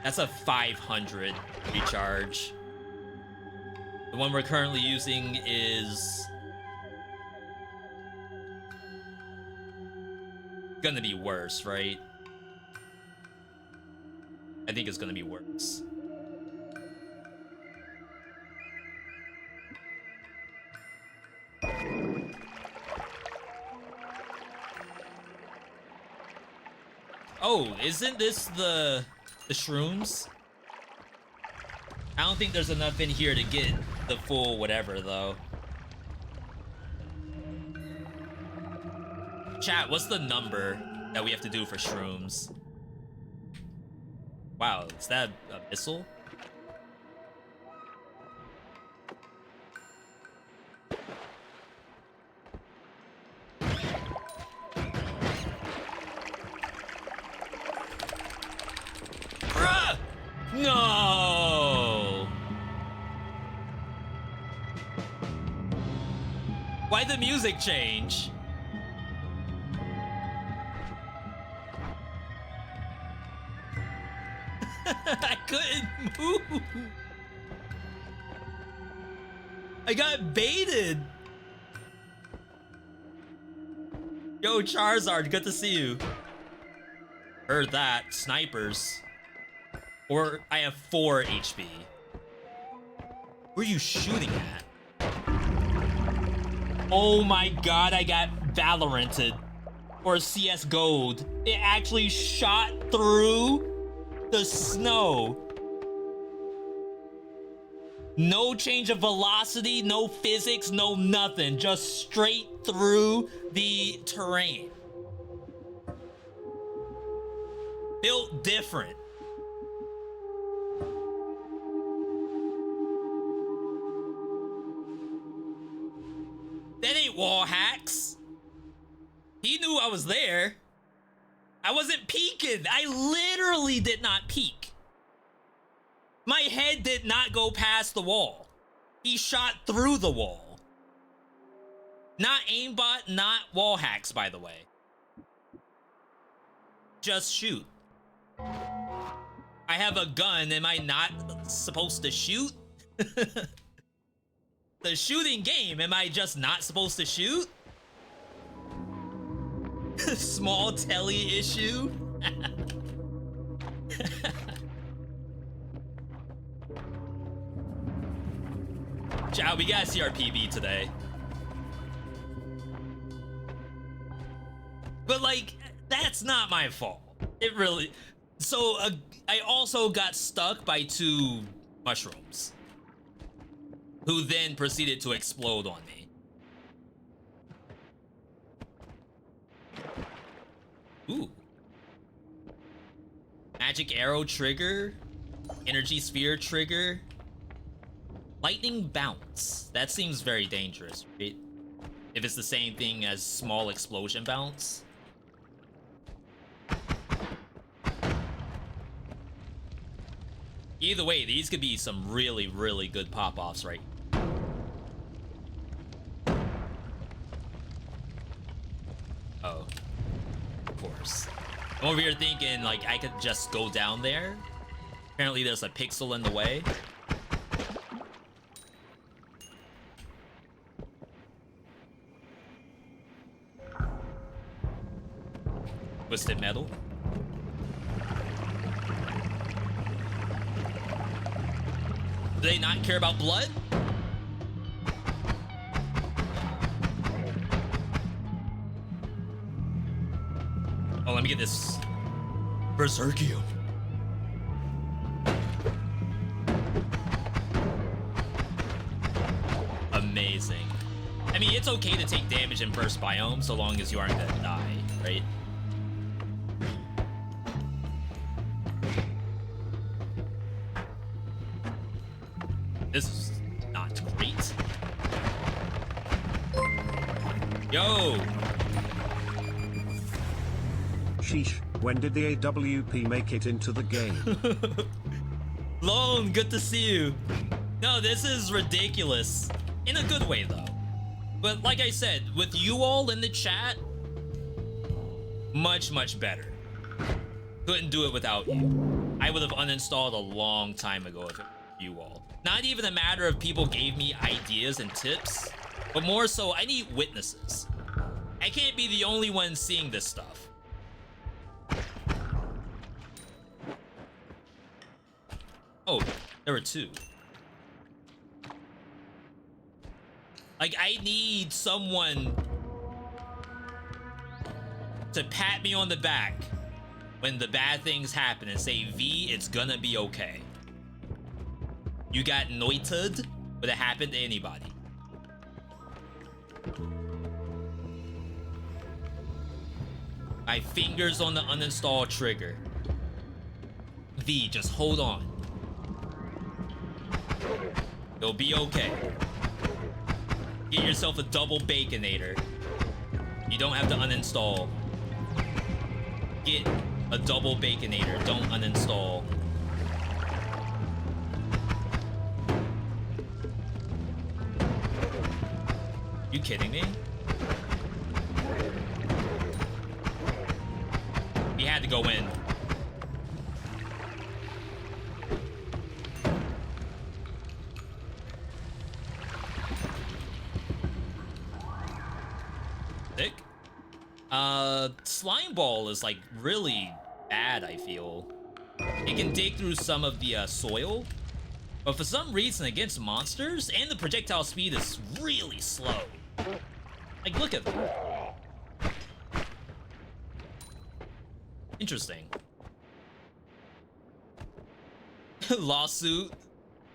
That's a 500 recharge. The one we're currently using is gonna be worse, right? I think it's gonna be worse. Oh, isn't this the shrooms? I don't think there's enough in here to get the full whatever, though. Chat, what's the number that we have to do for shrooms? Wow, is that a missile? No! Why'd the music change? I couldn't move. I got baited. Yo, Charizard, good to see you. Heard that. Snipers. Or I have 4 HP. Where are you shooting at? Oh my god, I got Valoranted. Or CS Gold. It actually shot through the snow. No change of velocity, no physics, no nothing. Just straight through the terrain. Built different. That ain't wall hacks. He knew I was there. I wasn't peeking. I literally did not peek. My head did not go past the wall. He shot through the wall. Not aimbot, not wall hacks, by the way. Just shoot. I have a gun. Am I not supposed to shoot? The shooting game, am I just not supposed to shoot? Small telly issue? Ciao, we gotta see our PB today. But like, that's not my fault. It really... So, I also got stuck by 2 mushrooms, who then proceeded to explode on me. Ooh. Magic arrow trigger, energy sphere trigger, lightning bounce. That seems very dangerous, right? If it's the same thing as small explosion bounce. Either way, these could be some really, really good pop-offs, right? Oh. Of course. I'm over here thinking, like, I could just go down there. Apparently there's a pixel in the way. Twisted metal. Do they not care about blood? Oh, let me get this Berserkium. Amazing. I mean, it's okay to take damage in first biome so long as you aren't gonna die, right? This is not great. Yo! Sheesh, when did the AWP make it into the game? Lone, good to see you. No, this is ridiculous. In a good way, though. But like I said, with you all in the chat, much, much better. Couldn't do it without you. I would have uninstalled a long time ago if it was you all. Not even a matter of people gave me ideas and tips, but more so, I need witnesses. I can't be the only one seeing this stuff. Oh, there were two. Like, I need someone to pat me on the back when the bad things happen and say, V, it's gonna be okay. You got Noita'd, but it happened to anybody. My fingers on the uninstall trigger. V, just hold on. It'll be okay. Get yourself a double baconator. You don't have to uninstall. Get a double baconator. Don't uninstall. You kidding me? He had to go in. Thick. Slime ball is like really bad, I feel. It can dig through some of the soil, but for some reason against monsters, and the projectile speed is really slow. Like, look at that. Interesting. Lawsuit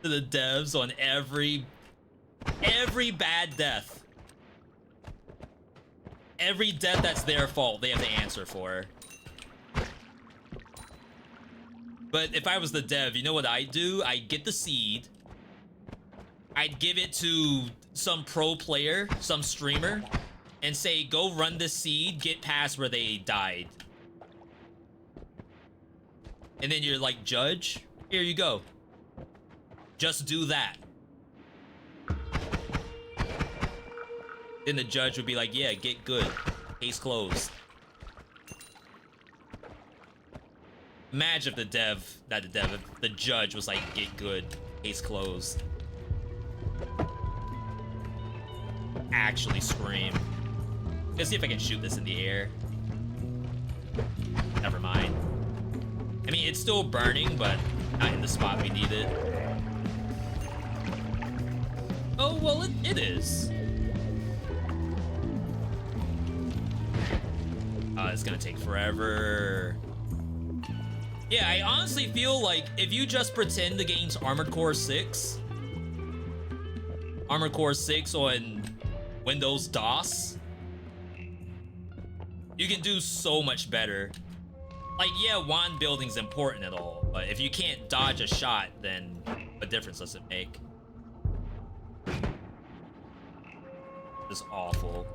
to the devs on every bad death. Every death that's their fault, they have to answer for. But if I was the dev, you know what I'd do? I'd get the seed. I'd give it to some pro player, some streamer, and say, go run this seed, get past where they died. And then you're like, judge, here you go. Just do that. Then the judge would be like, yeah, get good. Case closed. Imagine if the judge was like, get good. Case closed. Actually scream. Let's see if I can shoot this in the air. Never mind. I mean, it's still burning, but not in the spot we need it. Oh, well, it is. It's gonna take forever. Yeah, I honestly feel like if you just pretend the game's Armored Core 6 on Windows DOS, you can do so much better. Like, yeah, wand building's important and all, but if you can't dodge a shot, then what difference does it make? This is awful.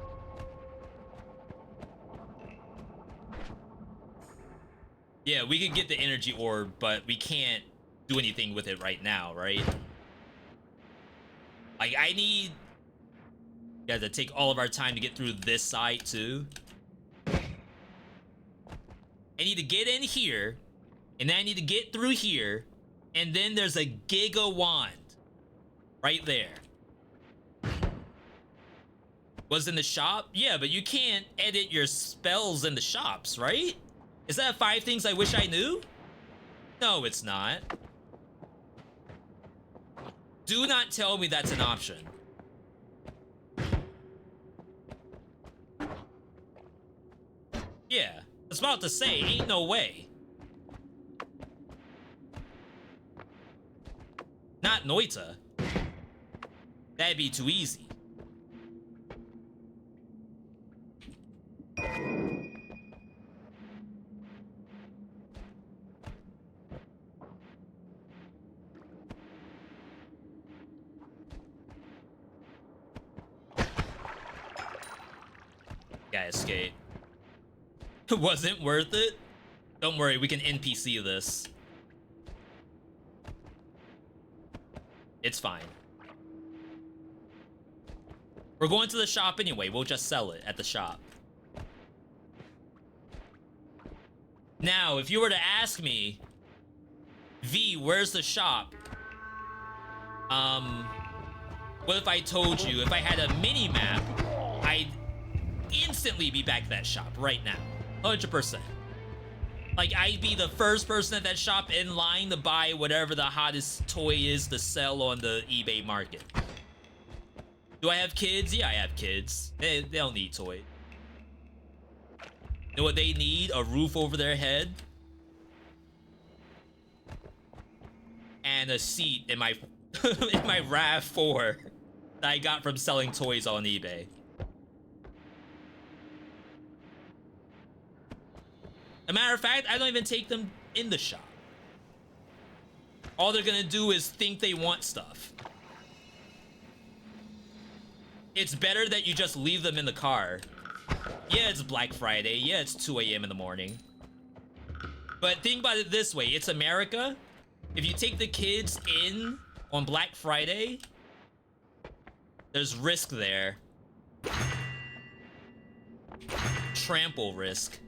Yeah, we could get the energy orb, but we can't do anything with it right now, right? Like, I need... Yeah, to take all of our time to get through this side, too. I need to get in here, and then I need to get through here, and then there's a Giga Wand. Right there. Was in the shop? Yeah, but you can't edit your spells in the shops, right? Is that 5 things I wish I knew? No, it's not. Do not tell me that's an option. Yeah, I was about to say, ain't no way. Not Noita. That'd be too easy. Guy escape. It wasn't worth it? Don't worry, we can NPC this. It's fine. We're going to the shop anyway. We'll just sell it at the shop. Now, if you were to ask me, V, where's the shop? What if I told you if I had a mini map, I'd instantly be back at that shop right now. 100%. Like, I'd be the first person at that shop in line to buy whatever the hottest toy is to sell on the eBay market. Do I have kids? Yeah, I have kids. They don't need toys. You know what they need? A roof over their head. And a seat in my in my RAV4 that I got from selling toys on eBay. As a matter of fact, I don't even take them in the shop. All they're gonna do is think they want stuff. It's better that you just leave them in the car. Yeah, it's Black Friday. Yeah, it's 2 a.m. in the morning. But think about it this way. It's America. If you take the kids in on Black Friday, there's risk there. Trample risk.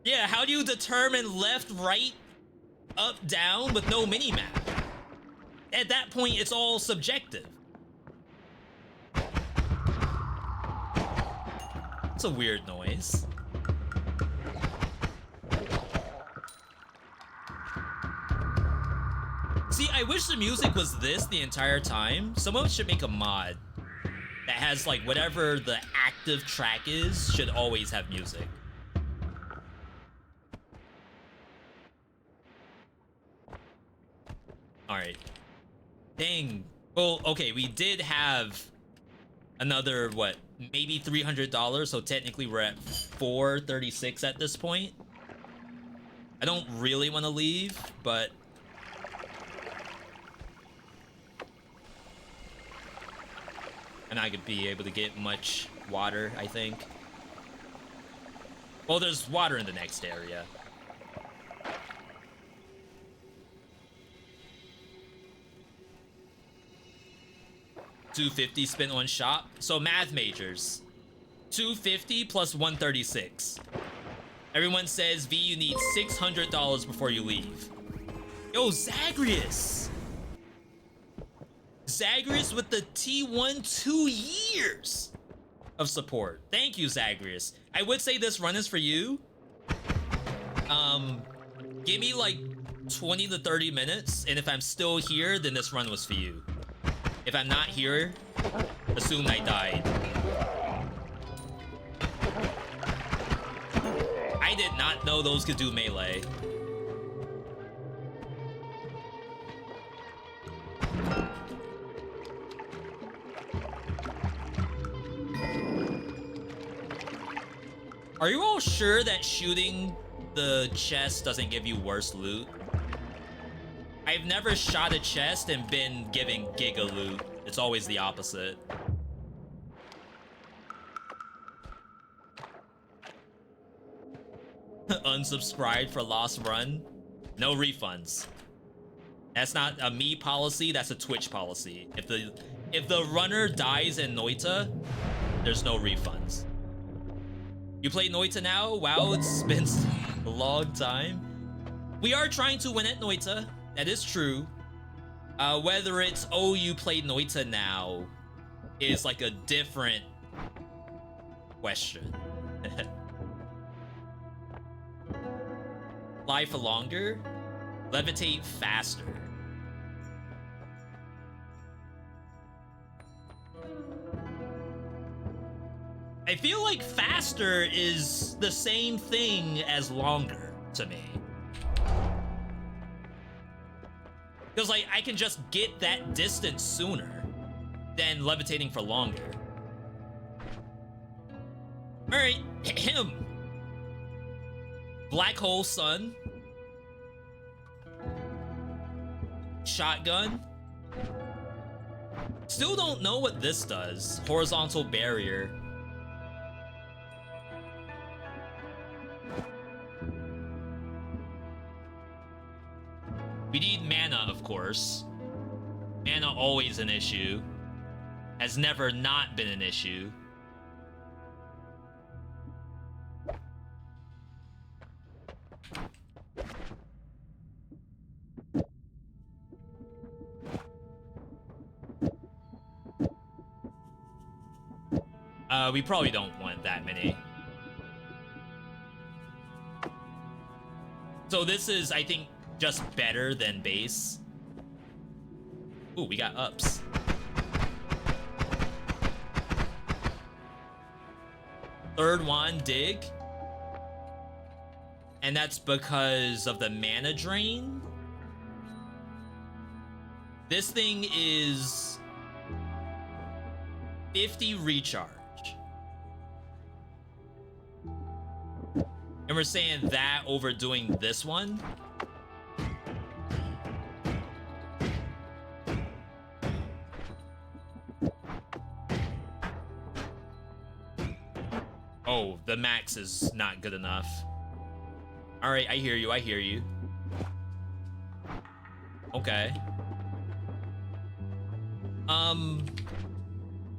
Yeah, how do you determine left, right, up, down with no mini-map? At that point, it's all subjective. It's a weird noise. See, I wish the music was this the entire time. Someone should make a mod that has, like, whatever the active track is should always have music. Alright. Dang. Well, okay, we did have another, what, maybe $300, so technically we're at $436 at this point. I don't really want to leave, but... And I could be able to get much water, I think. Well, there's water in the next area. $250 spent on shop. So math majors. 250 plus 136. Everyone says, V, you need $600 before you leave. Yo, Zagreus! Zagreus with the T1 2 years of support. Thank you, Zagreus. I would say this run is for you. Give me like 20 to 30 minutes, and if I'm still here, then this run was for you. If I'm not here, assume I died. did not know those could do melee. Are you all sure that shooting the chest doesn't give you worse loot? I've never shot a chest and been giving giga loot. It's always the opposite. Unsubscribed for Lost Run. No refunds. That's not a me policy, that's a Twitch policy. If the runner dies in Noita, there's no refunds. You play Noita now? Wow, it's been a long time. We are trying to win at Noita. That is true. Whether it's, oh, you play Noita now is like a different question. Fly for longer? Levitate faster. I feel like faster is the same thing as longer to me. Because like I can just get that distance sooner than levitating for longer. All right, him. Black hole sun. Shotgun. Still don't know what this does. Horizontal barrier. We need mana, of course. Mana always an issue. Has never not been an issue. We probably don't want that many. So this is, I think, just better than base. Ooh, we got ups. Third wand dig. And that's because of the mana drain. This thing is 50 recharge. And we're saying that over doing this one. Oh, the max is not good enough. All right, I hear you, I hear you. Okay.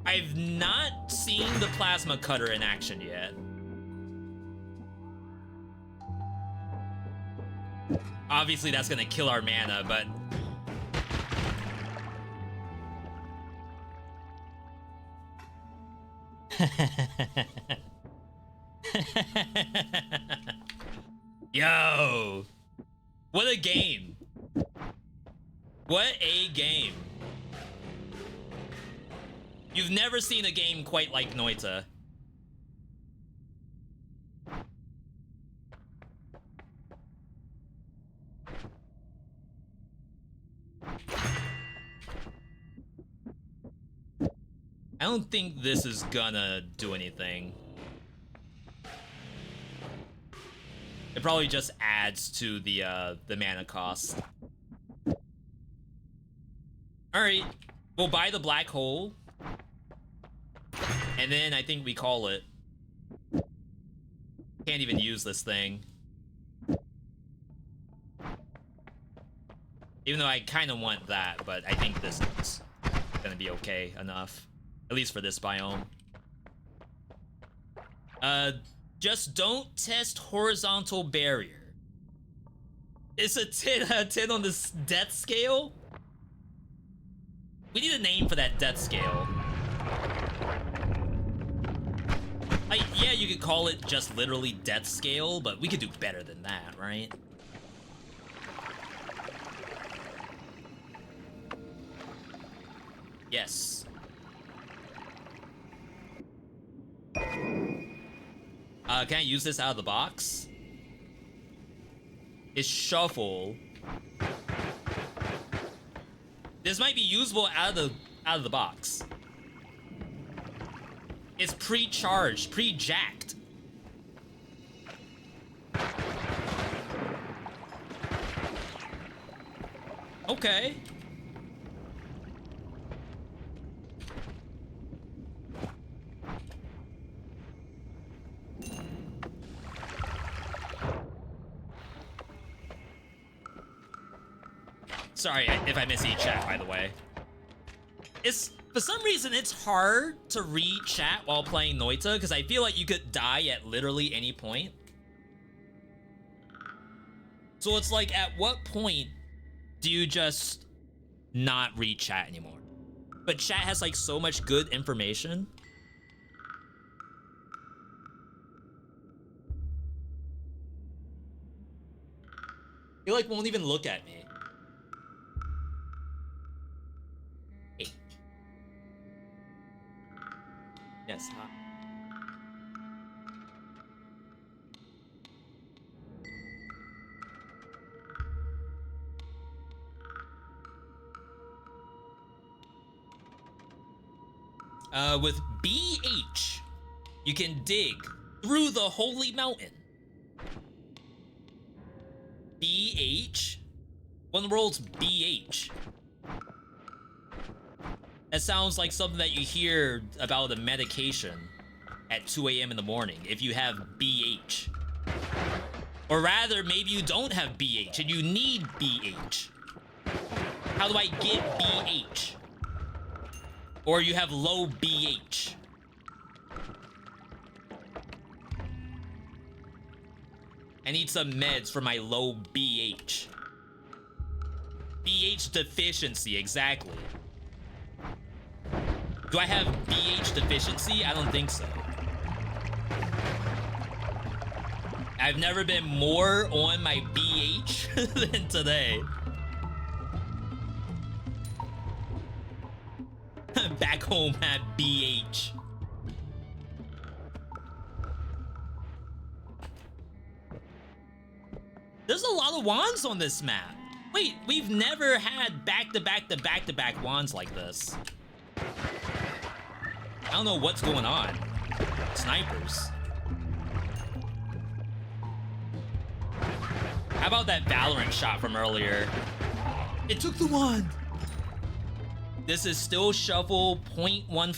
I've not seen the plasma cutter in action yet. Obviously, that's gonna kill our mana, but... Yo! What a game. What a game. You've never seen a game quite like Noita. I don't think this is gonna do anything. It probably just adds to the mana cost. All right, we'll buy the black hole. And then I think we call it. Can't even use this thing. Even though I kind of want that, but I think this is gonna be okay enough. At least for this biome. Just don't test horizontal barrier. It's a 10 out of 10 on this death scale? We need a name for that death scale. Like, yeah, you could call it just literally death scale, but we could do better than that, right? Yes. Can I use this out of the box? is shuffle. This might be usable out of the box. It's pre-charged, pre-jacked. Okay. Sorry if I miss chat, by the way. For some reason, it's hard to read chat while playing Noita, because I feel like you could die at literally any point. So it's like, at what point do you just not read chat anymore? But chat has like so much good information. You like won't even look at me. Hey. Yes, hi. With BH, you can dig through the holy mountain. BH? What in the world's BH? That sounds like something that you hear about a medication at 2 a.m. in the morning if you have BH. Or rather, maybe you don't have BH and you need BH. How do I get BH? Or you have low BH. I need some meds for my low BH. BH deficiency, exactly. Do I have BH deficiency? I don't think so. I've never been more on my BH than today. Back home at BH. There's a lot of wands on this map. Wait, we've never had back-to-back wands like this. I don't know what's going on. Snipers. How about that Valorant shot from earlier? It took the wand. This is still shuffle 0.15,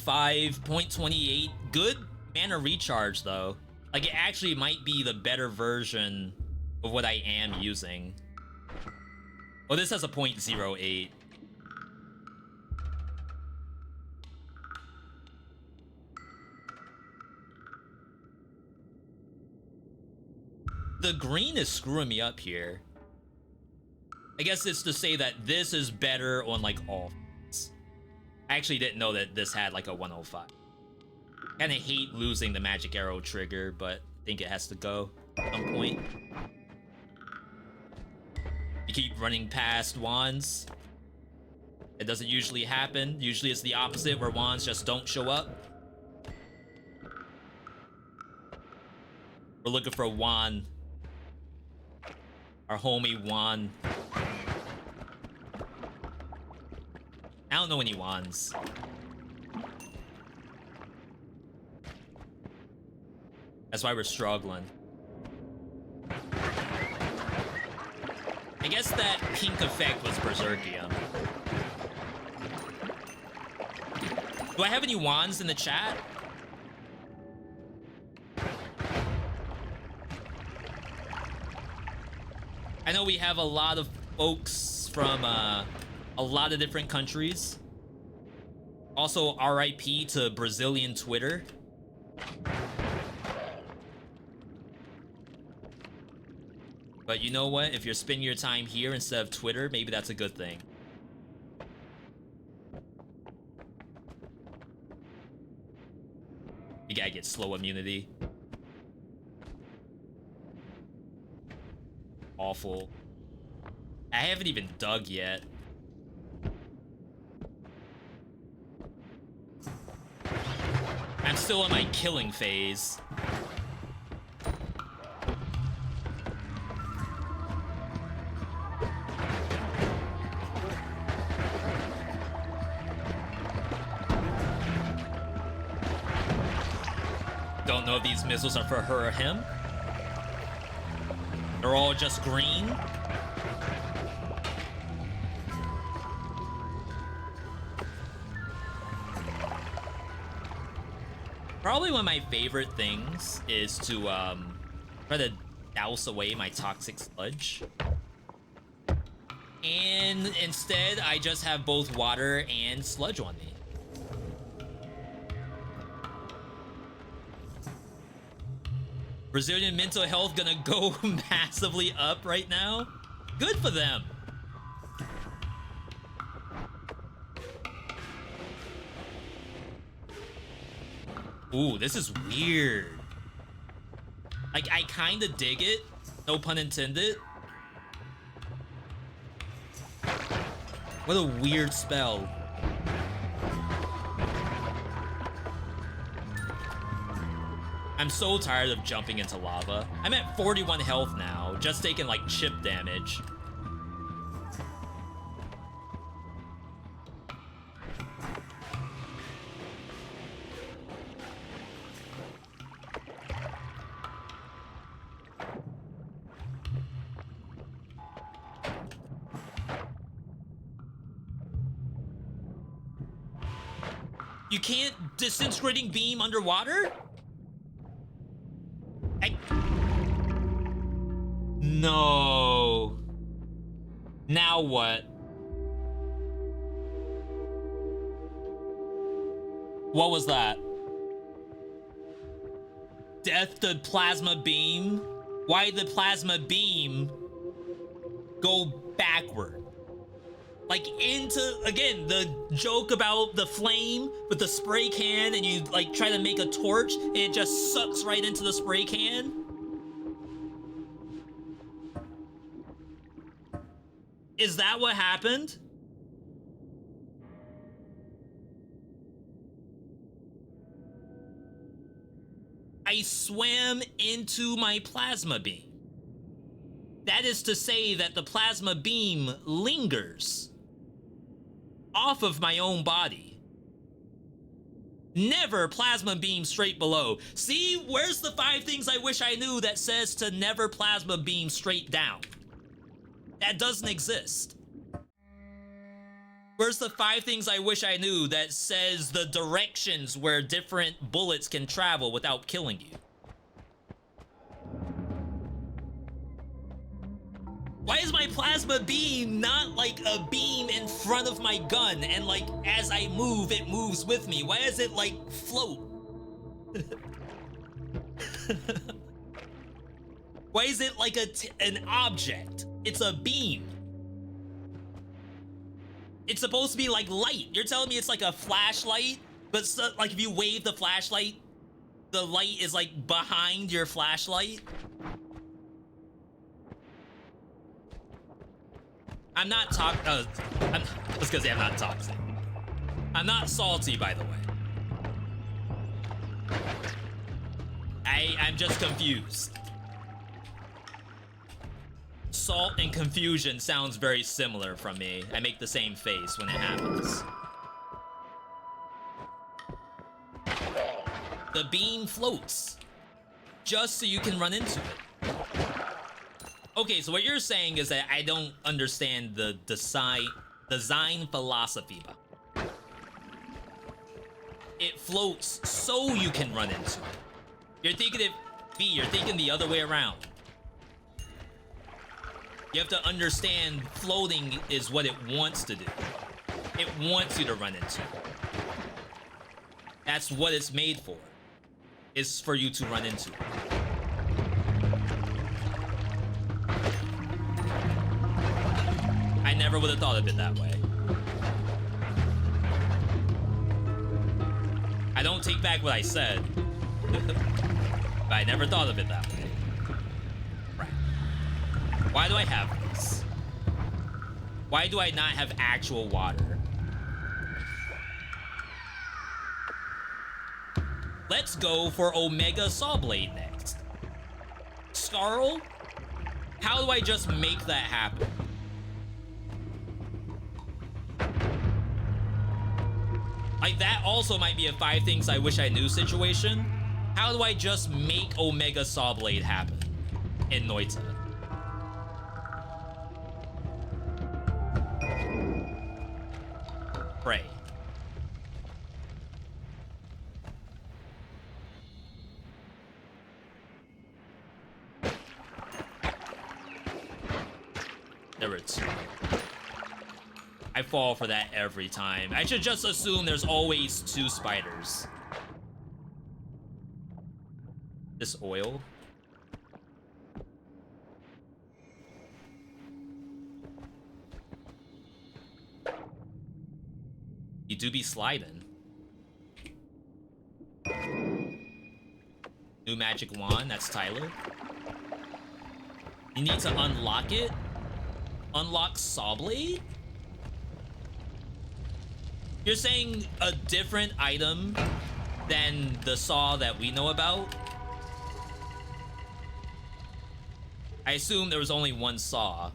0.28. Good mana recharge though. Like it actually might be the better version of what I am using. Oh, this has a 0.08. The green is screwing me up here. I guess it's to say that this is better on like all. I actually didn't know that this had like a 105. Kinda hate losing the magic arrow trigger, but I think it has to go at some point. You keep running past wands. It doesn't usually happen. Usually it's the opposite, where wands just don't show up. We're looking for a wand. Our homie wand. I don't know any wands. That's why we're struggling. I guess that pink effect was Berserkium. Do I have any wands in the chat? I know we have a lot of folks from a lot of different countries. Also, RIP to Brazilian Twitter. But you know what? If you're spending your time here instead of Twitter, maybe that's a good thing. You gotta get slow immunity. Awful. I haven't even dug yet. I'm still in my killing phase. don't know if these missiles are for her or him. They're all just green. Probably one of my favorite things is to try to douse away my toxic sludge. And instead, I just have both water and sludge on me. Brazilian mental health gonna go massively up right now. Good for them. Ooh, this is weird. Like, I kinda dig it. No pun intended. What a weird spell. I'm so tired of jumping into lava. I'm at 41 health now, just taking like chip damage. You can't disintegrating beam underwater? No. Now what? What was that? Death to plasma beam? Why did the plasma beam go backward? Like into, again, the joke about the flame with the spray can and you like try to make a torch and it just sucks right into the spray can. Is that what happened? I swam into my plasma beam. That is to say that the plasma beam lingers off of my own body. Never plasma beam straight below. See, where's the 5 things I wish I knew that says to never plasma beam straight down? That doesn't exist. Where's the 5 things I wish I knew that says the directions where different bullets can travel without killing you? Why is my plasma beam not like a beam in front of my gun and like as I move, it moves with me? Why does it like float? Why is it like an object? It's a beam. It's supposed to be like light. You're telling me it's like a flashlight, but so, like if you wave the flashlight, the light is like behind your flashlight? I'm not I was gonna say I'm not toxic. I'm not salty, by the way. I'm just confused. Salt and confusion sounds very similar from me. I make the same face when it happens. The beam floats just so you can run into it. Okay, so what you're saying is that I don't understand the design philosophy behind it. It floats so you can run into it. You're thinking you're thinking the other way around. You have to understand floating is what it wants to do. It wants you to run into it. That's what it's made for. It's for you to run into it. I never would have thought of it that way. I don't take back what I said. But I never thought of it that way. Right. Why do I have this? Why do I not have actual water? Let's go for Omega Sawblade next. Scarl? How do I just make that happen? Like, that also might be a 5 things I wish I knew situation. How do I just make Omega Saw Blade happen in Noita? Pray. There were two. I fall for that every time. I should just assume there's always two spiders. This oil. You do be sliding. New magic wand, that's Tyler. You need to unlock it? Unlock Sawblade? You're saying a different item than the saw that we know about? I assume there was only one saw.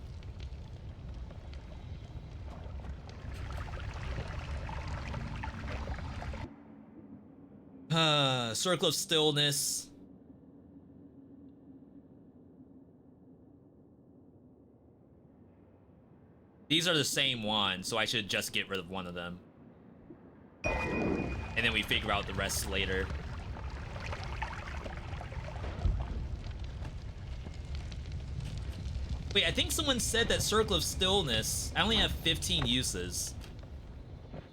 Circle of Stillness. These are the same ones, so I should just get rid of one of them. And then we figure out the rest later. Wait, I think someone said that Circle of Stillness, I only have 15 uses.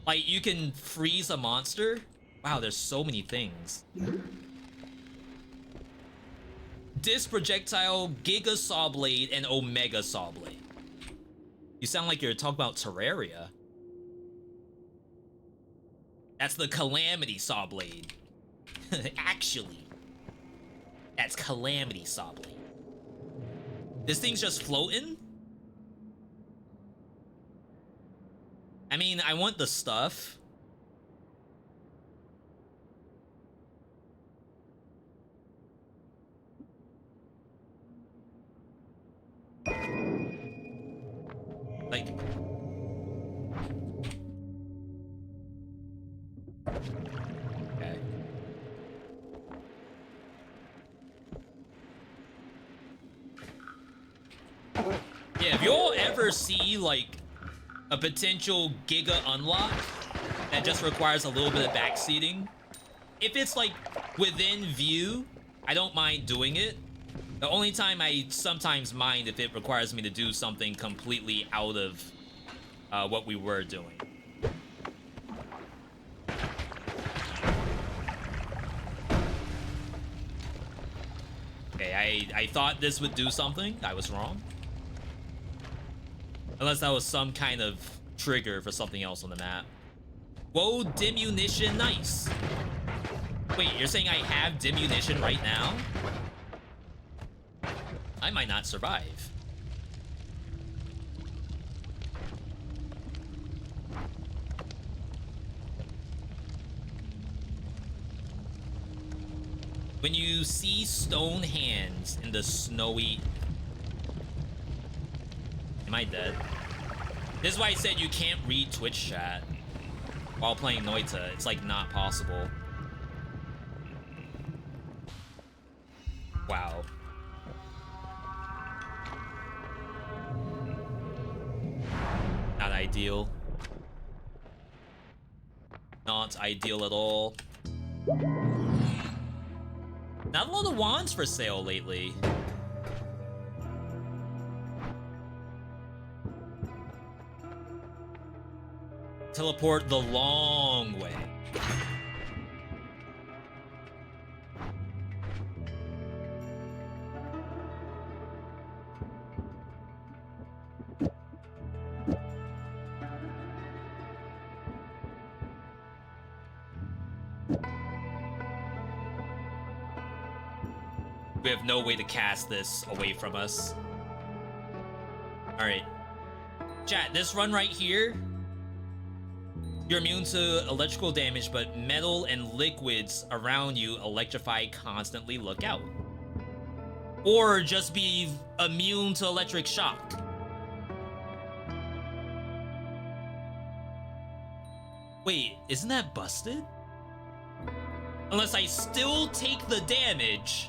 Like, you can freeze a monster? Wow, there's so many things. Disc Projectile, Giga Saw Blade, and Omega Saw Blade. You sound like you're talking about Terraria. That's the Calamity Saw Blade. Actually, that's Calamity Saw Blade. This thing's just floating? I mean, I want the stuff. Like... Okay. Yeah, if y'all ever see, like, a potential Giga unlock that just requires a little bit of backseating, if it's, like, within view, I don't mind doing it. The only time I sometimes mind if it requires me to do something completely out of what we were doing. Okay, I thought this would do something. I was wrong. Unless that was some kind of trigger for something else on the map. Whoa, Diminution, nice. Wait, you're saying I have Diminution right now? I might not survive. When you see stone hands in the snowy... Am I dead? This is why I said you can't read Twitch chat while playing Noita. It's like not possible. Wow. Not ideal. Not ideal at all. Not a lot of wands for sale lately. Teleport the long way. We have no way to cast this away from us. All right. Chat, this run right here, you're immune to electrical damage, but metal and liquids around you electrify constantly. Look out. Or just be immune to electric shock. Wait, isn't that busted? Unless I still take the damage,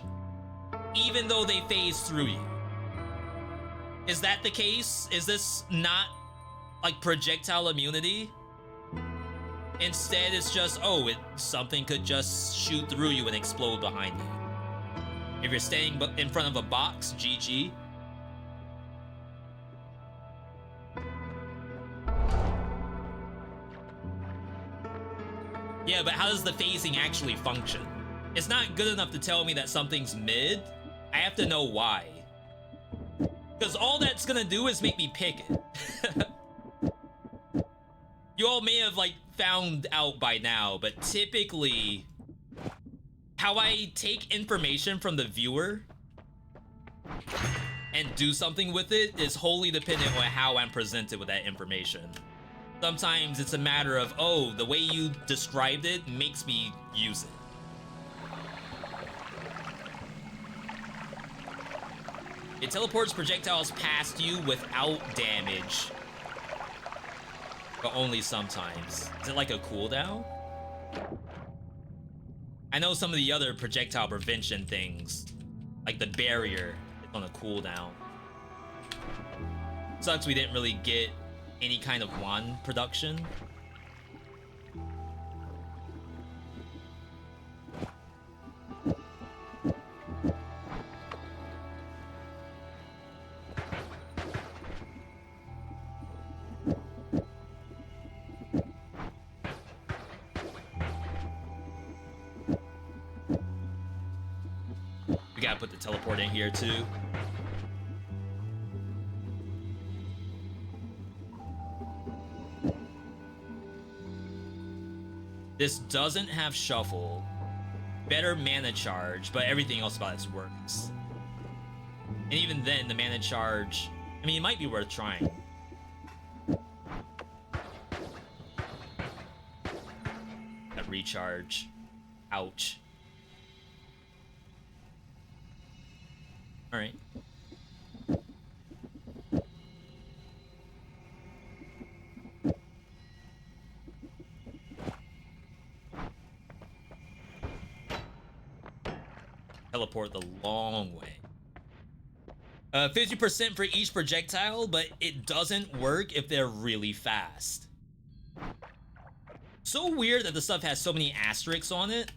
even though they phase through you. Is that the case? Is this not like projectile immunity? Instead, it's just, oh, something could just shoot through you and explode behind you. If you're standing in front of a box, GG. Yeah, but how does the phasing actually function? It's not good enough to tell me that something's mid. I have to know why. Because all that's gonna do is make me pick it. You all may have, like, found out by now, but typically, how I take information from the viewer and do something with it is wholly dependent on how I'm presented with that information. Sometimes it's a matter of, oh, the way you described it makes me use it. It teleports projectiles past you without damage. But only sometimes. Is it like a cooldown? I know some of the other projectile prevention things, like the barrier, is on a cooldown. Sucks we didn't really get any kind of wand production. We gotta put the teleport in here too. This doesn't have shuffle. Better mana charge, but everything else about it works. And even then, the mana charge, I mean, it might be worth trying. That recharge. Ouch. All right. Teleport the long way. 50% for each projectile, but it doesn't work if they're really fast. So weird that the stuff has so many asterisks on it.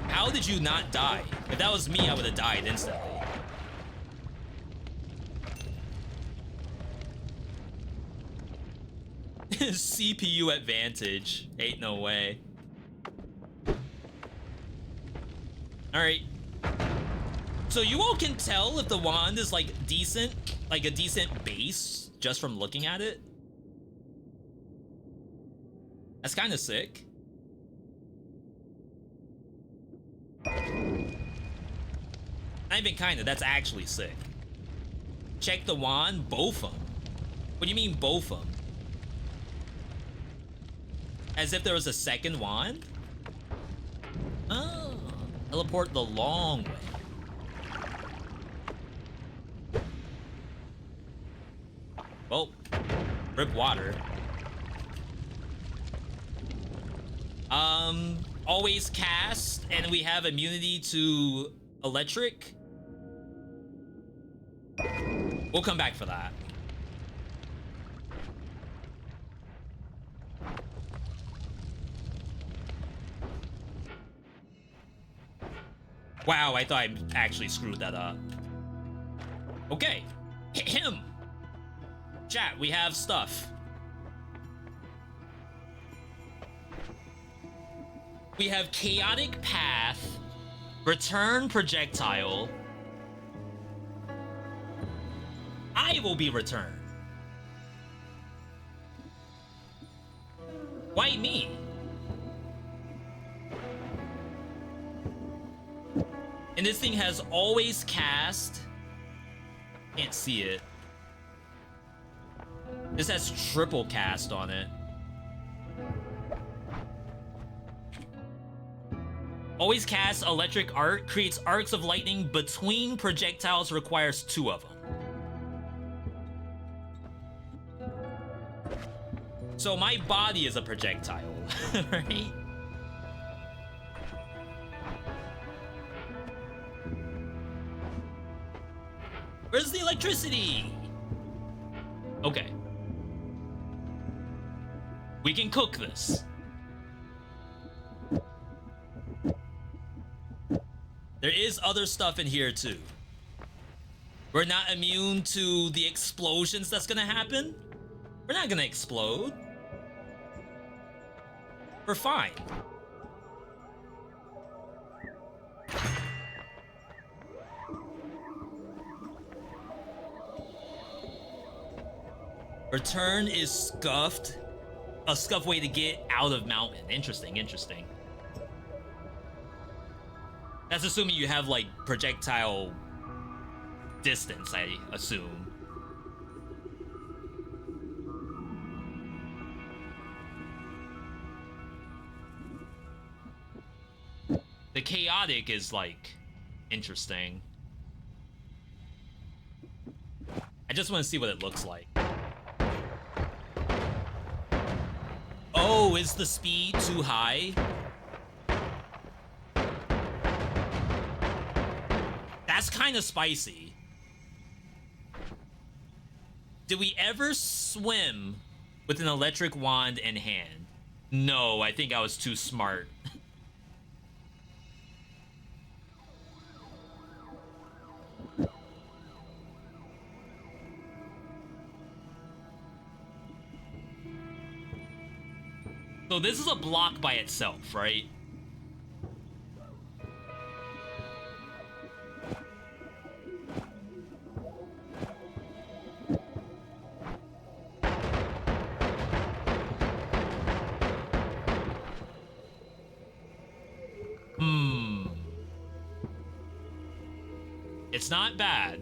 How did you not die? If that was me, I would have died instantly. CPU advantage. Ain't no way. Alright. So you all can tell if the wand is like decent, like a decent base, just from looking at it. That's kind of sick. Not even kinda, that's actually sick. Check the wand, both of them. What do you mean both of them? As if there was a second wand? Oh, teleport the long way. Well, rip water. Always cast, and we have immunity to electric. We'll come back for that. Wow, I thought I actually screwed that up. Okay, hit him. Chat, we have stuff. We have chaotic path, return projectile. I will be returned. Why me? And this thing has always cast. Can't see it. This has triple cast on it. Always cast electric arc, creates arcs of lightning between projectiles, requires 2 of them. So my body is a projectile, right? Where's the electricity? Okay. We can cook this. There is other stuff in here too. We're not immune to the explosions that's gonna happen. We're not gonna explode. We're fine. Return is scuffed. A scuffed way to get out of mountain. Interesting, interesting. That's assuming you have, like, projectile distance, I assume. The chaotic is, like, interesting. I just want to see what it looks like. Oh, is the speed too high? That's kind of spicy. Did we ever swim with an electric wand in hand? No, I think I was too smart. So this is a block by itself, right? It's not bad.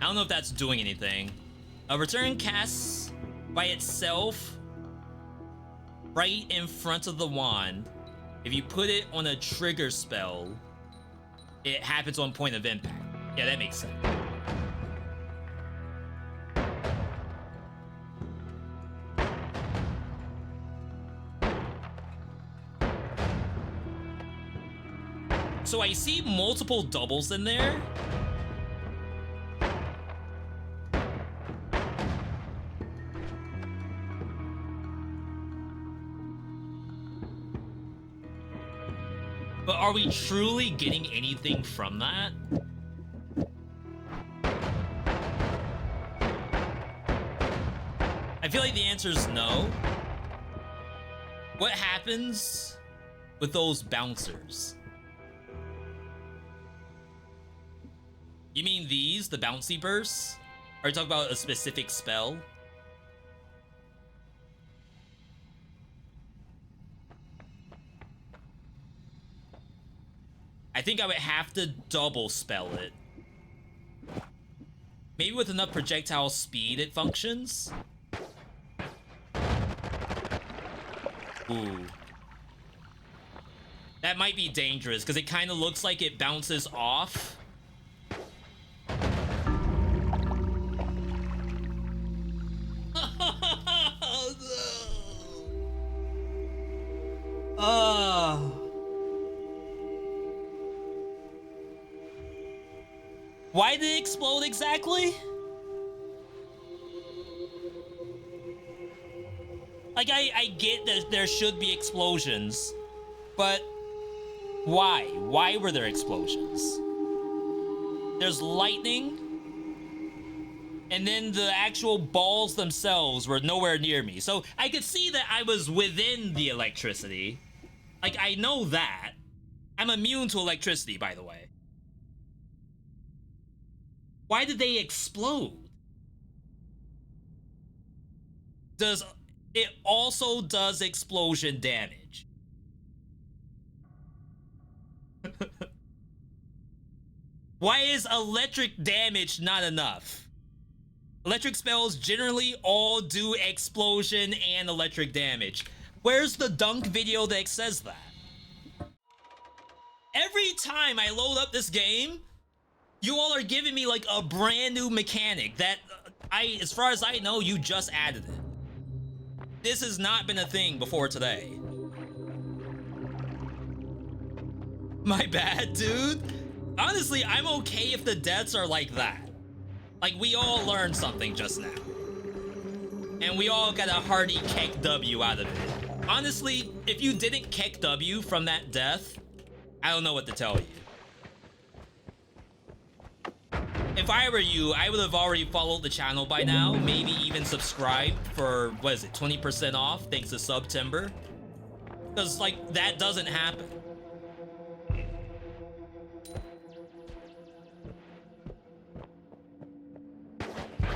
I don't know if that's doing anything. A return casts by itself right in front of the wand. If you put it on a trigger spell, it happens on point of impact. Yeah, that makes sense. So I see multiple doubles in there. But are we truly getting anything from that? I feel like the answer is no. What happens with those bouncers? You mean these, the bouncy bursts? Are you talking about a specific spell? I think I would have to double spell it. Maybe with enough projectile speed it functions? Ooh. That might be dangerous, because it kind of looks like it bounces off. Why did it explode exactly? Like, I get that there should be explosions, but why? Why were there explosions? There's lightning, and then the actual balls themselves were nowhere near me. So I could see that I was within the electricity. Like, I know that. I'm immune to electricity, by the way. Why did they explode? It also does explosion damage. Why is electric damage not enough? Electric spells generally all do explosion and electric damage. Where's the dunk video that says that? Every time I load up this game, you all are giving me like a brand new mechanic that as far as I know, you just added it. This has not been a thing before today. My bad, dude. Honestly, I'm okay if the deaths are like that. Like, we all learned something just now. And we all got a hearty Keck W out of it. Honestly, if you didn't Keck W from that death, I don't know what to tell you. If I were you, I would have already followed the channel by now. Maybe even subscribed for, what is it, 20% off thanks to September. Because, like, that doesn't happen.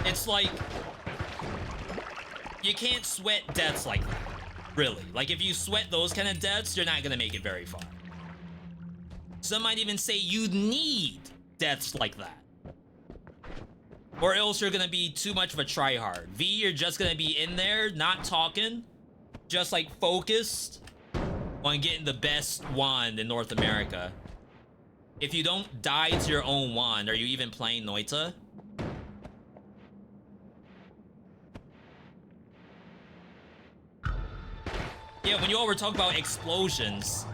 It's like, you can't sweat deaths like that, really. Like, if you sweat those kind of deaths, you're not gonna make it very far. Some might even say you need deaths like that. Or else you're gonna be too much of a tryhard. V, you're just gonna be in there, not talking, just like focused on getting the best wand in North America. If you don't die to your own wand, are you even playing Noita? Yeah, when you all were talking about explosions,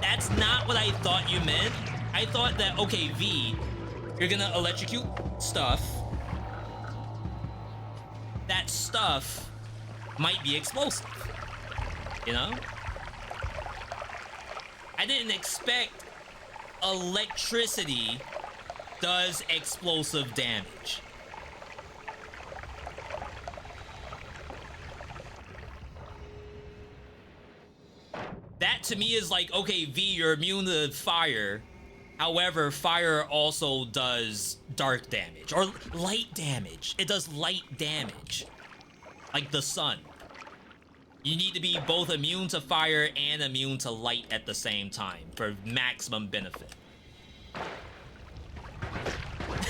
that's not what I thought you meant. I thought that, okay, V, you're gonna electrocute stuff. That stuff might be explosive, you know? I didn't expect electricity does explosive damage. That to me is like, okay, V, you're immune to fire. However, fire also does dark damage or light damage. It does light damage, like the sun. You need to be both immune to fire and immune to light at the same time for maximum benefit.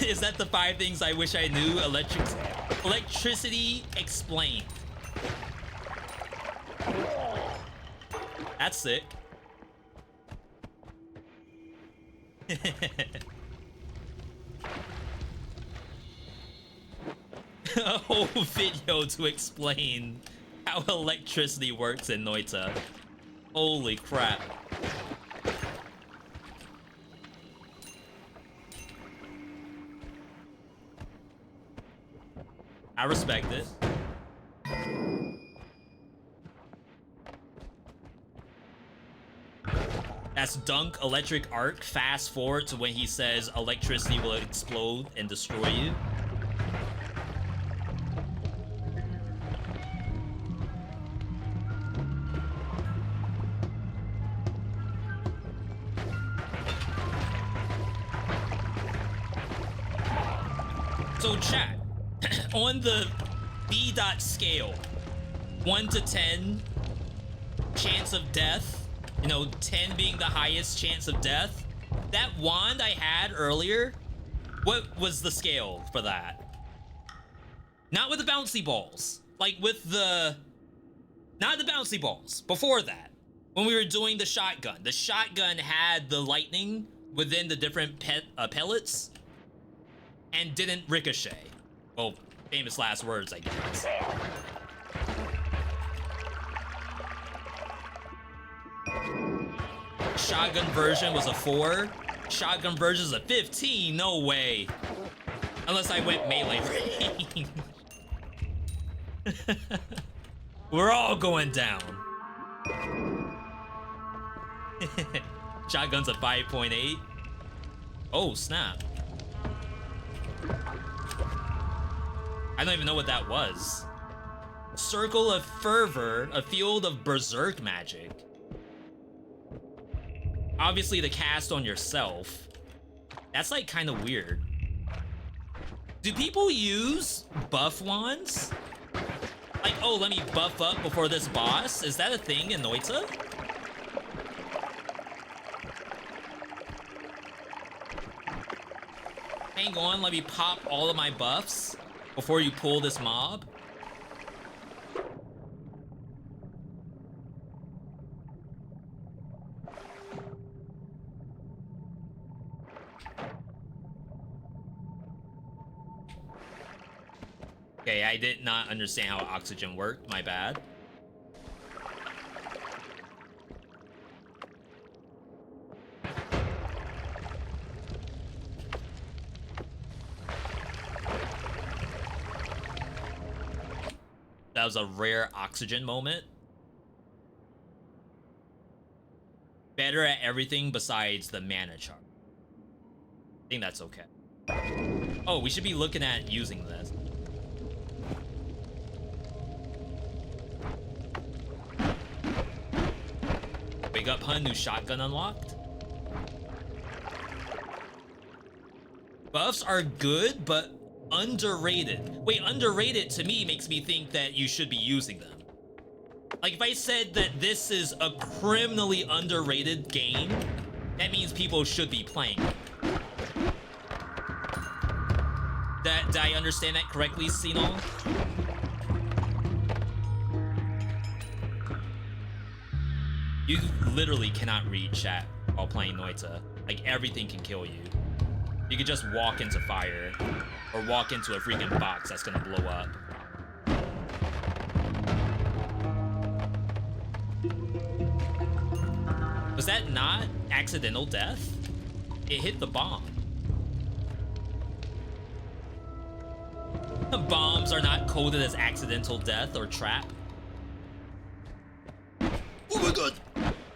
Is that the 5 things I wish I knew? Electricity explained. That's sick. A whole video to explain how electricity works in Noita. Holy crap. I respect it. That's dunk electric arc. Fast forward to when he says electricity will explode and destroy you. So chat, on the V-Dot scale, 1 to 10, chance of death, you know, 10 being the highest chance of death, that wand I had earlier, what was the scale for that? Not with the bouncy balls, like with the, not the bouncy balls, before that, when we were doing the shotgun. The shotgun had the lightning within the different pellets and didn't ricochet. Well, famous last words, I guess. Shotgun version was a 4. Shotgun version is a 15. No way. Unless I went melee range. We're all going down. Shotgun's a 5.8. Oh, snap. I don't even know what that was. Circle of Fervor, a field of berserk magic. Obviously the cast on yourself. That's like kind of weird. Do people use buff wands? Like, oh, let me buff up before this boss? Is that a thing in Noita? Hang on, let me pop all of my buffs. before you pull this mob. Okay, I did not understand how oxygen worked. My bad. That was a rare oxygen moment. Better at everything besides the mana chart. I think that's okay. Oh, we should be looking at using this. Wake up, hun, new shotgun unlocked. Buffs are good, but underrated. Wait, underrated to me makes me think that you should be using them. Like, if I said that this is a criminally underrated game, that means people should be playing it. Did I understand that correctly, Sino? You literally cannot read chat while playing Noita. Like, everything can kill you. You could just walk into fire, or walk into a freaking box that's gonna blow up. Was that not accidental death? It hit the bomb. Bombs are not coded as accidental death or trap. Oh my god!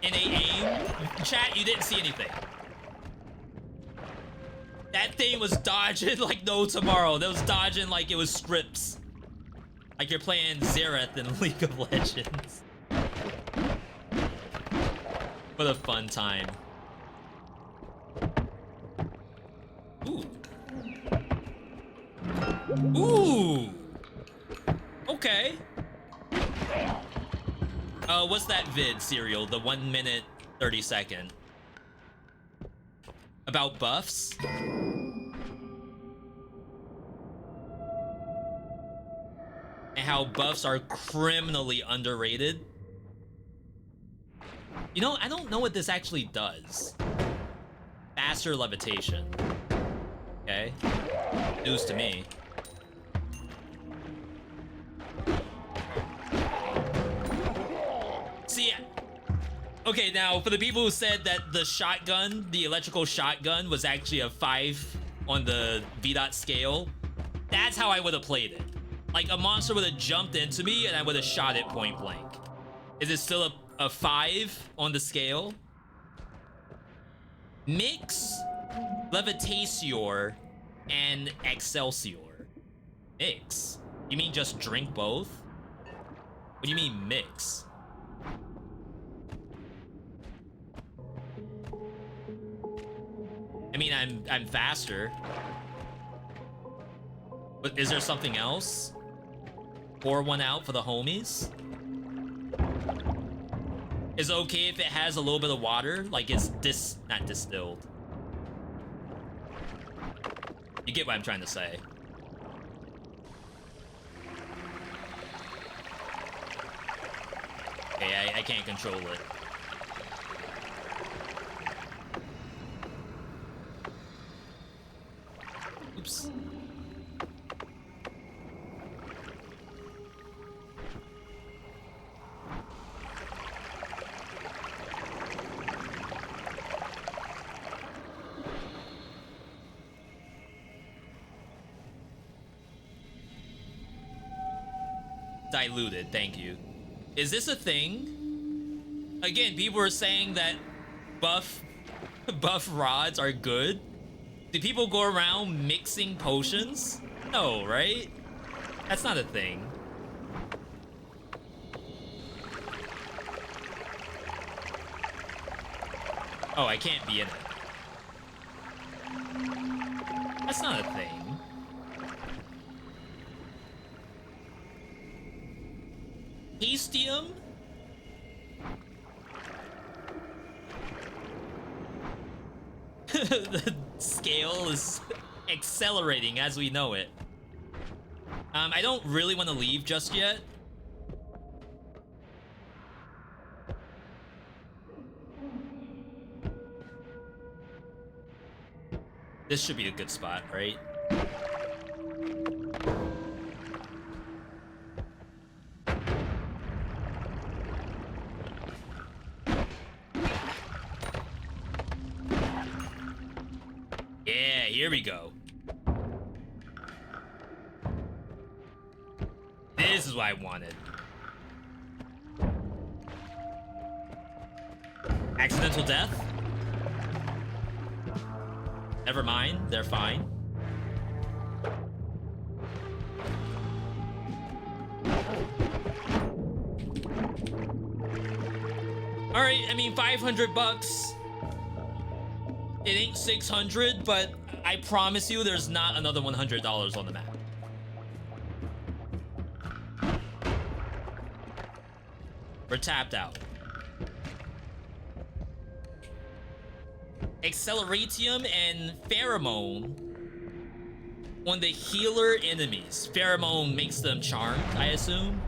And they aim. Chat, you didn't see anything. That thing was dodging like no tomorrow. That was dodging like it was scripts. Like you're playing Xerath in League of Legends. What a fun time. Ooh. Ooh. Okay. What's that vid, Serial? The 1 minute 30 second. About buffs? And how buffs are criminally underrated? You know, I don't know what this actually does. Faster levitation. Okay. News to me. See, okay, now for the people who said that the shotgun, the electrical shotgun, was actually a 5 on the VeeDot scale, that's how I would have played it. Like, a monster would have jumped into me and I would have shot it point blank. Is it still a 5 on the scale? Mix Levitacior and Excelsior. Mix? You mean just drink both? What do you mean mix? I mean, I'm faster. But is there something else? Pour one out for the homies? Is it okay if it has a little bit of water? Like it's not distilled. You get what I'm trying to say. Okay, I can't control it. Oops. Diluted, thank you. Is this a thing? Again, people are saying that buff rods are good. Do people go around mixing potions? No, right? That's not a thing. Oh, I can't be in it. That's not a thing. Hastium? The scale is accelerating as we know it. I don't really want to leave just yet. This should be a good spot, right? Yeah, here we go. This is what I wanted. Accidental death? Never mind, they're fine. Alright, I mean, 500 bucks. It ain't 600, but I promise you there's not another $100 on the map. We're tapped out. Acceleratium and Pheromone on the healer enemies. Pheromone makes them charmed, I assume.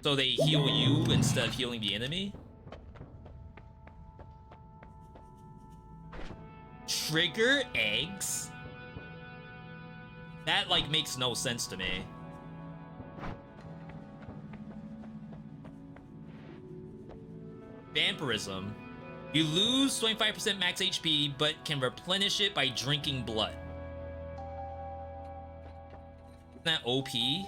So they heal you instead of healing the enemy. Trigger eggs? That, like, makes no sense to me. Vampirism. You lose 25% max HP, but can replenish it by drinking blood. Isn't that OP? When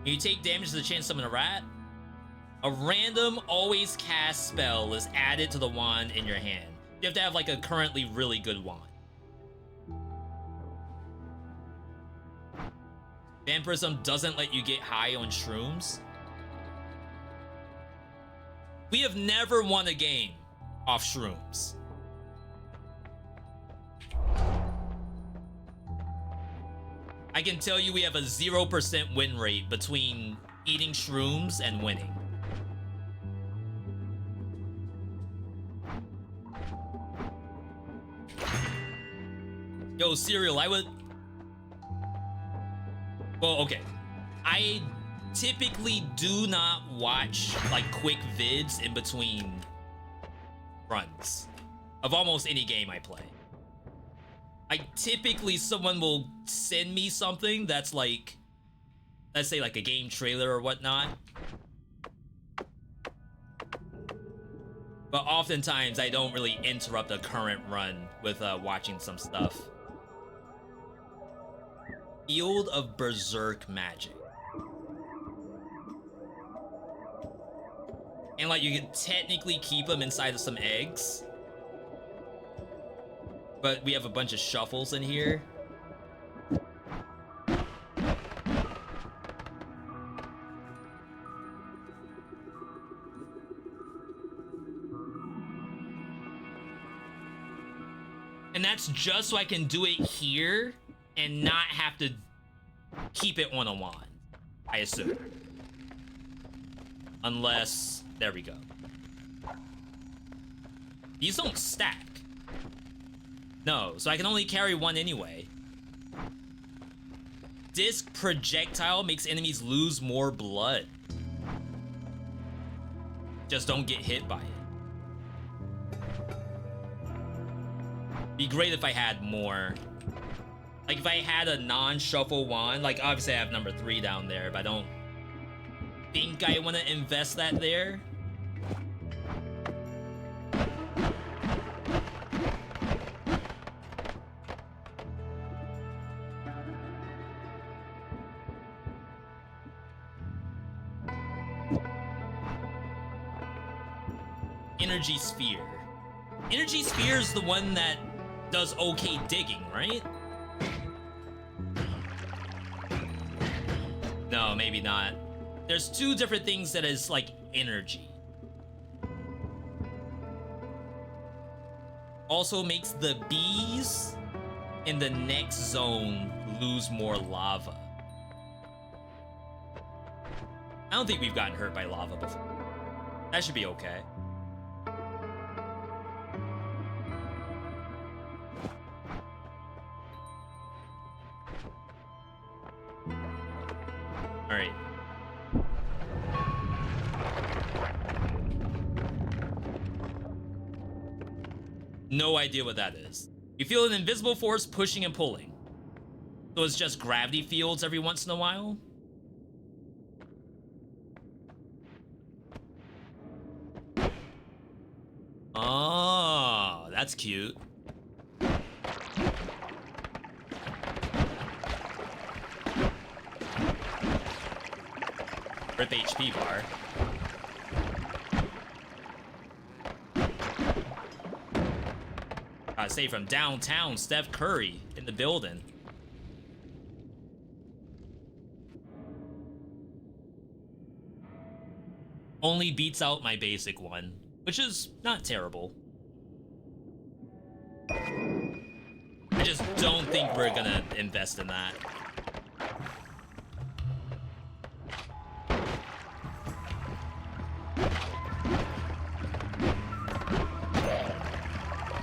you take damage, there's a chance to summon a rat. A random always cast spell is added to the wand in your hand. You have to have like a currently really good wand. Vampirism doesn't let you get high on shrooms. We have never won a game off shrooms. I can tell you we have a 0% win rate between eating shrooms and winning. Yo, Serial, I would... Well, okay. I typically do not watch, like, quick vids in between runs of almost any game I play. Like, typically someone will send me something that's like, let's say like a game trailer or whatnot. But oftentimes I don't really interrupt the current run with watching some stuff. Field of Berserk Magic. And like you can technically keep them inside of some eggs. But we have a bunch of shuffles in here. And that's just so I can do it here and not have to keep it on a wand, I assume. Unless, there we go. These don't stack. No, so I can only carry one anyway. Disc projectile makes enemies lose more blood. Just don't get hit by it. Be great if I had more. Like if I had a non-shuffle wand, like obviously I have number 3 down there, but I don't think I want to invest that there. Energy Sphere. Energy Sphere is the one that does okay digging, right? No, maybe not. There's 2 different things that is like energy. Also makes the bees in the next zone lose more lava. I don't think we've gotten hurt by lava before. That should be okay. All right. No idea what that is. You feel an invisible force pushing and pulling. So it's just gravity fields every once in a while? Oh, that's cute. Rip HP bar. Gotta say, from downtown, Steph Curry in the building. Only beats out my basic one, which is not terrible. I just don't think we're gonna invest in that.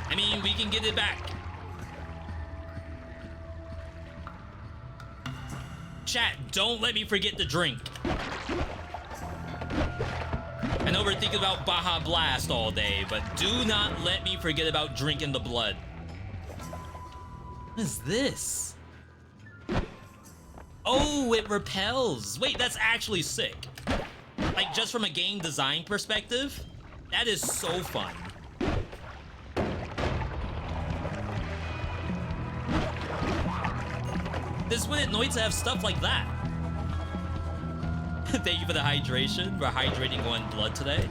I mean, we can get it back. Chat, don't let me forget the drink. I know we're thinking about Baja Blast all day, but do not let me forget about drinking the blood. What is this? Oh, it repels. Wait, that's actually sick. Like, just from a game design perspective, that is so fun. This wouldn't Noita have stuff like that. Thank you for the hydration. We're hydrating on blood today.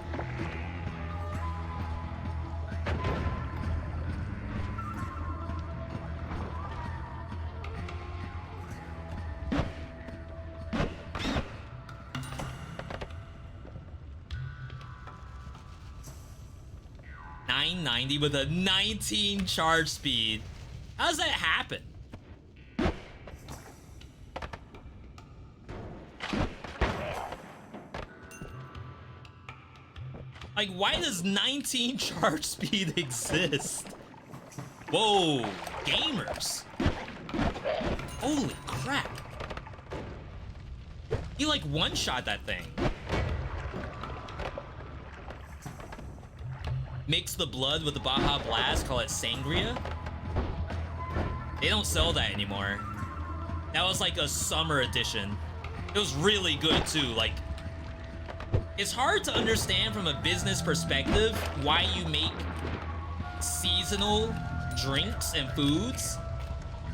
$990 with a 19 charge speed. How does that happen? Like, why does 19 charge speed exist? Whoa, gamers. Holy crap. He like one-shot that thing. Mix the blood with the Baja Blast, call it Sangria. They don't sell that anymore. That was like a summer edition. It was really good too, like, it's hard to understand from a business perspective why you make seasonal drinks and foods.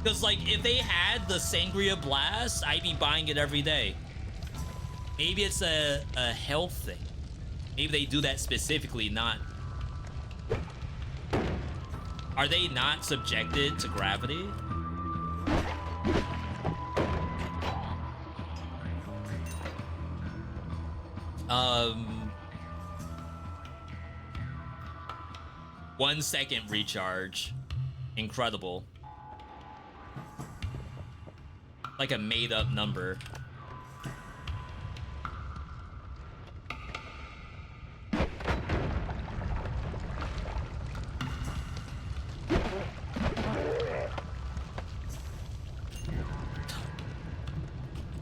Because, like, if they had the Sangria Blast, I'd be buying it every day. Maybe it's a health thing. Maybe they do that specifically, not... Are they not subjected to gravity? One second recharge. Incredible. Like a made-up number.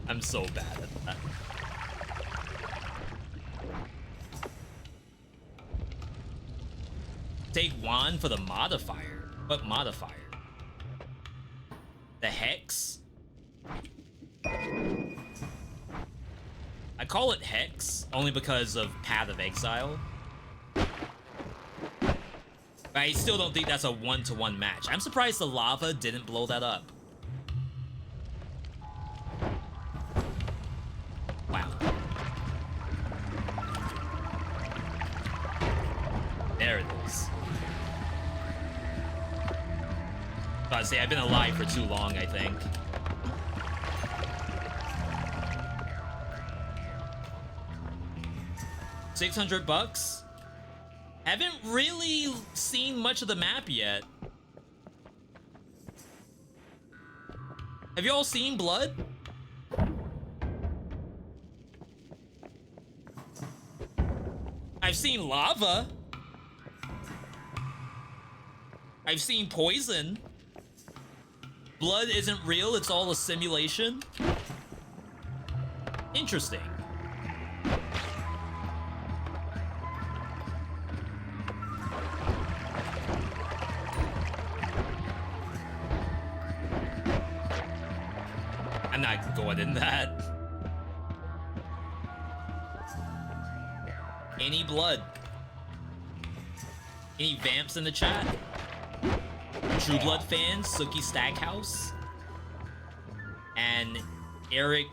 I'm so bad at that. Take one for the modifier. What modifier? The Hex? I call it Hex only because of Path of Exile. But I still don't think that's a one-to-one match. I'm surprised the lava didn't blow that up. Wow. There it is. I was about to say, I've been alive for too long, I think. $600? Haven't really seen much of the map yet. Have you all seen Blood? I've seen lava. I've seen poison. Blood isn't real, it's all a simulation. Interesting. I'm not going in that. Any blood? Any vamps in the chat? True Blood fans, Suki Stackhouse, and Eric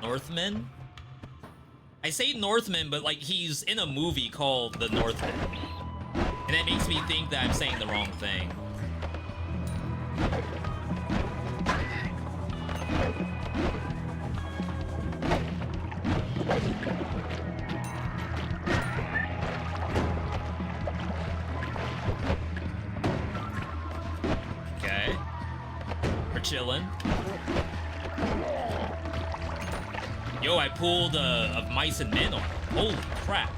Northman? I say Northman, but like he's in a movie called The Northman. And that makes me think that I'm saying the wrong thing. Okay. We're chilling. Yo, I pulled of Mice and Men on. Holy crap.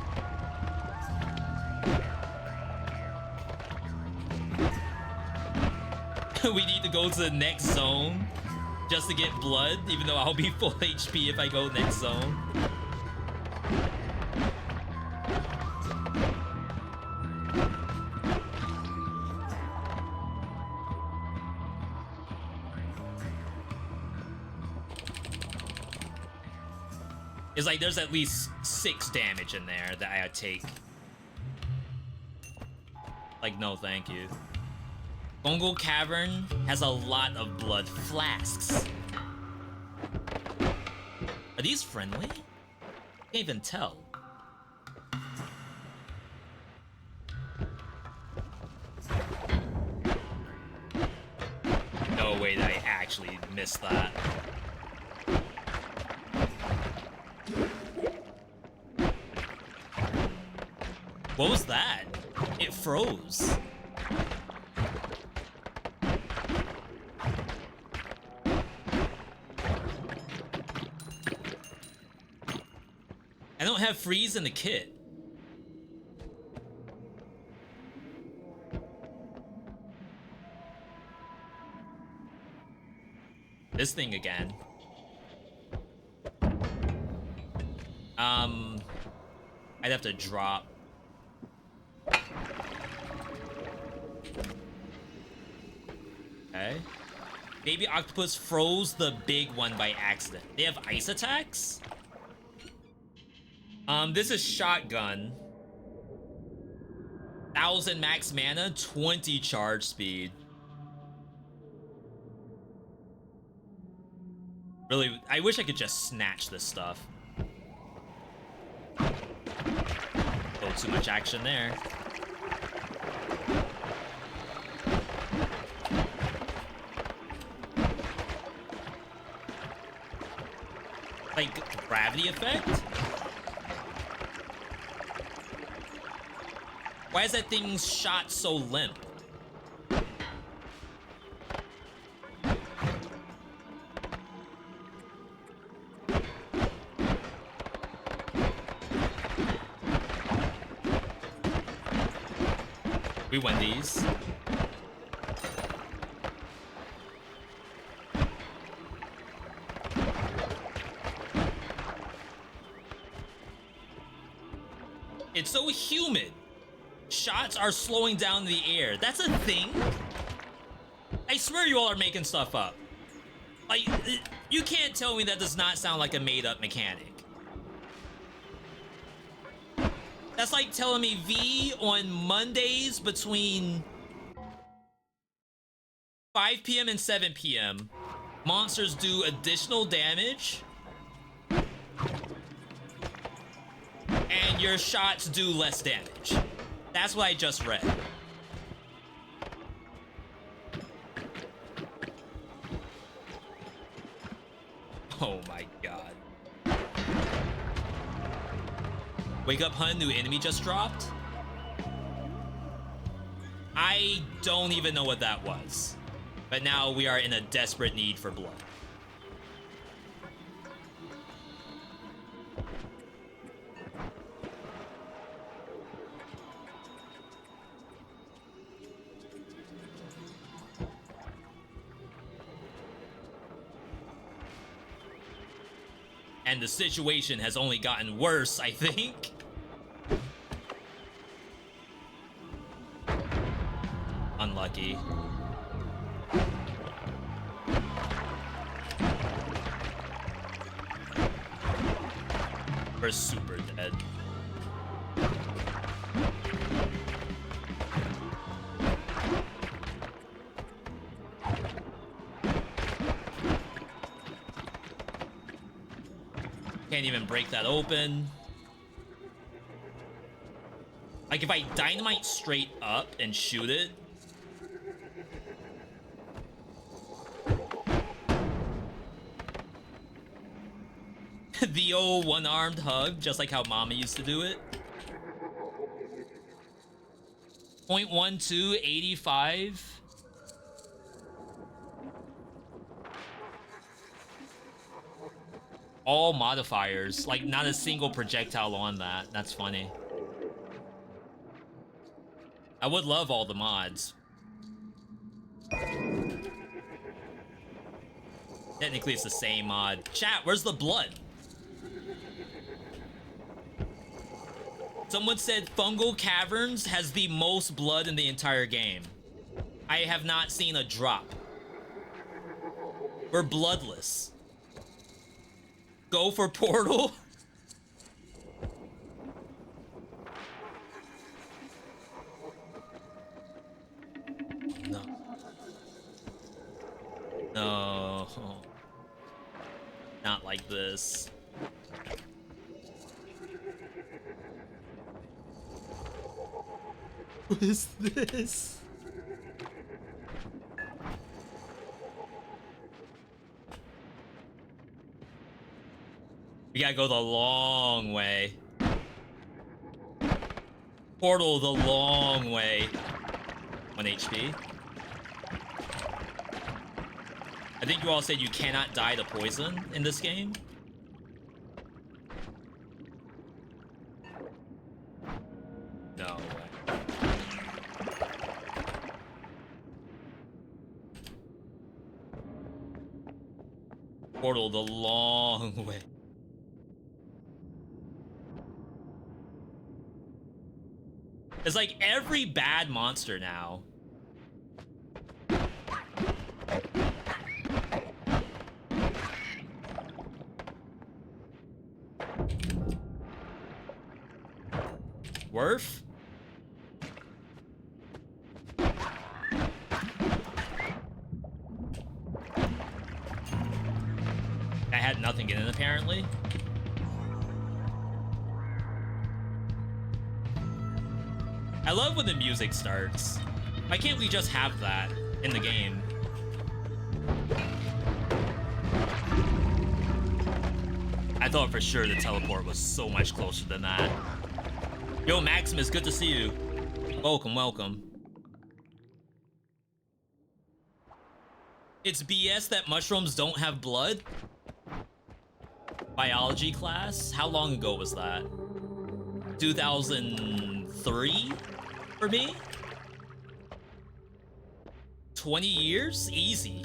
We need to go to the next zone just to get blood, even though I'll be full HP if I go next zone. It's like there's at least 6 damage in there that I take. Like, no thank you. Bongo Cavern has a lot of blood flasks. Are these friendly? Can't even tell. No way that I actually missed that. What was that? It froze. I don't have freeze in the kit. This thing again. I'd have to drop. Okay. Baby Octopus froze the big one by accident. They have ice attacks? This is shotgun. 1000 max mana, 20 charge speed. Really, I wish I could just snatch this stuff. Oh, too much action there. Like, gravity effect? Why is that thing's shot so limp? We win these. It's so humid. Shots are slowing down the air. That's a thing? I swear you all are making stuff up. Like, you can't tell me that does not sound like a made-up mechanic. That's like telling me V on Mondays between 5 p.m. and 7 p.m. monsters do additional damage and your shots do less damage. That's what I just read. Oh my god. Wake up, hun, new enemy just dropped. I don't even know what that was. But now we are in a desperate need for blood. And the situation has only gotten worse, I think. Unlucky. We're super dead. Can't even break that open. Like, if I dynamite straight up and shoot it... the old one-armed hug, just like how Mama used to do it. 0.12, 85. All modifiers, like not a single projectile on that. That's funny. I would love all the mods. Technically, it's the same mod. Chat, where's the blood? Someone said Fungal Caverns has the most blood in the entire game. I have not seen a drop. We're bloodless. Go for Portal. No. No. Not like this. What is this? We gotta go the long way. Portal the long way. 1 HP. I think you all said you cannot die to poison in this game. No way. Portal the long way. It's like every bad monster now. Worth? I had nothing in it, apparently. I love when the music starts. Why can't we just have that in the game? I thought for sure the teleport was so much closer than that. Yo, Maximus, good to see you. Welcome, welcome. It's BS that mushrooms don't have blood? Biology class? How long ago was that? 2003 for me? 20 years? Easy.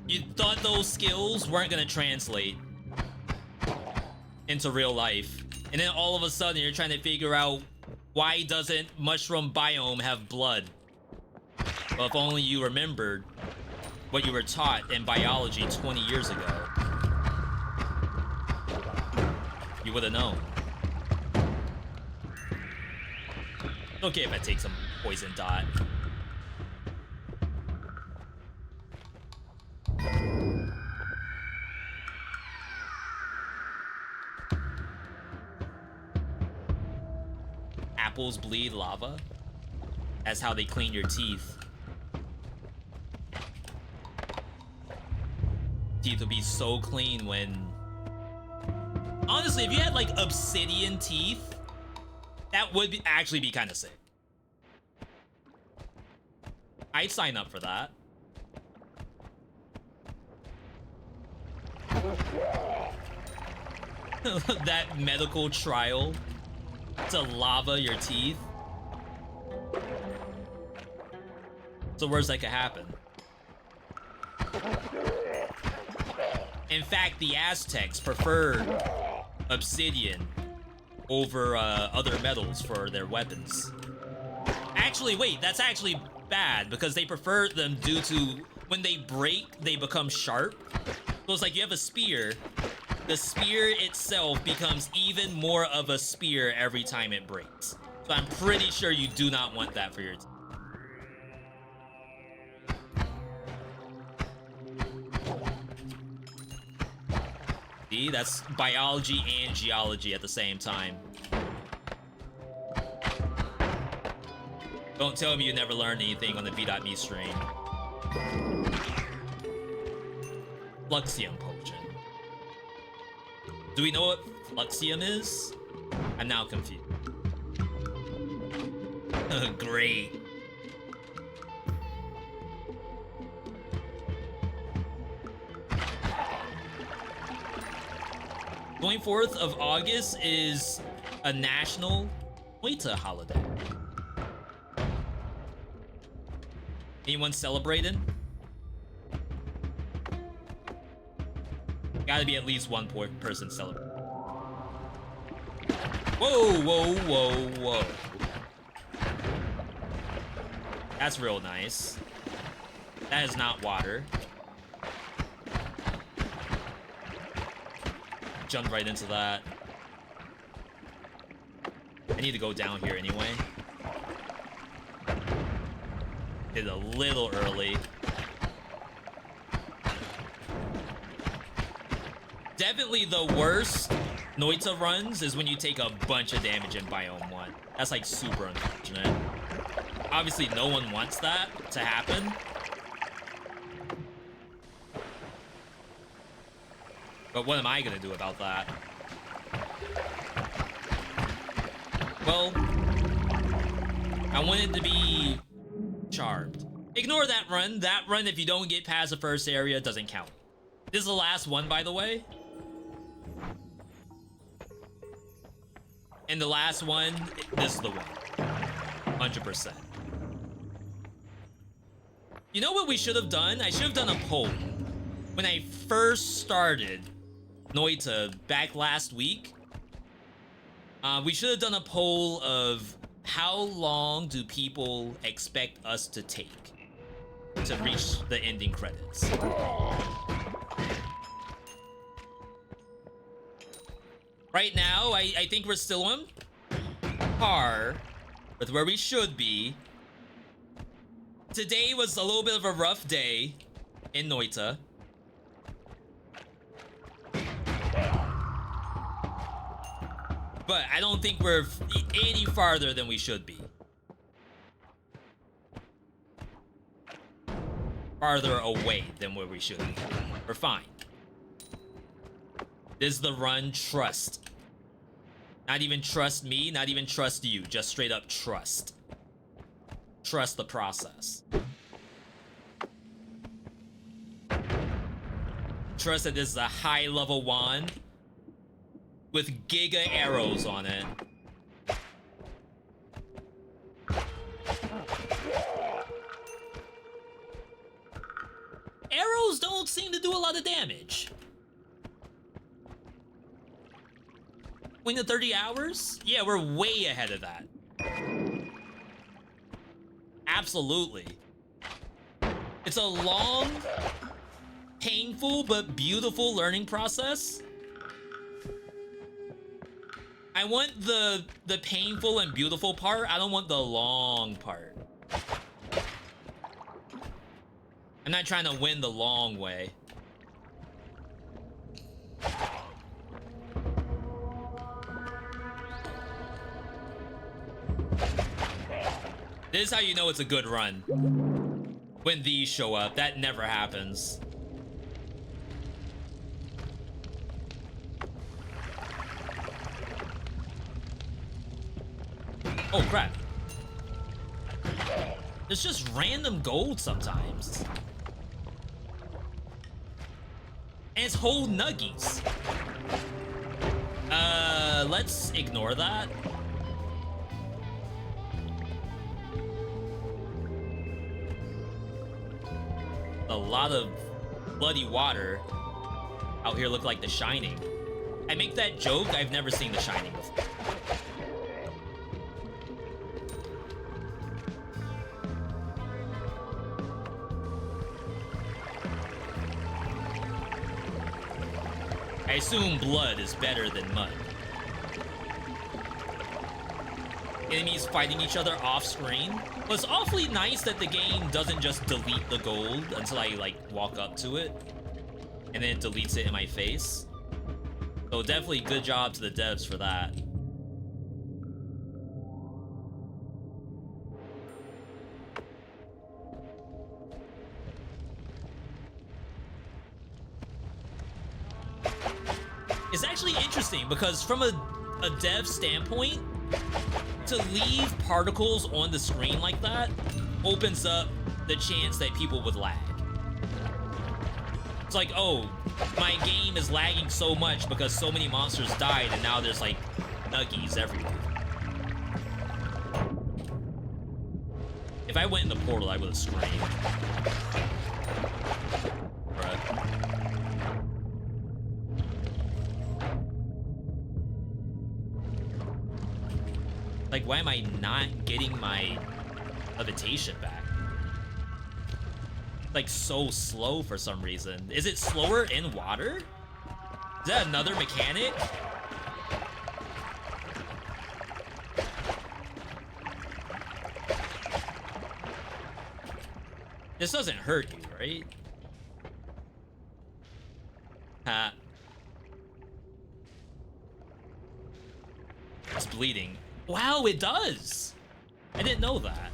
You thought those skills weren't gonna translate into real life. And then all of a sudden you're trying to figure out, why doesn't mushroom biome have blood? Well, if only you remembered what you were taught in biology 20 years ago. You would have known. It's okay if I take some poison dot. Apples bleed lava? That's how they clean your teeth. Teeth would be so clean when... Honestly, if you had like obsidian teeth, that would actually be kind of sick. I'd sign up for that. That medical trial to lava your teeth. It's the worst that could happen. In fact, the Aztecs preferred obsidian over other metals for their weapons. Actually, wait, that's actually bad because they prefer them due to when they break, they become sharp. So it's like you have a spear. The spear itself becomes even more of a spear every time it breaks. So I'm pretty sure you do not want that for your team. See, that's biology and geology at the same time. Don't tell me you never learned anything on the V.Me stream. Fluxium potion. Do we know what Fluxium is? I'm now confused. Great. Going 4th of August is a national Noita holiday. Anyone celebrating? Gotta be at least one person celebrating. Whoa, whoa, whoa, whoa. That's real nice. That is not water. Jumped right into that. I need to go down here anyway. Did a little early. Definitely the worst Noita runs is when you take a bunch of damage in Biome 1. That's like super unfortunate. Obviously no one wants that to happen. But what am I gonna do about that? Well, I want it to be charmed. Ignore that run. That run, if you don't get past the first area, doesn't count. This is the last one, by the way. And the last one, this is the one. 100%. You know what we should have done? I should have done a poll. When I first started Noita back last week, we should have done a poll of how long do people expect us to take to reach the ending credits. Right now, I think we're still on par with where we should be. Today was a little bit of a rough day in Noita. But I don't think we're any farther than we should be. Farther away than where we should be. We're fine. This is the run, trust. Not even trust me, not even trust you. Just straight up trust. Trust the process. Trust that this is a high level wand with giga arrows on it. Arrows don't seem to do a lot of damage. 20 to 30 hours? Yeah, we're way ahead of that. Absolutely. It's a long, painful, but beautiful learning process. I want the painful and beautiful part. I don't want the long part. I'm not trying to win the long way. This is how you know it's a good run. When these show up. That never happens. Oh, crap. There's just random gold sometimes. And it's whole nuggies. Let's ignore that. A lot of bloody water out here look like The Shining. I make that joke, I've never seen The Shining before. I assume blood is better than mud. Enemies fighting each other off screen. Well, it's awfully nice that the game doesn't just delete the gold until I like walk up to it and then it deletes it in my face. So definitely good job to the devs for that. It's actually interesting because from a dev standpoint, to leave particles on the screen like that opens up the chance that people would lag. It's like, oh, my game is lagging so much because so many monsters died and now there's like nuggies everywhere. If I went in the portal, I would have screamed. Bruh. Like, why am I not getting my levitation back? Like, so slow for some reason. Is it slower in water? Is that another mechanic? This doesn't hurt you, right? It's bleeding. Wow, it does! I didn't know that.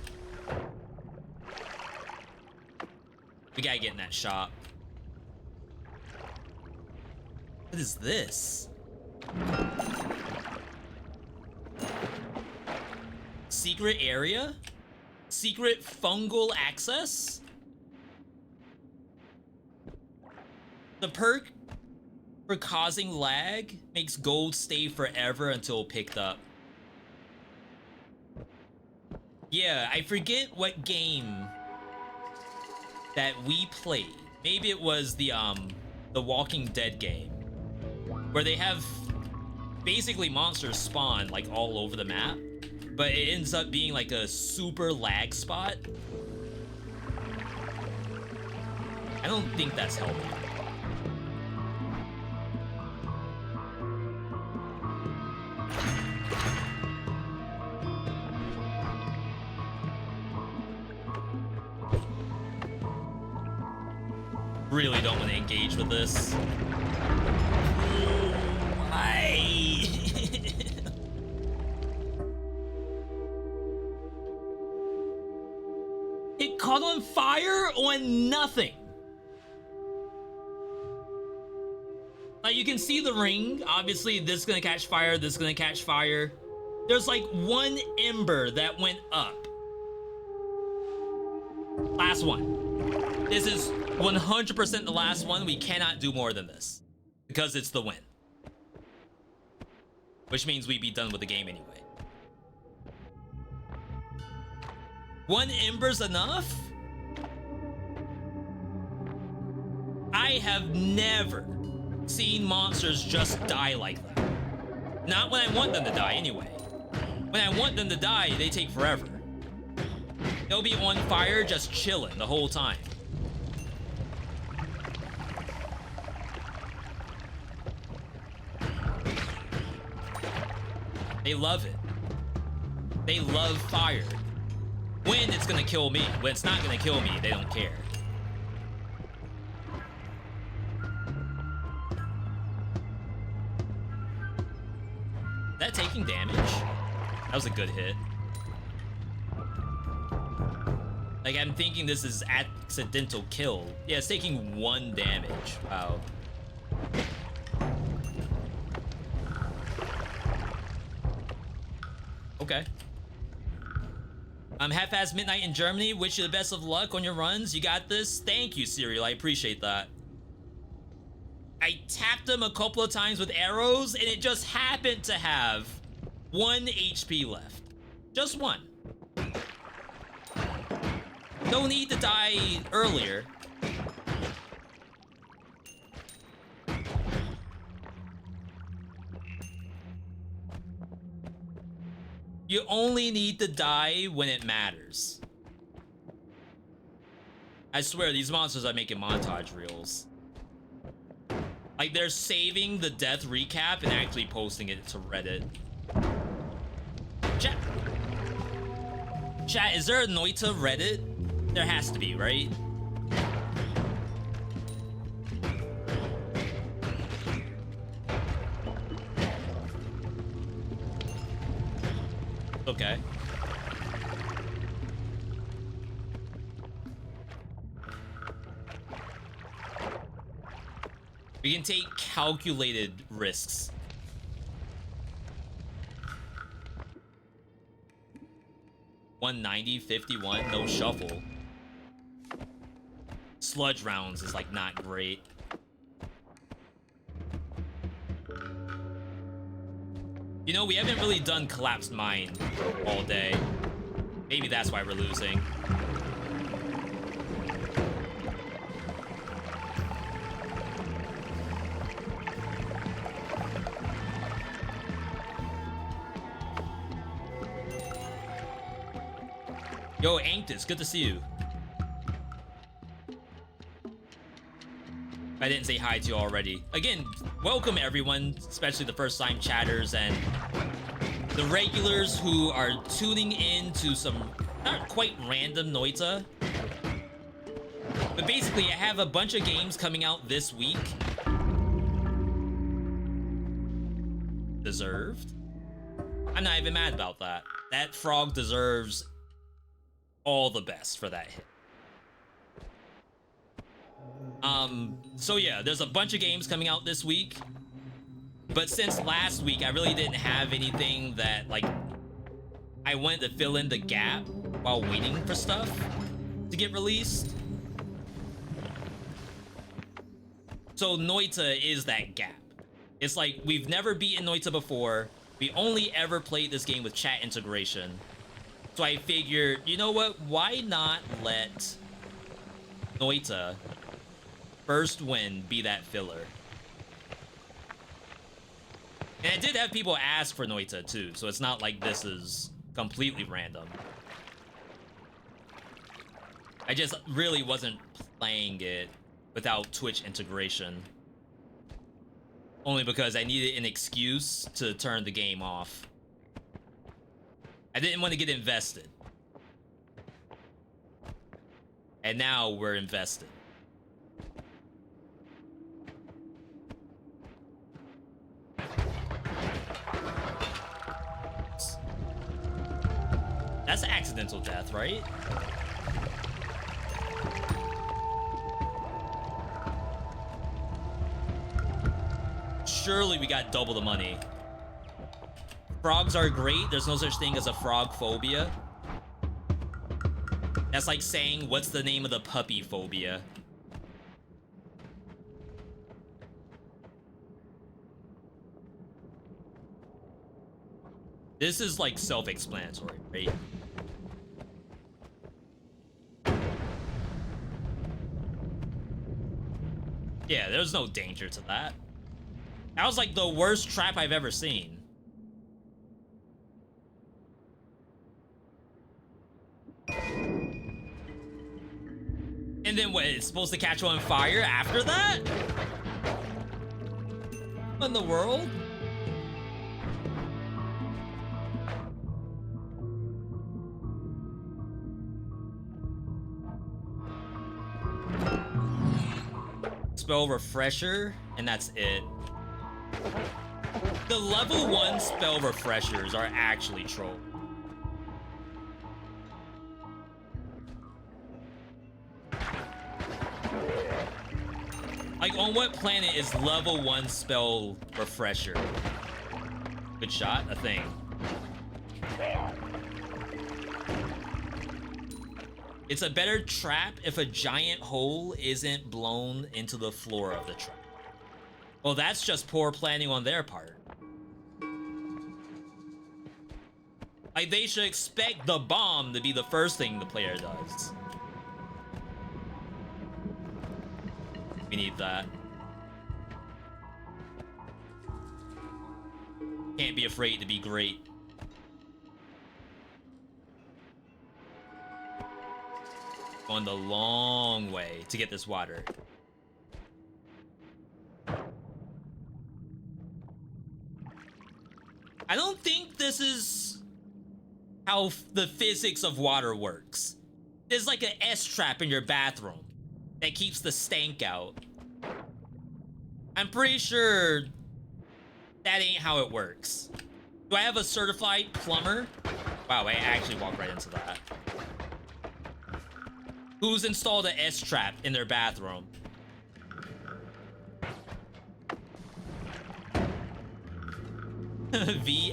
We gotta get in that shop. What is this? Secret area? Secret fungal access? The perk for causing lag makes gold stay forever until picked up. Yeah, I forget what game that we played. Maybe it was the Walking Dead game, where they have basically monsters spawn like all over the map, but it ends up being like a super lag spot. I don't think that's helping. Really don't want to engage with this. Why? It caught on fire on nothing. Like, you can see the ring. Obviously, this is gonna catch fire, this is gonna catch fire. There's like one ember that went up. Last one. This is 100% the last one. We cannot do more than this because it's the win, which means we'd be done with the game anyway. One ember's enough? I have never seen monsters just die like that. Not when I want them to die anyway. When I want them to die, they take forever. They'll be on fire just chilling the whole time. They love it. They love fire. When it's gonna kill me, when it's not gonna kill me, they don't care. Is that taking damage? That was a good hit. Like, I'm thinking this is accidental kill. Yeah, it's taking 1 damage. Wow. Okay. Half-ass midnight in Germany. Wish you the best of luck on your runs. You got this. Thank you, Serial. I appreciate that. I tapped him a couple of times with arrows, and it just happened to have 1 HP left. Just 1. No need to die earlier. You only need to die when it matters. I swear, these monsters are making montage reels. Like, they're saving the death recap and actually posting it to Reddit. Chat, is there a Noita Reddit? There has to be, right? Okay. We can take calculated risks. $190, $51, no shuffle. Sludge rounds is like not great. You know, we haven't really done collapsed mine all day. Maybe that's why we're losing. Yo, Anctus, good to see you. I didn't say hi to you already. Again, welcome everyone, especially the first time chatters and the regulars who are tuning in to some not quite random Noita. But basically, I have a bunch of games coming out this week. Deserved? I'm not even mad about that. That frog deserves all the best for that hit. So yeah, there's a bunch of games coming out this week. But since last week, I really didn't have anything that, like, I wanted to fill in the gap while waiting for stuff to get released. So Noita is that gap. It's like, we've never beaten Noita before. We only ever played this game with chat integration. So I figured, you know what? Why not let Noita first win be that filler? And I did have people ask for Noita too, so it's not like this is completely random. I just really wasn't playing it without Twitch integration. Only because I needed an excuse to turn the game off. I didn't want to get invested. And now we're invested. That's accidental death, right? Surely we got double the money. Frogs are great. There's no such thing as a frog phobia. That's like saying, what's the name of the puppy phobia? This is like self-explanatory, right? Yeah, there's no danger to that. That was like the worst trap I've ever seen. And then what, it's supposed to catch on fire after that? What in the world? Spell refresher, and that's it. The level 1 spell refreshers are actually troll. Like, on what planet is level 1 spell refresher? Good shot, a thing. It's a better trap if a giant hole isn't blown into the floor of the trap. Well, that's just poor planning on their part. Like, they should expect the bomb to be the first thing the player does. We need that. Can't be afraid to be great. Going the long way to get this water. I don't think this is how the physics of water works. There's like an S-trap in your bathroom that keeps the stank out. I'm pretty sure that ain't how it works. Do I have a certified plumber? Wow, I actually walked right into that. Who's installed an S-trap in their bathroom?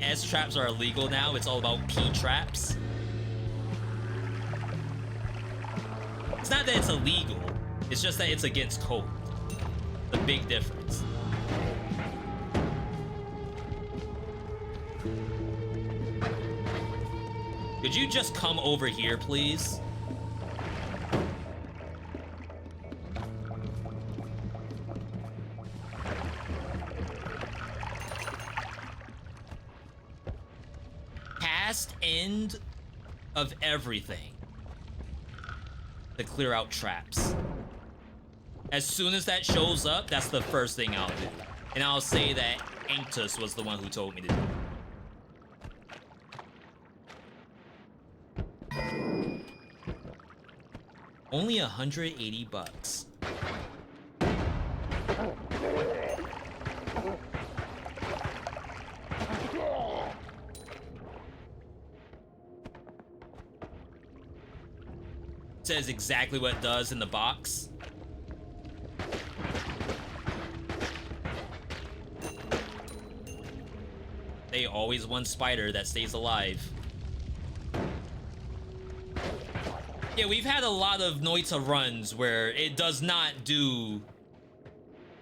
S traps are illegal now. It's all about P traps. It's not that it's illegal. It's just that it's against code. The big difference. Could you just come over here, please? Past end of everything to clear out traps. As soon as that shows up, that's the first thing I'll do. And I'll say that Anctus was the one who told me to do it. Only 180 bucks. Says exactly what it does in the box. They always one spider that stays alive. Yeah, we've had a lot of Noita runs where it does not do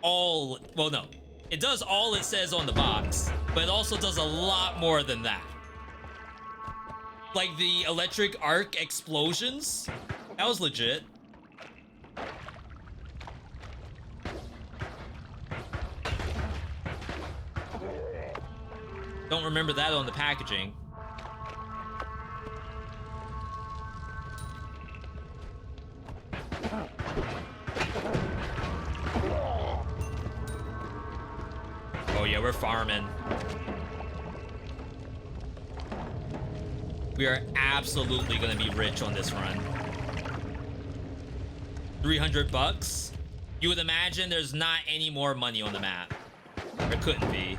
all... Well, no. It does all it says on the box, but it also does a lot more than that. Like the electric arc explosions. That was legit. Don't remember that on the packaging. Oh yeah, we're farming. We are absolutely gonna be rich on this run. 300 bucks? You would imagine there's not any more money on the map. There couldn't be.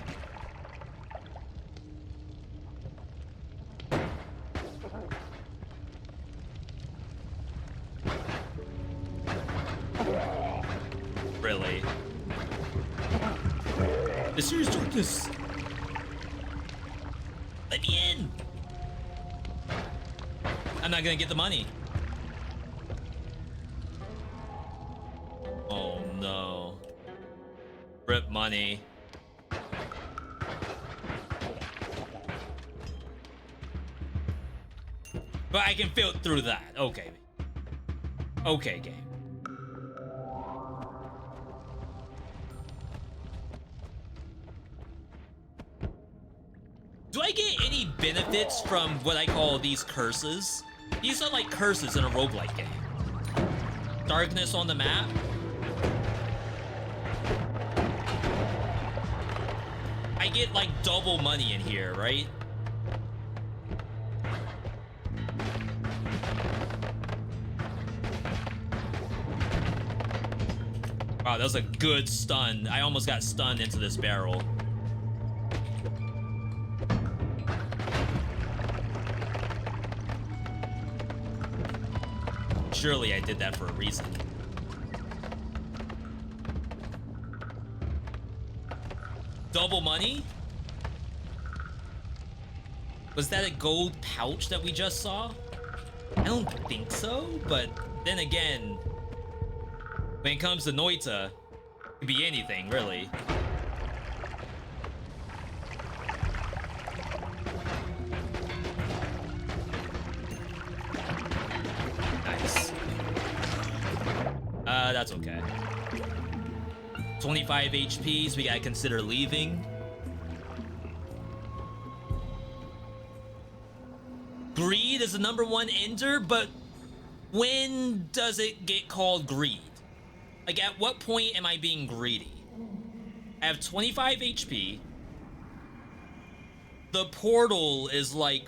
Really? The serious darkness. Let me in. I'm not gonna get the money. Oh no. Rip money. But I can filter through that. Okay. Okay, game. Do I get any benefits from what I call these curses? These are like curses in a roguelike game. Darkness on the map. I get like double money in here, right? Wow, that was a good stun. I almost got stunned into this barrel. Surely I did that for a reason. Double money? Was that a gold pouch that we just saw? I don't think so, but then again, when it comes to Noita, it could be anything, really. Nice. That's okay. 25 HP, so we gotta consider leaving. Greed is the #1 ender, but when does it get called greed? Like, at what point am I being greedy? I have 25 HP. The portal is like...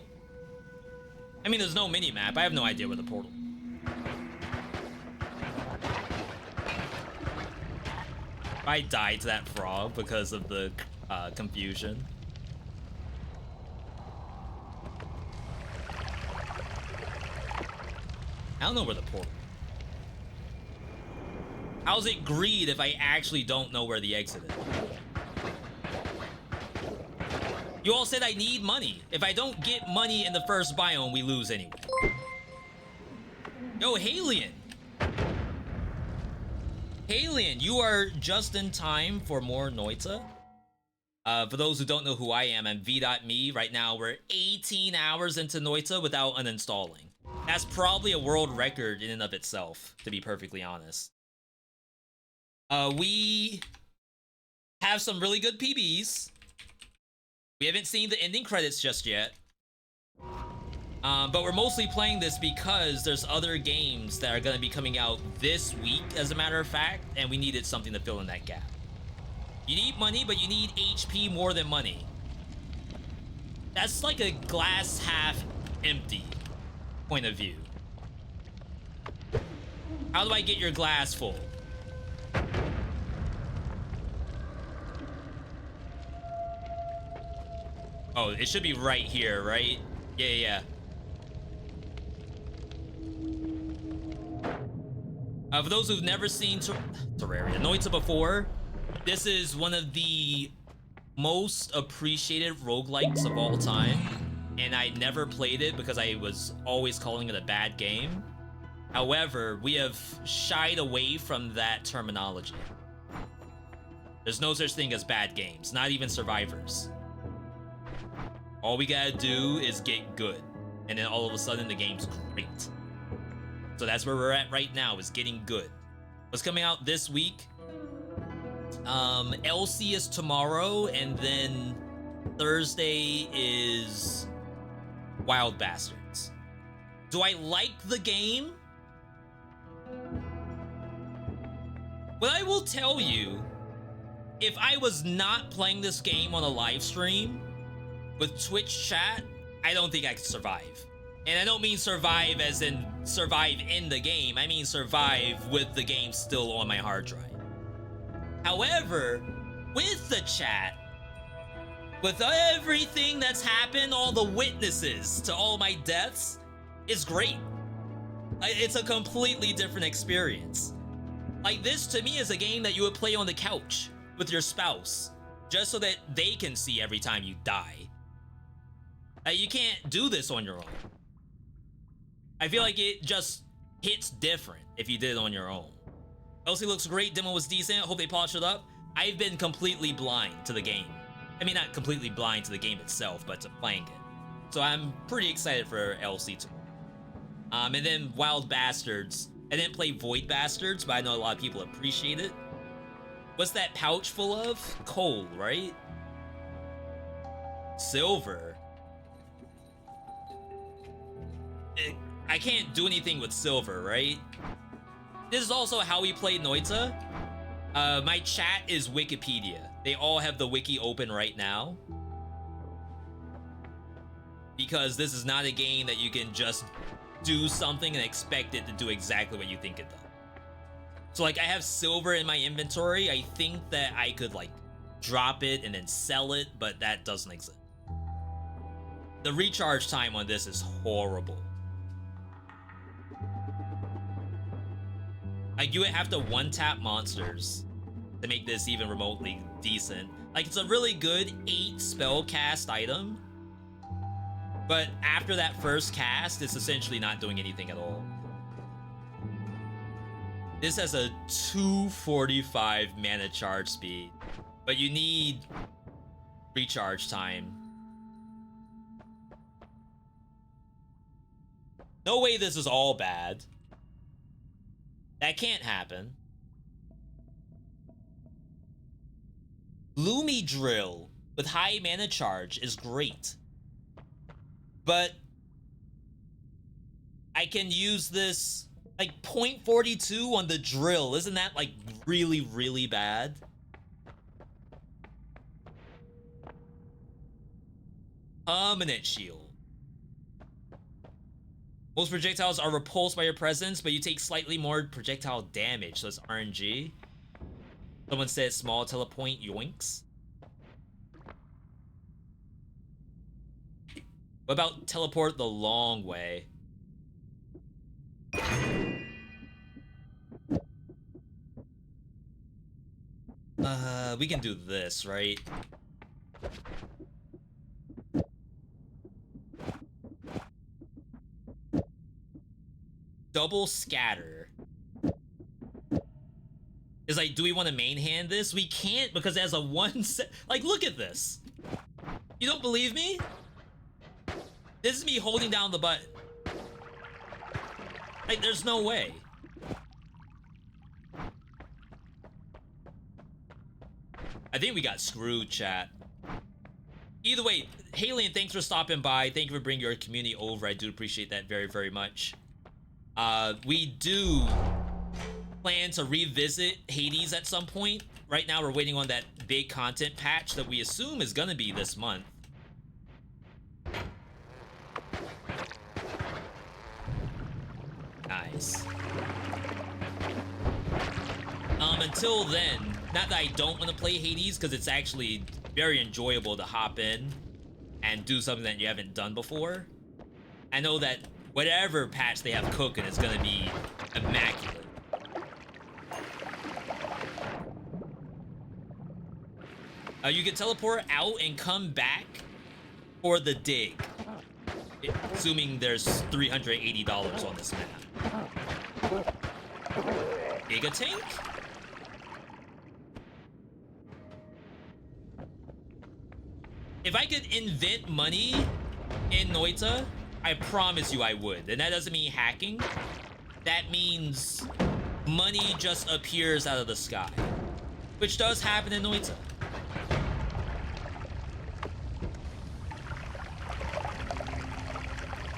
I mean, there's no mini-map. I have no idea where the portal... I died to that frog because of the confusion. I don't know where the portal... How's it greed if I actually don't know where the exit is? You all said I need money. If I don't get money in the first biome, we lose anyway. Yo, Halion. Halion, you are just in time for more Noita. For those who don't know who I am, I'm VeeDotVod. Right now, we're 18 hours into Noita without uninstalling. That's probably a world record in and of itself, to be perfectly honest. We have some really good PBs. We haven't seen the ending credits just yet. But we're mostly playing this because there's other games that are going to be coming out this week, as a matter of fact, and we needed something to fill in that gap. You need money, but you need HP more than money. That's like a glass half empty point of view. How do I get your glass full? Oh, it should be right here, right? Yeah. For those who've never seen Terraria Noita before, this is one of the most appreciated roguelikes of all time, and I never played it because I was always calling it a bad game. However, we have shied away from that terminology. There's no such thing as bad games, not even survivors. All we gotta do is get good, and then all of a sudden the game's great. So that's where we're at right now, is getting good. What's coming out this week? LC is tomorrow, and then Thursday is Wild Bastards. Do I like the game? What I will tell you, if I was not playing this game on a live stream with Twitch chat, I don't think I could survive. And I don't mean survive as in survive in the game. I mean survive with the game still on my hard drive. However, with the chat, with everything that's happened, all the witnesses to all my deaths, it's great. It's a completely different experience. Like, this to me is a game that you would play on the couch with your spouse, just so that they can see every time you die. You can't do this on your own. I feel like it just hits different if you did it on your own. LC looks great, demo was decent, hope they polish it up. I've been completely blind to the game. I mean, not completely blind to the game itself, but to playing it. So I'm pretty excited for LC too. And then Wild Bastards. I didn't play Void Bastards, but I know a lot of people appreciate it. What's that pouch full of? Coal, right? Silver. I can't do anything with silver, right? This is also how we play Noita. My chat is Wikipedia. They all have the wiki open right now. Because this is not a game that you can just do something and expect it to do exactly what you think it does. So like, I have silver in my inventory. I think that I could like drop it and then sell it, but that doesn't exist. The recharge time on this is horrible. Like, you would have to one-tap monsters to make this even remotely decent. Like, it's a really good 8 spell cast item, but after that first cast, it's essentially not doing anything at all. This has a 245 mana charge speed, but you need recharge time. No way this is all bad. That can't happen. Lumi Drill with high mana charge is great, but I can use this Like 0.42 on the drill. Isn't that like really, really bad? Permanent shield. Most projectiles are repulsed by your presence, but you take slightly more projectile damage, so it's RNG. Someone said small telepoint yoinks. What about teleport the long way? We can do this, right? Double scatter. Is like, do we want to main hand this? We can't because it has a one set. Like, look at this. You don't believe me? This is me holding down the button. Like, there's no way. I think we got screwed, chat. Either way, Halian, thanks for stopping by. Thank you for bringing your community over. I do appreciate that very, very much. We do plan to revisit Hades at some point. Right now, we're waiting on that big content patch that we assume is gonna be this month. Nice. Until then, not that I don't want to play Hades, because it's actually very enjoyable to hop in and do something that you haven't done before. I know that whatever patch they have cooking is gonna be immaculate. You can teleport out and come back for the dig, assuming there's $380 on this map. Giga tank? If I could invent money in Noita, I promise you I would. And that doesn't mean hacking. That means money just appears out of the sky, which does happen in Noita.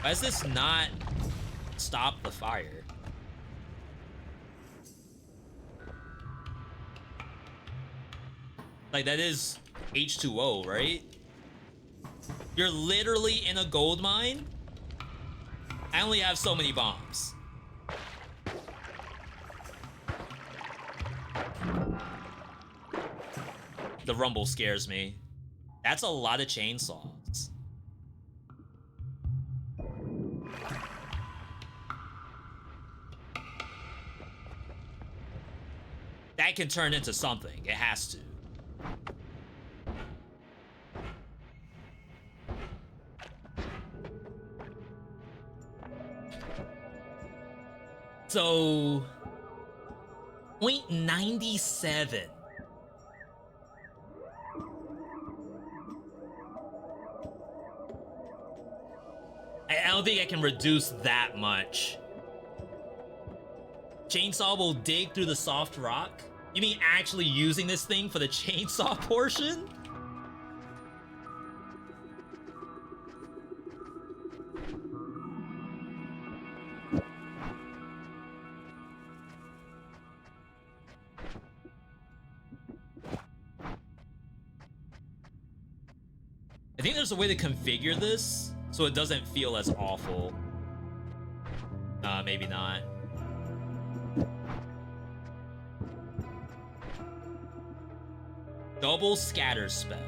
Why does this not stop the fire? Like, that is H2O, right? You're literally in a gold mine? I only have so many bombs. The rumble scares me. That's a lot of chainsaws. That can turn into something. It has to. So, 0.97. I don't think I can reduce that much. Chainsaw will dig through the soft rock? You mean actually using this thing for the chainsaw portion? I think there's a way to configure this so it doesn't feel as awful. Maybe not. Double scatter spell.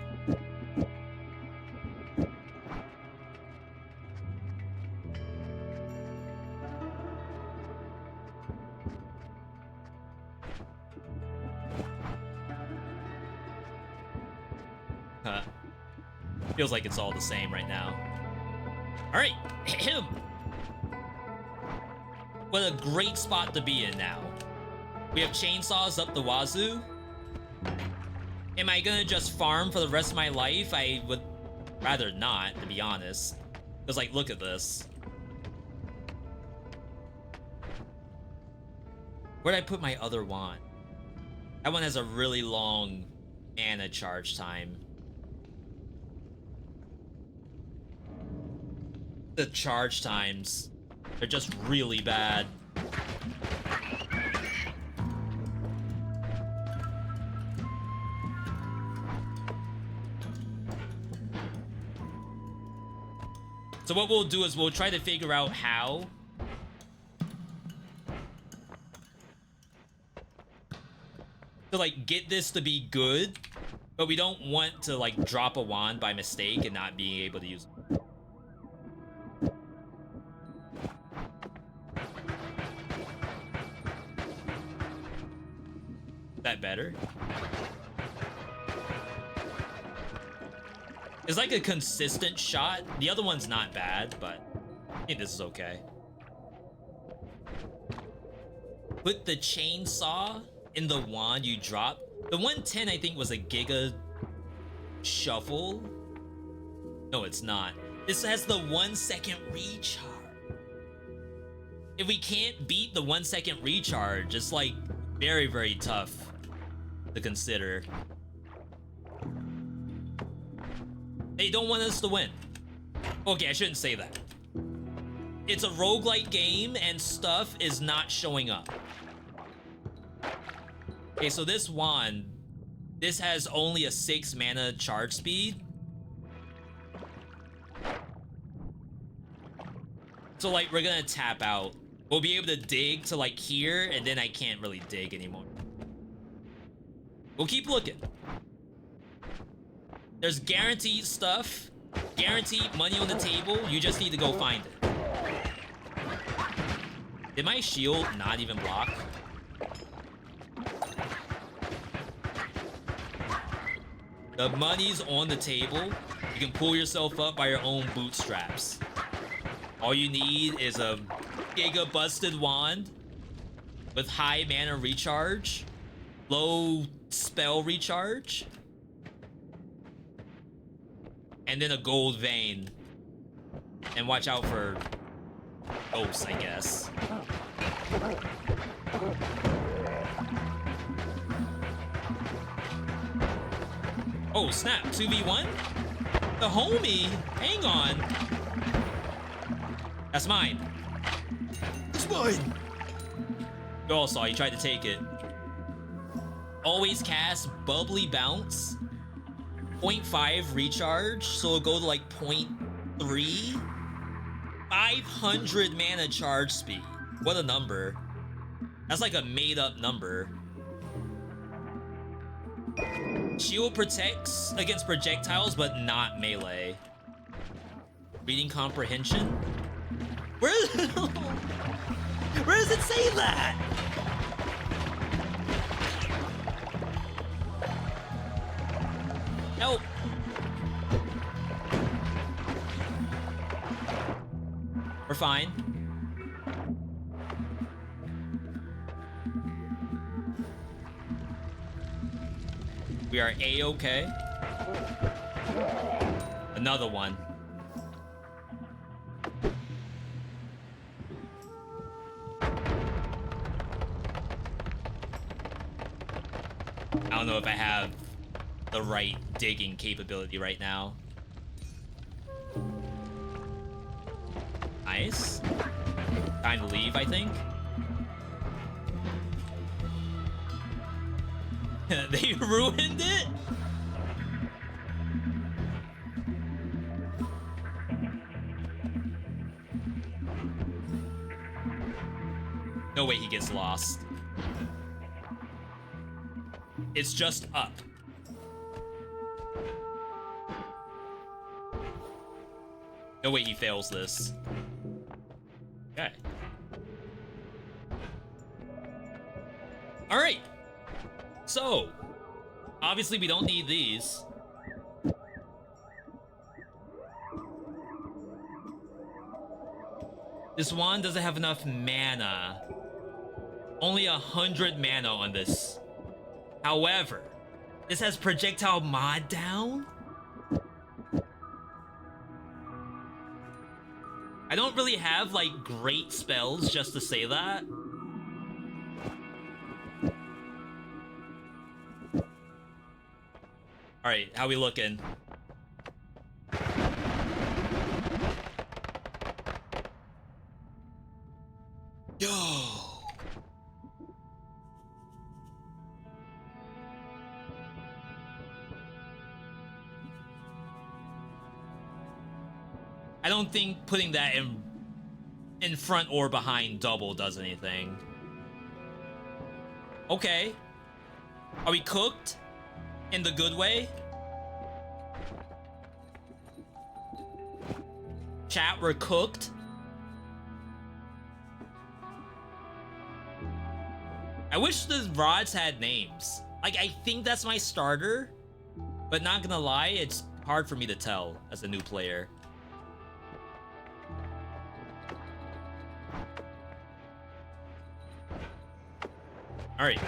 Huh. Feels like it's all the same right now. Alright, what a great spot to be in now. We have chainsaws up the wazoo. Am I gonna just farm for the rest of my life? I would rather not, to be honest. Because, like, look at this. Where'd I put my other wand? That one has a really long mana charge time. The charge times are just really bad. So what we'll do is we'll try to figure out how to like get this to be good, but we don't want to like drop a wand by mistake and not being able to use it. Is that better? It's like a consistent shot. The other one's not bad, but I think this is okay. Put the chainsaw in the wand you drop. The 110 I think was a Giga Shuffle. No, it's not. This has the 1 second recharge. If we can't beat the 1 second recharge, it's like very, very tough to consider. They don't want us to win. Okay, I shouldn't say that. It's a roguelike game and stuff is not showing up. Okay, so this wand, this has only a 6 mana charge speed. So like we're gonna tap out. We'll be able to dig to like here, and then I can't really dig anymore. We'll keep looking. There's guaranteed stuff, guaranteed money on the table. You just need to go find it. Did my shield not even block? The money's on the table. You can pull yourself up by your own bootstraps. All you need is a Giga busted wand with high mana recharge, low spell recharge, and then a gold vein. And watch out for ghosts, I guess. Oh, snap. 2v1? The homie? Hang on. That's mine. It's mine. You all saw, he tried to take it. Always cast Bubbly Bounce. 0.5 recharge, so it'll go to like 0.3. 500 mana charge speed. What a number. That's like a made up number. Shield protects against projectiles, but not melee. Reading comprehension? Where does it say that? Help! We're fine. We are A-okay. Another one. I don't know if I have the right digging capability right now. Nice. Time to leave, I think. They ruined it? No way he gets lost. It's just up. No way he fails this. Okay. Alright. So, obviously we don't need these. This wand doesn't have enough mana. Only 100 mana on this. However, this has projectile mod down. I don't really have like great spells just to say that. All right, how we looking? Yo. I don't think putting that in front or behind double does anything. Okay. Are we cooked? In the good way? Chat, we're cooked? I wish the rods had names. Like, I think that's my starter, but not gonna lie, it's hard for me to tell as a new player. Alright.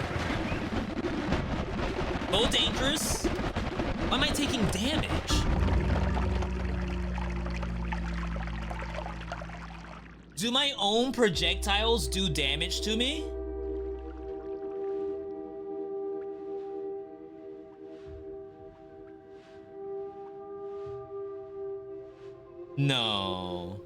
A little dangerous. Why am I taking damage? Do my own projectiles do damage to me? No.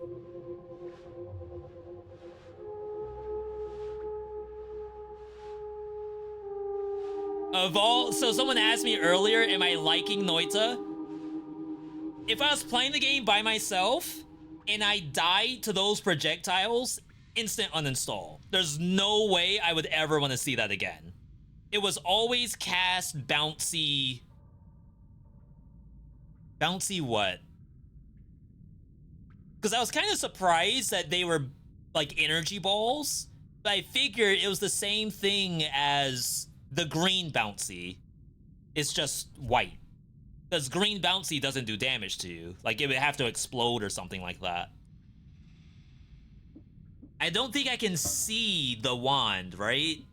So someone asked me earlier, am I liking Noita? If I was playing the game by myself and I died to those projectiles, instant uninstall. There's no way I would ever want to see that again. It was always cast bouncy... Bouncy what? Because I was kind of surprised that they were like energy balls, but I figured it was the same thing as the green bouncy. It's just white. Because green bouncy doesn't do damage to you. Like, it would have to explode or something like that. I don't think I can see the wand, right?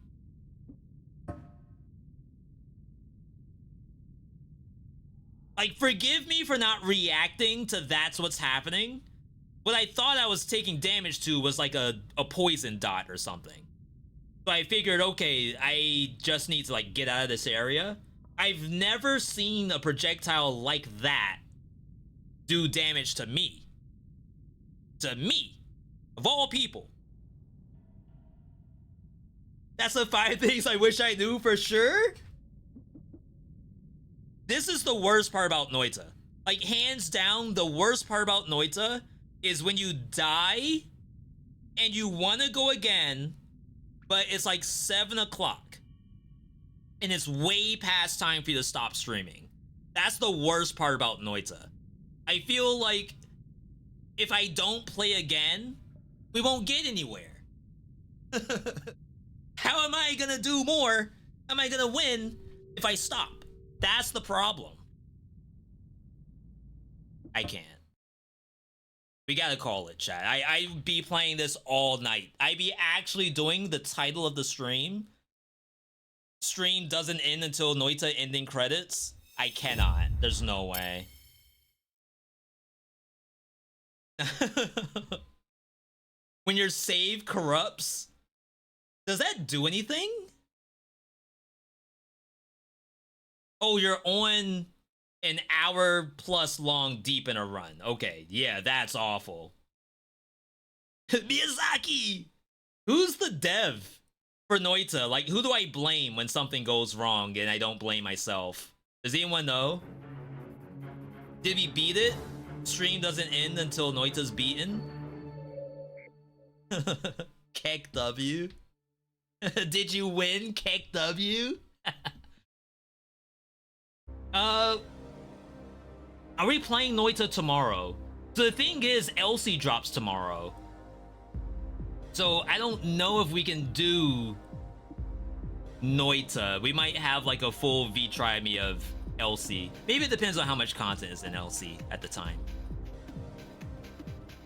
Like, forgive me for not reacting to that's what's happening. What I thought I was taking damage to was like a poison dot or something. So I figured, okay, I just need to like get out of this area. I've never seen a projectile like that do damage to me. To me. Of all people. That's the 5 things I wish I knew for sure. This is the worst part about Noita. Like, hands down, the worst part about Noita is when you die and you want to go again, but it's like 7 o'clock and it's way past time for you to stop streaming. That's the worst part about Noita. I feel like if I don't play again, we won't get anywhere. How am I gonna do more? How am I gonna win if I stop? That's the problem. I can't. We gotta call it, chat. I'd be playing this all night. I'd be actually doing the title of the stream. Stream doesn't end until Noita ending credits. I cannot. There's no way. When your save corrupts, does that do anything? Oh, you're on an hour plus long deep in a run. Okay, yeah, that's awful. Miyazaki! Who's the dev for Noita? Like, who do I blame when something goes wrong and I don't blame myself? Does anyone know? Did we beat it? Stream doesn't end until Noita's beaten? Kek W? Did you win, Kek W? Are we playing Noita tomorrow? So the thing is, Elsie drops tomorrow. So I don't know if we can do Noita. We might have like a full V-try me of Elsie. Maybe it depends on how much content is in Elsie at the time.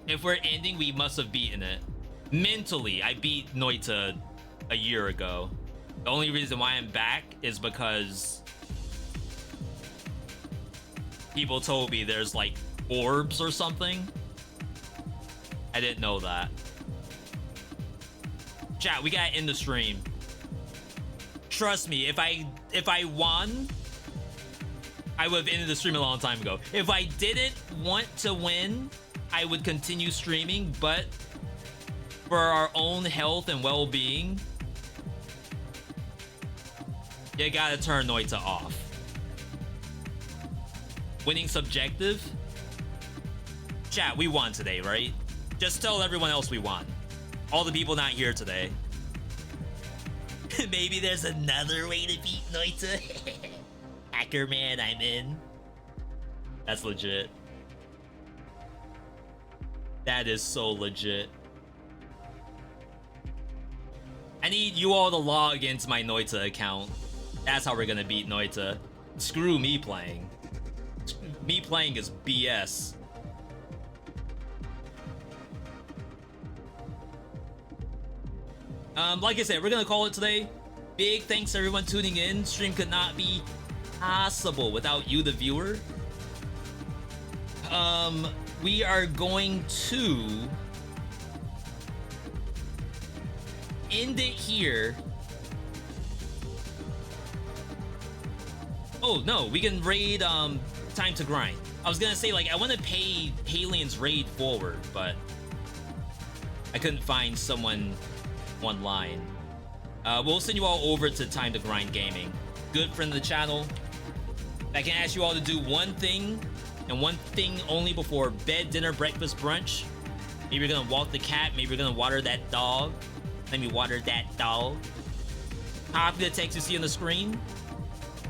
If we're ending, we must have beaten it. Mentally, I beat Noita a year ago. The only reason why I'm back is because people told me there's like orbs or something. I didn't know that. Chat, we gotta end the stream. Trust me, if I won, I would have ended the stream a long time ago. If I didn't want to win, I would continue streaming, but for our own health and well-being, you gotta turn Noita off. Winning subjective? Chat, we won today, right? Just tell everyone else we won. All the people not here today. Maybe there's another way to beat Noita. Hacker man, I'm in. That's legit. That is so legit. I need you all to log into my Noita account. That's how we're gonna beat Noita. Screw me playing. Me playing is BS. Like I said, we're gonna call it today. Big thanks to everyone tuning in. Stream could not be possible without you, the viewer. We are going to end it here. Oh no, we can raid Time to Grind. I was gonna say, like, I want to pay Halien's raid forward, but I couldn't find someone online. We'll send you all over to Time to Grind Gaming. Good friend of the channel. I can ask you all to do one thing, and one thing only before bed, dinner, breakfast, brunch. Maybe you're gonna walk the cat, maybe you're gonna water that dog. Let me water that dog. Copy the text you see on the screen.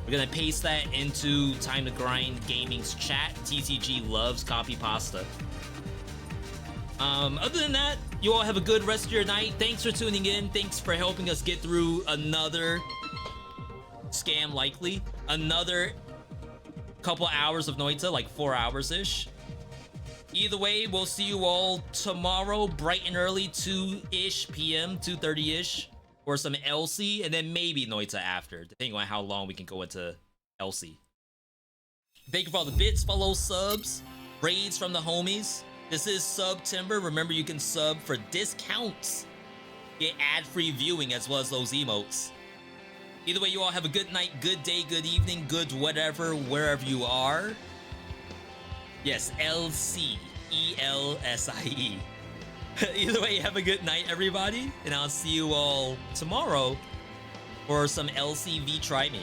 We're gonna paste that into Time to Grind Gaming's chat. TCG loves copy pasta. Other than that, you all have a good rest of your night. Thanks for tuning in. Thanks for helping us get through another scam, likely. Another couple hours of Noita, like 4 hours-ish. Either way, we'll see you all tomorrow, bright and early, 2-ish p.m., 2:30-ish, or some LC, and then maybe Noita after, depending on how long we can go into LC. Thank you for all the bits, follows, subs, raids from the homies. This is September. Remember, you can sub for discounts. Get ad-free viewing as well as those emotes. Either way, you all have a good night, good day, good evening, good whatever, wherever you are. Yes, LC, E-L-S-I-E. Either way, have a good night, everybody. And I'll see you all tomorrow for some LCV Try Me.